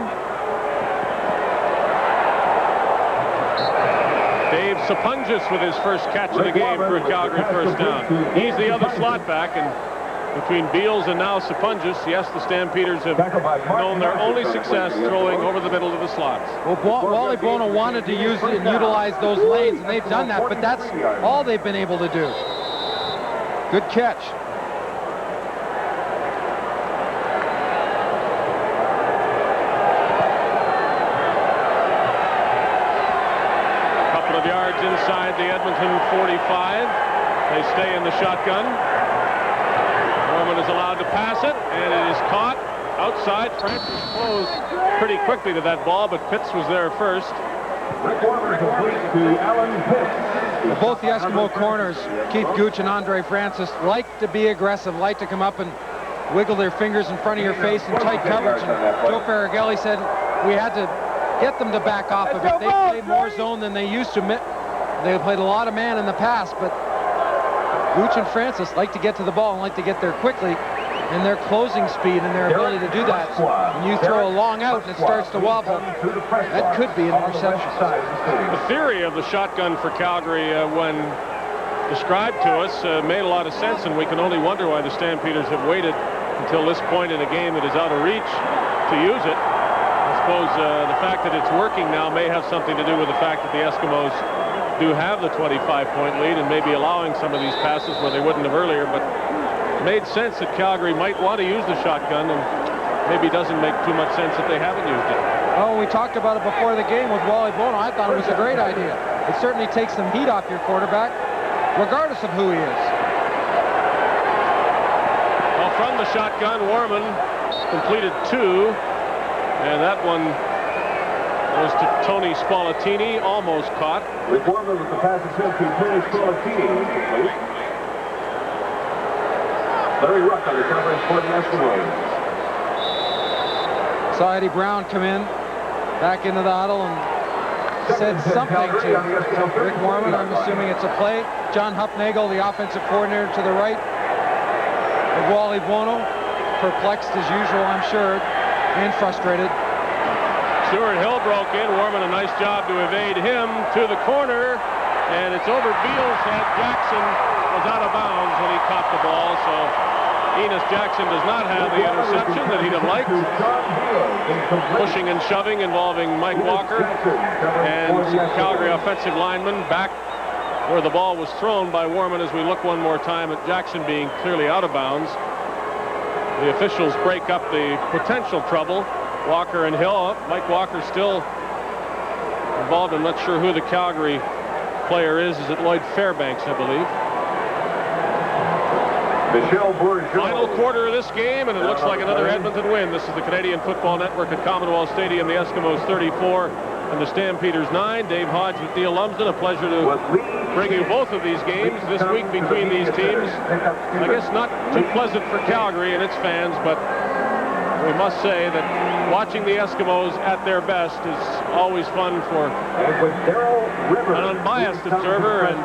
Dave Sapungis with his first catch of the game for a Calgary first down. He's the other slot back, and between Beals and now Sapungis, yes, the Stampeders have known their only success throwing over the middle of the slots. Well, Wally Bono wanted to use and utilize those lanes, and they've done that, but that's all they've been able to do. Good catch. Couple of yards inside the Edmonton 45. They stay in the shotgun. Norman is allowed to pass it, and it is caught outside. Francis closed pretty quickly to that ball, but Pitts was there first. Rick Warman complete to Alan Pitts. Both the Eskimo corners, Keith Gooch and Andre Francis, like to be aggressive, like to come up and wiggle their fingers in front of your face in tight coverage. And Joe Farragelli said we had to get them to back off a bit. They played more zone than they used to. They played a lot of man in the past, but Gooch and Francis like to get to the ball and like to get there quickly, and their closing speed and their ability to do that. When you throw a long out and it starts to wobble, that could be an interception. The theory of the shotgun for Calgary, when described to us, made a lot of sense, and we can only wonder why the Stampeders have waited until this point in a game that is out of reach to use it. I suppose the fact that it's working now may have something to do with the fact that the Eskimos do have the 25-point lead and maybe allowing some of these passes where they wouldn't have earlier, but it made sense that Calgary might want to use the shotgun, and maybe doesn't make too much sense that they haven't used it. Oh, we talked about it before the game with Wally Bono. I thought it was a great idea. It certainly takes some heat off your quarterback, regardless of who he is. Well, from the shotgun, Warman completed 2, and that one was to Tony Spallettini, almost caught. Rick Warman with the pass attempt to Tony Spallettini. Larry Ruck on the coverage for the Eskimos. Saw Eddie Brown come in, back into the huddle, and said something to Rick Mormon. I'm assuming it's a play. John Hupnagel, the offensive coordinator, to the right of Wally Buono, perplexed as usual, I'm sure, and frustrated. Stuart Hill broke in. Warman a nice job to evade him to the corner, and it's over Beal's head. Jackson was out of bounds when he caught the ball, so Enos Jackson does not have the interception that he'd have liked. Pushing and shoving involving Mike Walker and Calgary offensive lineman back where the ball was thrown by Warman as we look one more time at Jackson being clearly out of bounds. The officials break up the potential trouble. Walker and Hill. Mike Walker still involved. I'm not sure who the Calgary player is. Is it Lloyd Fairbanks, I believe? Final quarter of this game, and it looks like another Edmonton win. This is the Canadian Football Network at Commonwealth Stadium. The Eskimos 34 and the Stampeders 9. Dave Hodge with Neil Lumsden. A pleasure to bring you both of these games this week between these teams. I guess not too pleasant for Calgary and its fans, but we must say that watching the Eskimos at their best is always fun for an unbiased observer, and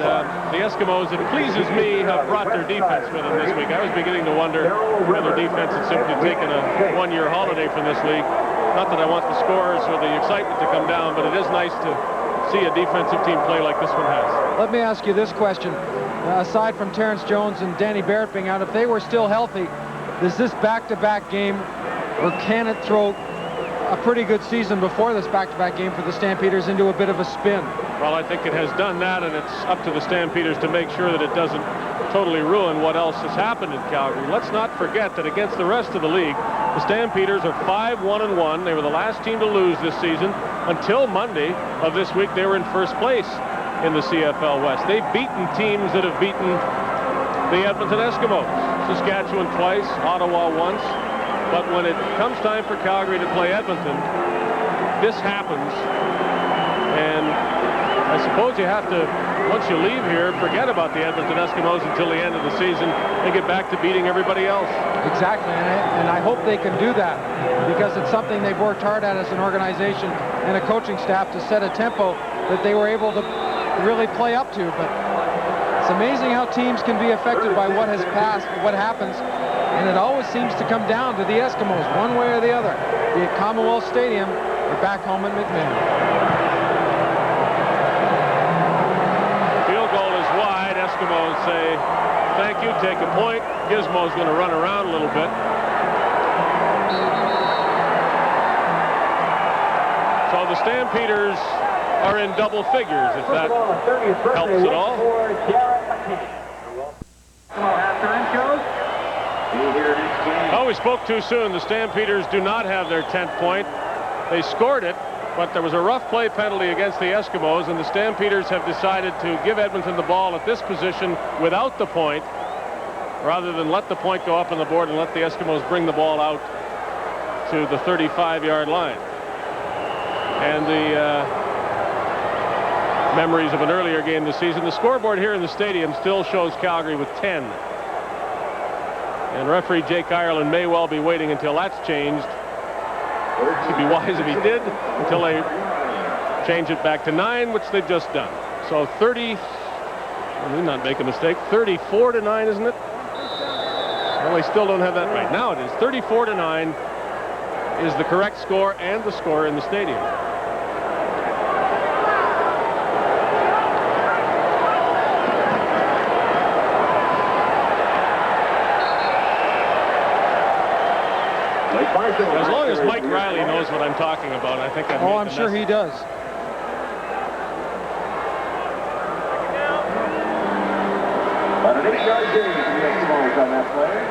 the Eskimos, it pleases me, have brought their defense with them this week. I was beginning to wonder whether defense had simply taken a one-year holiday from this league. Not that I want the scores or the excitement to come down, but it is nice to see a defensive team play like this one has. Let me ask you this question. Aside from Terrence Jones and Danny Barrett being out, if they were still healthy, does this back-to-back game, or can it throw a pretty good season before this back-to-back game for the Stampeders into a bit of a spin? Well, I think it has done that, and it's up to the Stampeders to make sure that it doesn't totally ruin what else has happened in Calgary. Let's not forget that against the rest of the league, the Stampeders are 5-1-1. They were the last team to lose this season. Until Monday of this week, they were in first place in the CFL West. They've beaten teams that have beaten the Edmonton Eskimos. Saskatchewan twice, Ottawa once. But when it comes time for Calgary to play Edmonton, this happens. And I suppose you have to, once you leave here, forget about the Edmonton Eskimos until the end of the season and get back to beating everybody else. Exactly, and I hope they can do that, because it's something they've worked hard at as an organization and a coaching staff to set a tempo that they were able to really play up to. But it's amazing how teams can be affected by what has passed, what happens. And it always seems to come down to the Eskimos, one way or the other. Be it Commonwealth Stadium or back home in McMahon. Field goal is wide. Eskimos say, thank you, take a point. Gizmo's going to run around a little bit. So the Stampeders are in double figures, if that helps at all. Oh, we spoke too soon. The Stampeders do not have their 10th point. They scored it, but there was a rough play penalty against the Eskimos, and the Stampeders have decided to give Edmonton the ball at this position without the point, rather than let the point go up on the board and let the Eskimos bring the ball out to the 35-yard line. And the memories of an earlier game this season. The scoreboard here in the stadium still shows Calgary with 10. And referee Jake Ireland may well be waiting until that's changed. It would be wise if he did, until they change it back to 9, which they've just done. So 30, let me not make a mistake, 34-9, isn't it? Well, they still don't have that right. Now it is 34-9 is the correct score and the score in the stadium. As long as Mike Riley knows what I'm talking about, I think I'm sure he does.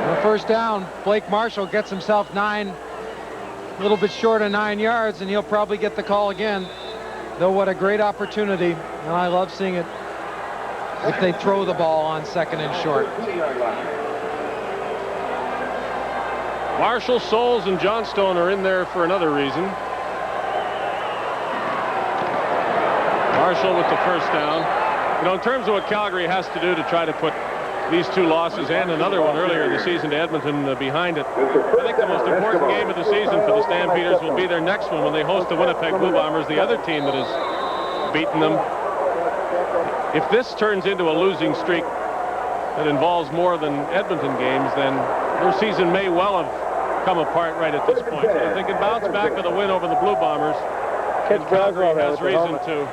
On the first down, Blake Marshall gets himself 9, a little bit short of 9 yards, and he'll probably get the call again. Though what a great opportunity, and I love seeing it if they throw the ball on 2nd and short. Marshall, Souls, and Johnstone are in there for another reason. Marshall with the first down. You know, in terms of what Calgary has to do to try to put these two losses and another one earlier in the season to Edmonton behind it. I think the most important game of the season for the Stampeders will be their next one when they host the Winnipeg Blue Bombers, the other team that has beaten them. If this turns into a losing streak that involves more than Edmonton games, then their season may well have come apart right at this point. If they can bounce back with a win over the Blue Bombers, Calgary has reason to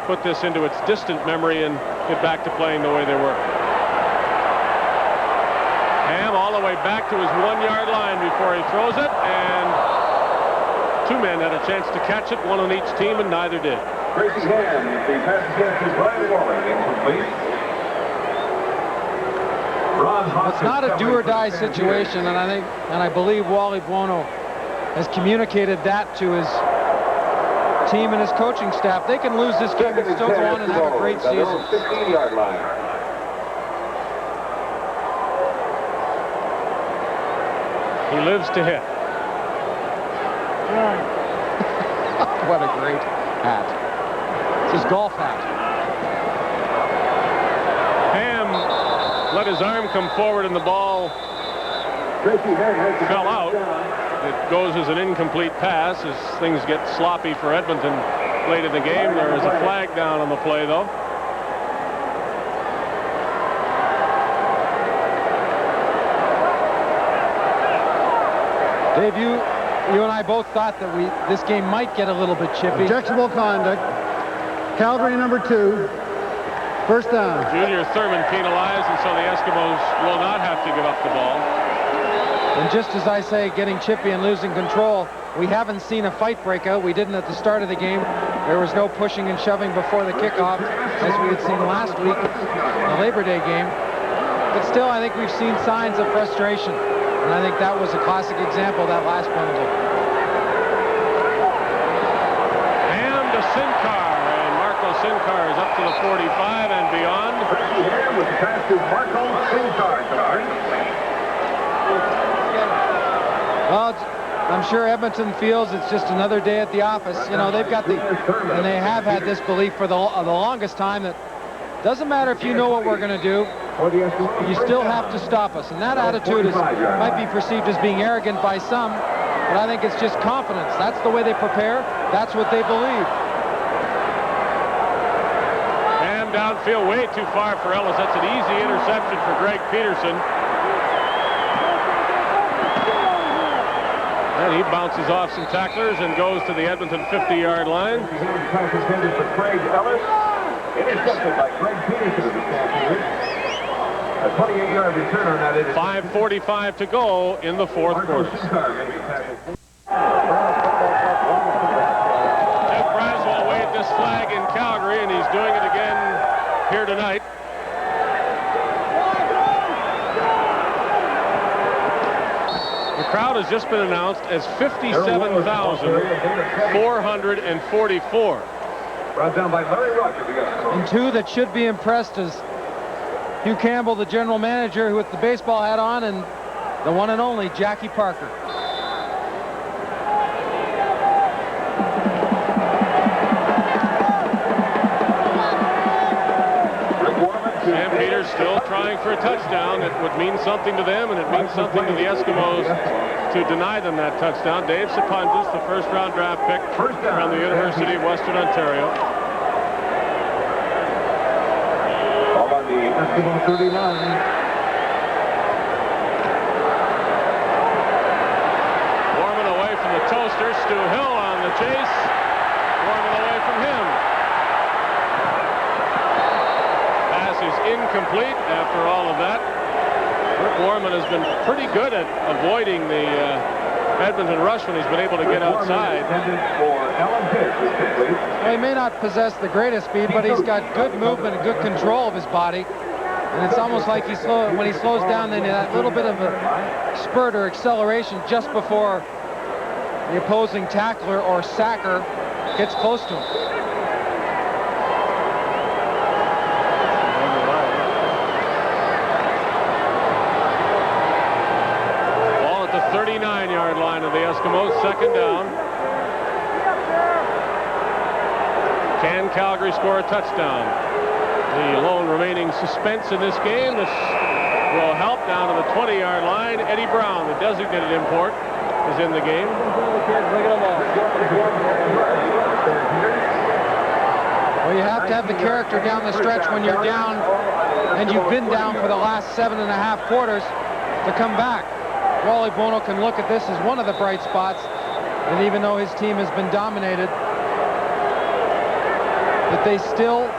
put this into its distant memory and get back to playing the way they were. Ham all the way back to his 1-yard line before he throws it, and two men had a chance to catch it, one on each team, and neither did. Gracie Ham, the pass attempt to Brian Warren, incomplete. It's not a do-or-die situation, and I believe Wally Buono has communicated that to his team and his coaching staff. They can lose this game and still go on and have a great season. 15-yard line. He lives to hit. What a great hat. It's his golf hat. Ham let his arm come forward and the ball fell out. It goes as an incomplete pass as things get sloppy for Edmonton late in the game. There is a flag down on the play, though. Dave, you and I both thought that this game might get a little bit chippy. Objectionable conduct. Calgary number 2. First down. Junior Thurman penalized, and so the Eskimos will not have to give up the ball. And just as I say, getting chippy and losing control, we haven't seen a fight break out. We didn't at the start of the game. There was no pushing and shoving before the kickoff, as we had seen last week in the Labor Day game. But still, I think we've seen signs of frustration. And I think that was a classic example of that last penalty. Ham to Sincar, and Marco Sincar is up to the 45 and beyond. Ham with the pass to Marco Sincar. Well, I'm sure Edmonton feels it's just another day at the office. You know, they've got and they have had this belief for the longest time that doesn't matter if you know what we're going to do, you still have to stop us. And that attitude might be perceived as being arrogant by some, but I think it's just confidence. That's the way they prepare. That's what they believe. Ham downfield way too far for Ellis. That's an easy interception for Greg Peterson. And he bounces off some tacklers and goes to the Edmonton 50-yard line. Pass intended for Craig Ellis. Intercepted by Greg Peterson of the Stampeders. A 28-yard return on that. 5:45 to go in the fourth quarter. Jeff Braswell waved this flag in Calgary, and he's doing it again here tonight. The crowd has just been announced as 57,444. Brought down by Larry Rogers. And two that should be impressed is Hugh Campbell, the general manager, with the baseball hat on, and the one and only Jackie Parker. Stampeders still trying for a touchdown. It would mean something to them, and it means something to the Eskimos to deny them that touchdown. Dave Sapuntis, the first-round draft pick from the University of Western Ontario. All on the Eskimo 39. Warman away from the toaster. Stu Hill on the chase. Warman away from him. Pass is incomplete after all of that. Rick Warman has been pretty good at avoiding the Edmonton rush when he's been able to get outside. Well, he may not possess the greatest speed, but he's got good movement and good control of his body. And it's almost like when he slows down, then that little bit of a spurt or acceleration just before the opposing tackler or sacker gets close to him. Ball at the 39-yard line of the Eskimos, second down. Can Calgary score a touchdown? The lone remaining suspense in this game. This will help down to the 20-yard line. Eddie Brown, the designated import, is in the game. Well, you have to have the character down the stretch when you're down, and you've been down for the last 7.5 quarters to come back. Wally Bono can look at this as one of the bright spots, and even though his team has been dominated, that they still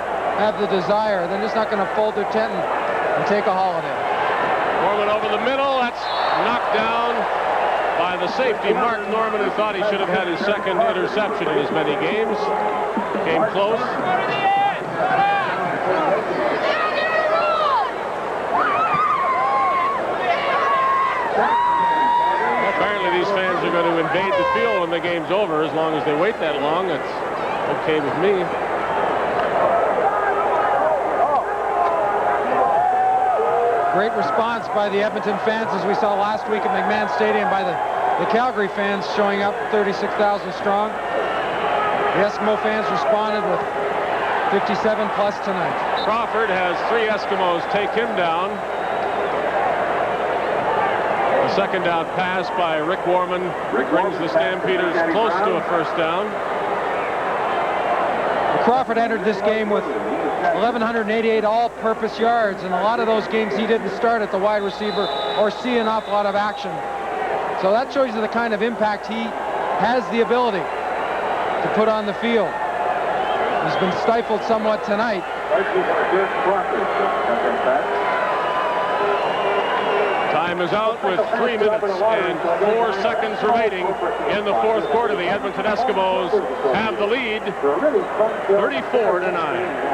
have the desire. They're just not going to fold their tent and take a holiday. Norman over the middle. That's knocked down by the safety, Mark Norman, who thought he should have had his second interception in as many games. Came close. Apparently these fans are going to invade the field when the game's over. As long as they wait that long, that's okay with me. Great response by the Edmonton fans, as we saw last week at McMahon Stadium, by the Calgary fans showing up 36,000 strong. The Eskimo fans responded with 57 plus tonight. Crawford has 3 Eskimos take him down. The second down pass by Rick Warman brings the Stampeders close to a first down. Crawford entered this game with 1,188 all-purpose yards, and a lot of those games he didn't start at the wide receiver or see an awful lot of action. So that shows you the kind of impact he has the ability to put on the field. He's been stifled somewhat tonight. Time is out with 3 minutes and 4 seconds remaining in the fourth quarter. The Edmonton Eskimos have the lead, 34-9.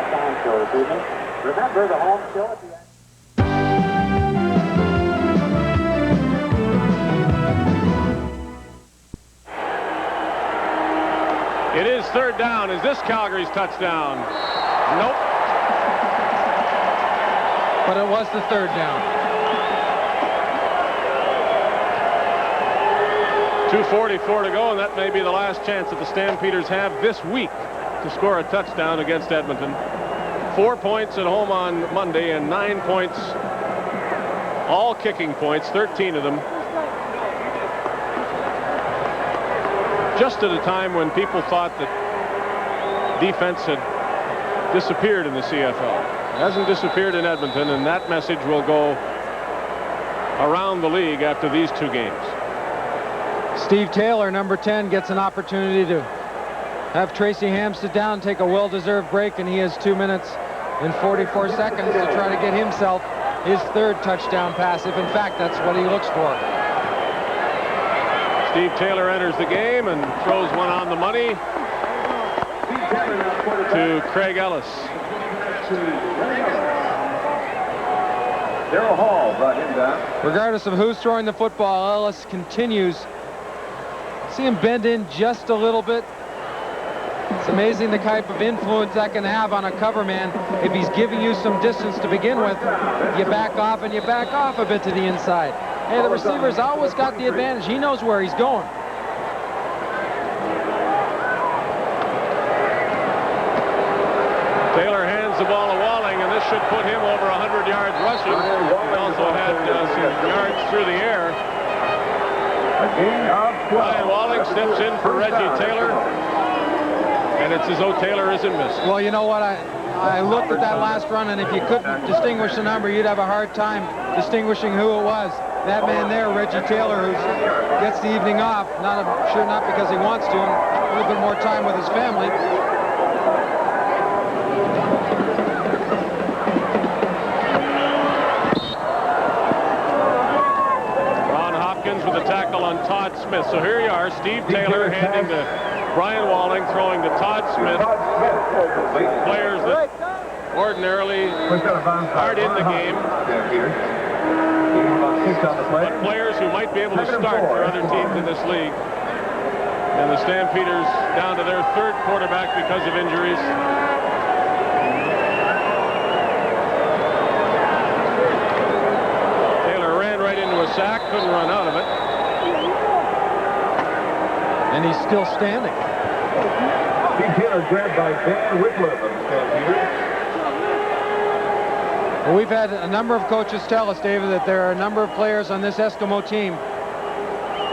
Remember the home show at the end. It is third down. Is this Calgary's touchdown? Nope. But it was the third down. 2:44 to go, and that may be the last chance that the Stampeders have this week to score a touchdown against Edmonton. 4 points at home on Monday and 9 points, all kicking points, 13 of them. Just at a time when people thought that defense had disappeared in the CFL. It hasn't disappeared in Edmonton, and that message will go around the league after these 2 games. Steve Taylor, number 10, gets an opportunity to have Tracy Ham sit down, take a well-deserved break, and he has 2 minutes and 44 seconds to try to get himself his third touchdown pass, if in fact that's what he looks for. Steve Taylor enters the game and throws one on the money to Craig Ellis. Darryl Hall brought him down. Regardless of who's throwing the football, Ellis continues. See him bend in just a little bit. It's amazing the type of influence that can have on a cover man. If he's giving you some distance to begin with, you back off and you back off a bit to the inside. Hey, the receiver's always got the advantage. He knows where he's going. Taylor hands the ball to Walling, and this should put him over 100 yards rushing. He also had some yards through the air. Ryan Walling steps in for Reggie Taylor, and it's as though Taylor isn't missed. Well, you know what? I looked at that last run, and if you couldn't distinguish the number, you'd have a hard time distinguishing who it was. That man there, Reggie Taylor, who gets the evening off, not because he wants to, and a little bit more time with his family. Ron Hopkins with a tackle on Todd Smith. So here you are, Steve Taylor handing to Brian Walling, throwing to Todd Smith. Players that ordinarily aren't in the game, but players who might be able to start for other teams in this league. And the Stampeders down to their third quarterback because of injuries. Taylor ran right into a sack, couldn't run out of it. And he's still standing. Steve Taylor grabbed by Dan Whitlam of the Stampeders. Well, we've had a number of coaches tell us, David, that there are a number of players on this Eskimo team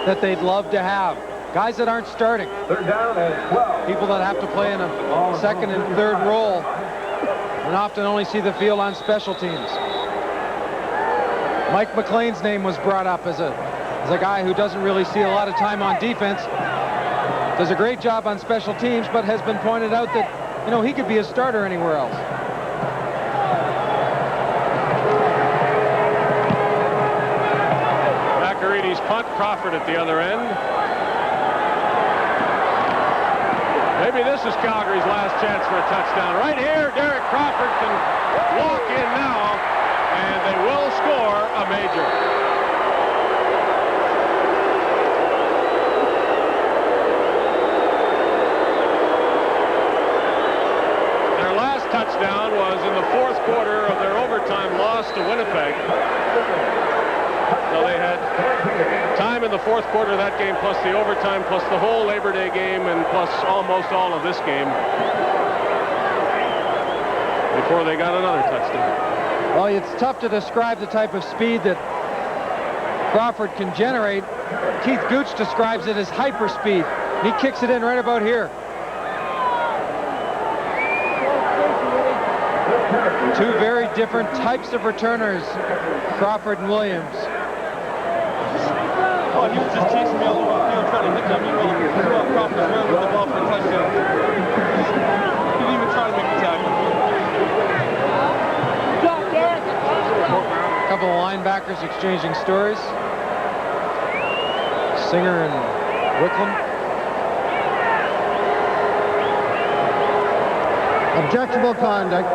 that they'd love to have. Guys that aren't starting. Third down and 12. People that have to play in a second and third role and often only see the field on special teams. Mike McLean's name was brought up as a guy who doesn't really see a lot of time on defense. Does a great job on special teams, but has been pointed out that, you know, he could be a starter anywhere else. Macarides punt, Crawford at the other end. Maybe this is Calgary's last chance for a touchdown. Right here, Derek Crawford can walk in now, and they will score a major. Their last touchdown was in the fourth quarter of their overtime loss to Winnipeg. So they had time in the fourth quarter of that game, plus the overtime, plus the whole Labor Day game, and plus almost all of this game before they got another touchdown. Well, it's tough to describe the type of speed that Crawford can generate. Keith Gooch describes it as hyperspeed. He kicks it in right about here. Two very different types of returners, Crawford and Williams. Oh, he was just chasing me all over the field, trying to hit me. Crawford ran with the ball for a touchdown. He didn't even try to make the tackle. A couple of linebackers exchanging stories. Singer and Wicklund. Objectionable conduct.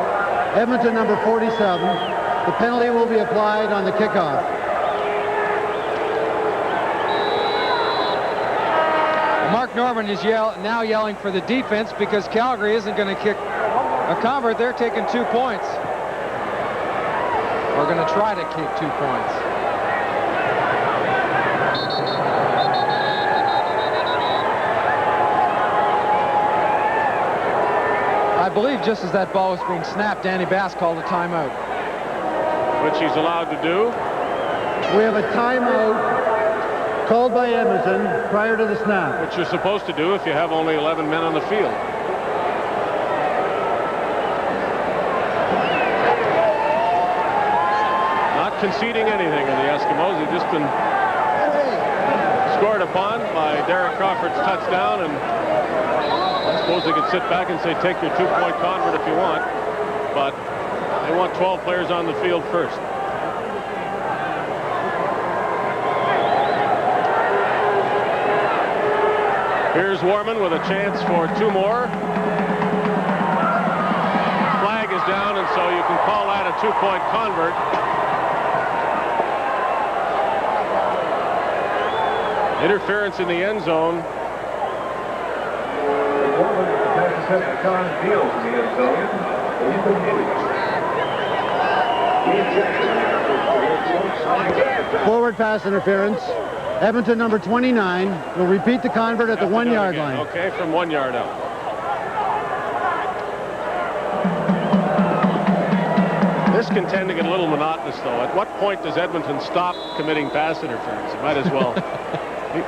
Edmonton number 47. The penalty will be applied on the kickoff. Mark Norman is now yelling for the defense because Calgary isn't going to kick a convert. They're taking 2 points. We're going to try to kick 2 points. I believe just as that ball was being snapped, Danny Bass called a timeout. Which he's allowed to do. We have a timeout called by Edmonton prior to the snap. Which you're supposed to do if you have only 11 men on the field. Not conceding anything in the Eskimos. They've just been scored upon by Derek Crawford's touchdown, and I suppose they could sit back and say, take your 2-point convert if you want, but they want 12 players on the field first. Here's Warman with a chance for 2 more. Flag is down, and so you can call that a 2-point convert. Interference in the end zone. Forward pass interference. Edmonton number 29 will repeat the convert at the 1-yard line. Okay, from 1 yard out. This can tend to get a little monotonous, though. At what point does Edmonton stop committing pass interference? It might as well.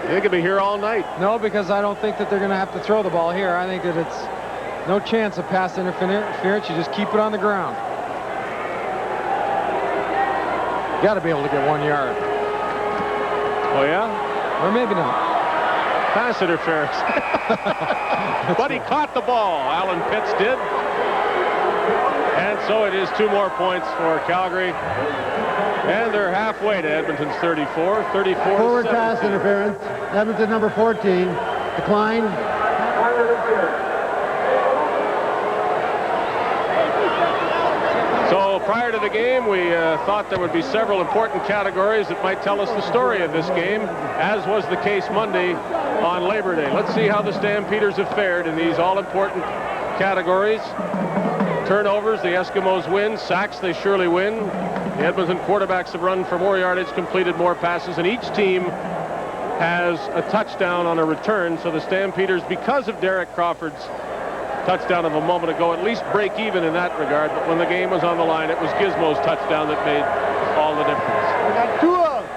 They could be here all night. No, because I don't think that they're going to have to throw the ball here. I think that it's no chance of pass interference. You just keep it on the ground. You got to be able to get 1 yard. Oh, yeah? Or maybe not. Pass interference. But he caught the ball. Alan Pitts did. And so it is 2 more points for Calgary. And they're halfway to Edmonton's 34. 34. Forward pass interference. Edmonton number 14. Decline. So prior to the game, we thought there would be several important categories that might tell us the story of this game, as was the case Monday on Labor Day. Let's see how the Stampeders have fared in these all-important categories. Turnovers, the Eskimos win. Sacks, they surely win. The Edmonton quarterbacks have run for more yardage, completed more passes, and each team has a touchdown on a return. So the Stampeders, because of Derek Crawford's touchdown of a moment ago at least break even in that regard. But when the game was on the line, it was Gizmo's touchdown that made all the difference. We got 2 of them.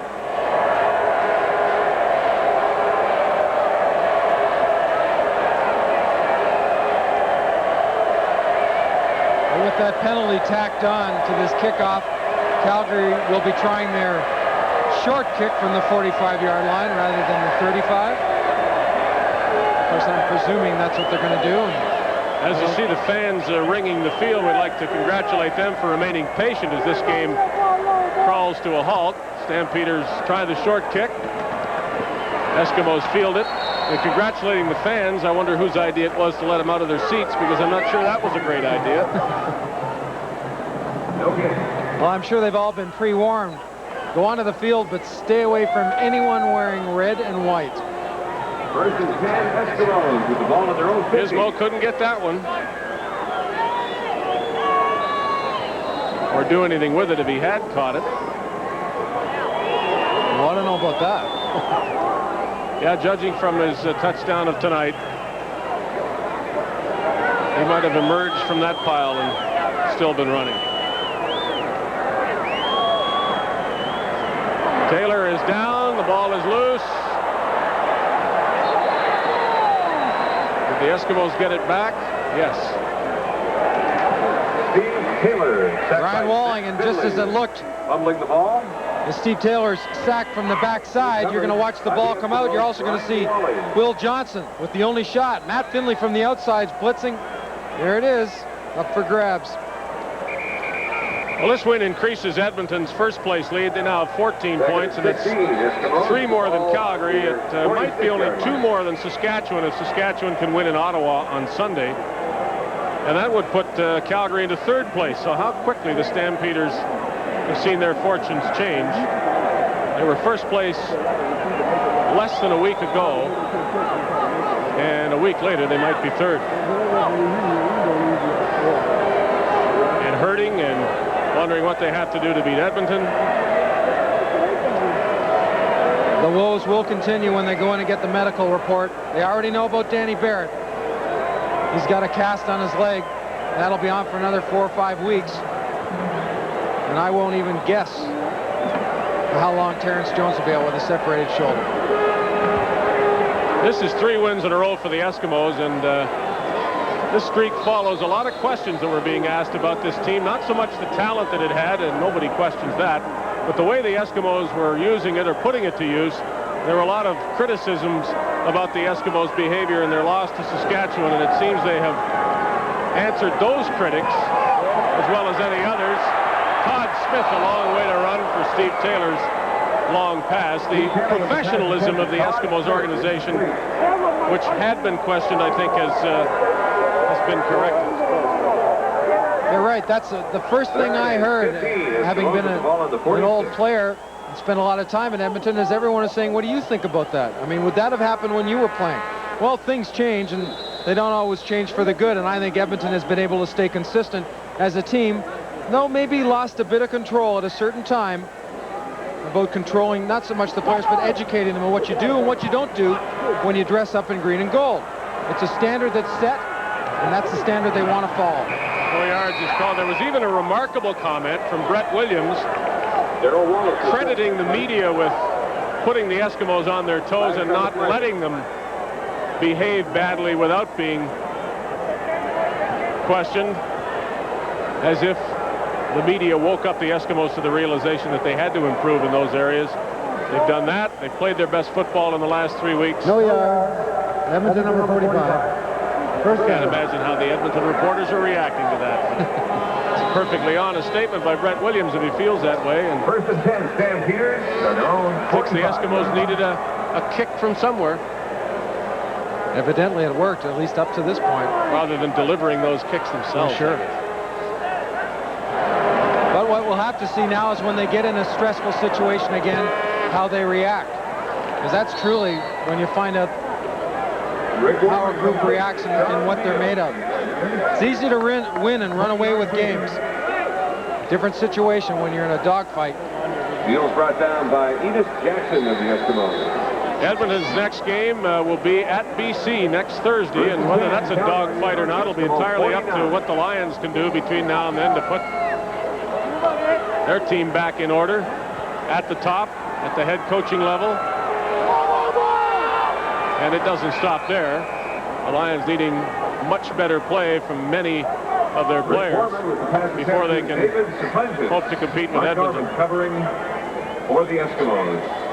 With that penalty tacked on to this kickoff, Calgary will be trying their short kick from the 45-yard line rather than the 35. Of course, I'm presuming that's what they're going to do. As you see the fans ringing the field, we'd like to congratulate them for remaining patient as this game crawls to a halt. Stampeders try the short kick. Eskimos field it. And congratulating the fans, I wonder whose idea it was to let them out of their seats, because I'm not sure that was a great idea. Well, I'm sure they've all been pre-warned. Go onto the field, but stay away from anyone wearing red and white. First and 10, Eskimos with the ball at their own 50. Gizmo couldn't get that one. Or do anything with it if he had caught it. Well, I don't know about that. Yeah, judging from his touchdown of tonight, he might have emerged from that pile and still been running. Taylor is down. The ball is loose. Did the Eskimos get it back? Yes. Steve Taylor. Ryan Walling, and just as it looked, fumbling the ball. as Steve Taylor's sack from the backside, you're going to watch the ball come out. You're also going to see Will Johnson with the only shot. Matt Finley from the outside's blitzing. There it is, up for grabs. Well, this win increases Edmonton's first place lead. They now have 14 points, and it's 3 more than Calgary. It might be only 2 more than Saskatchewan if Saskatchewan can win in Ottawa on Sunday. And that would put Calgary into 3rd place. So how quickly the Stampeders have seen their fortunes change. They were first place less than a week ago, and a week later they might be 3rd. And hurting and wondering what they have to do to beat Edmonton. The woes will continue when they go in and get the medical report. They already know about Danny Barrett. He's got a cast on his leg. That'll be on for another 4 or 5 weeks. And I won't even guess how long Terrence Jones will be out with a separated shoulder. This is 3 wins in a row for the Eskimos, and this streak follows a lot of questions that were being asked about this team. Not so much the talent that it had, and nobody questions that, but the way the Eskimos were using it or putting it to use. There were a lot of criticisms about the Eskimos' behavior in their loss to Saskatchewan, and it seems they have answered those critics as well as any others. Todd Smith, a long way to run for Steve Taylor's long pass. The professionalism of the Eskimos organization, which had been questioned, I think has been corrected. You're right. That's the first thing I heard, having been an old player and spent a lot of time in Edmonton, is everyone is saying, what do you think about that? I mean, would that have happened when you were playing? Well, things change, and they don't always change for the good, and I think Edmonton has been able to stay consistent as a team, though maybe lost a bit of control at a certain time about controlling not so much the players, but educating them on what you do and what you don't do when you dress up in green and gold. It's a standard that's set, and that's the standard they want to follow. 4 yards is called. There was even a remarkable comment from Brett Williams crediting the media with putting the Eskimos on their toes and not letting them behave badly without being questioned, as if the media woke up the Eskimos to the realization that they had to improve in those areas. They've done that. They've played their best football in the last 3 weeks. No yard. Edmonton number 45. Can't imagine how the Edmonton reporters are reacting to that. It's a perfectly honest statement by Brett Williams if he feels that way. And First and 10, Stampeders. thinks the Eskimos needed a kick from somewhere. Evidently it worked, at least up to this point. Rather than delivering those kicks themselves. Oh, sure. But what we'll have to see now is when they get in a stressful situation again, how they react. Because that's truly when you find out how a group reacts and what they're made of. It's easy to win and run away with games. Different situation when you're in a dogfight. Deals brought down by Enos Jackson of the Eskimos. Edmonton's next game will be at BC next Thursday, and whether that's a dogfight or not will be entirely up to what the Lions can do between now and then to put their team back in order at the top, at the head coaching level. And it doesn't stop there. The Lions needing much better play from many of their players before they can hope to compete with Edmonton. Covering for the Eskimos.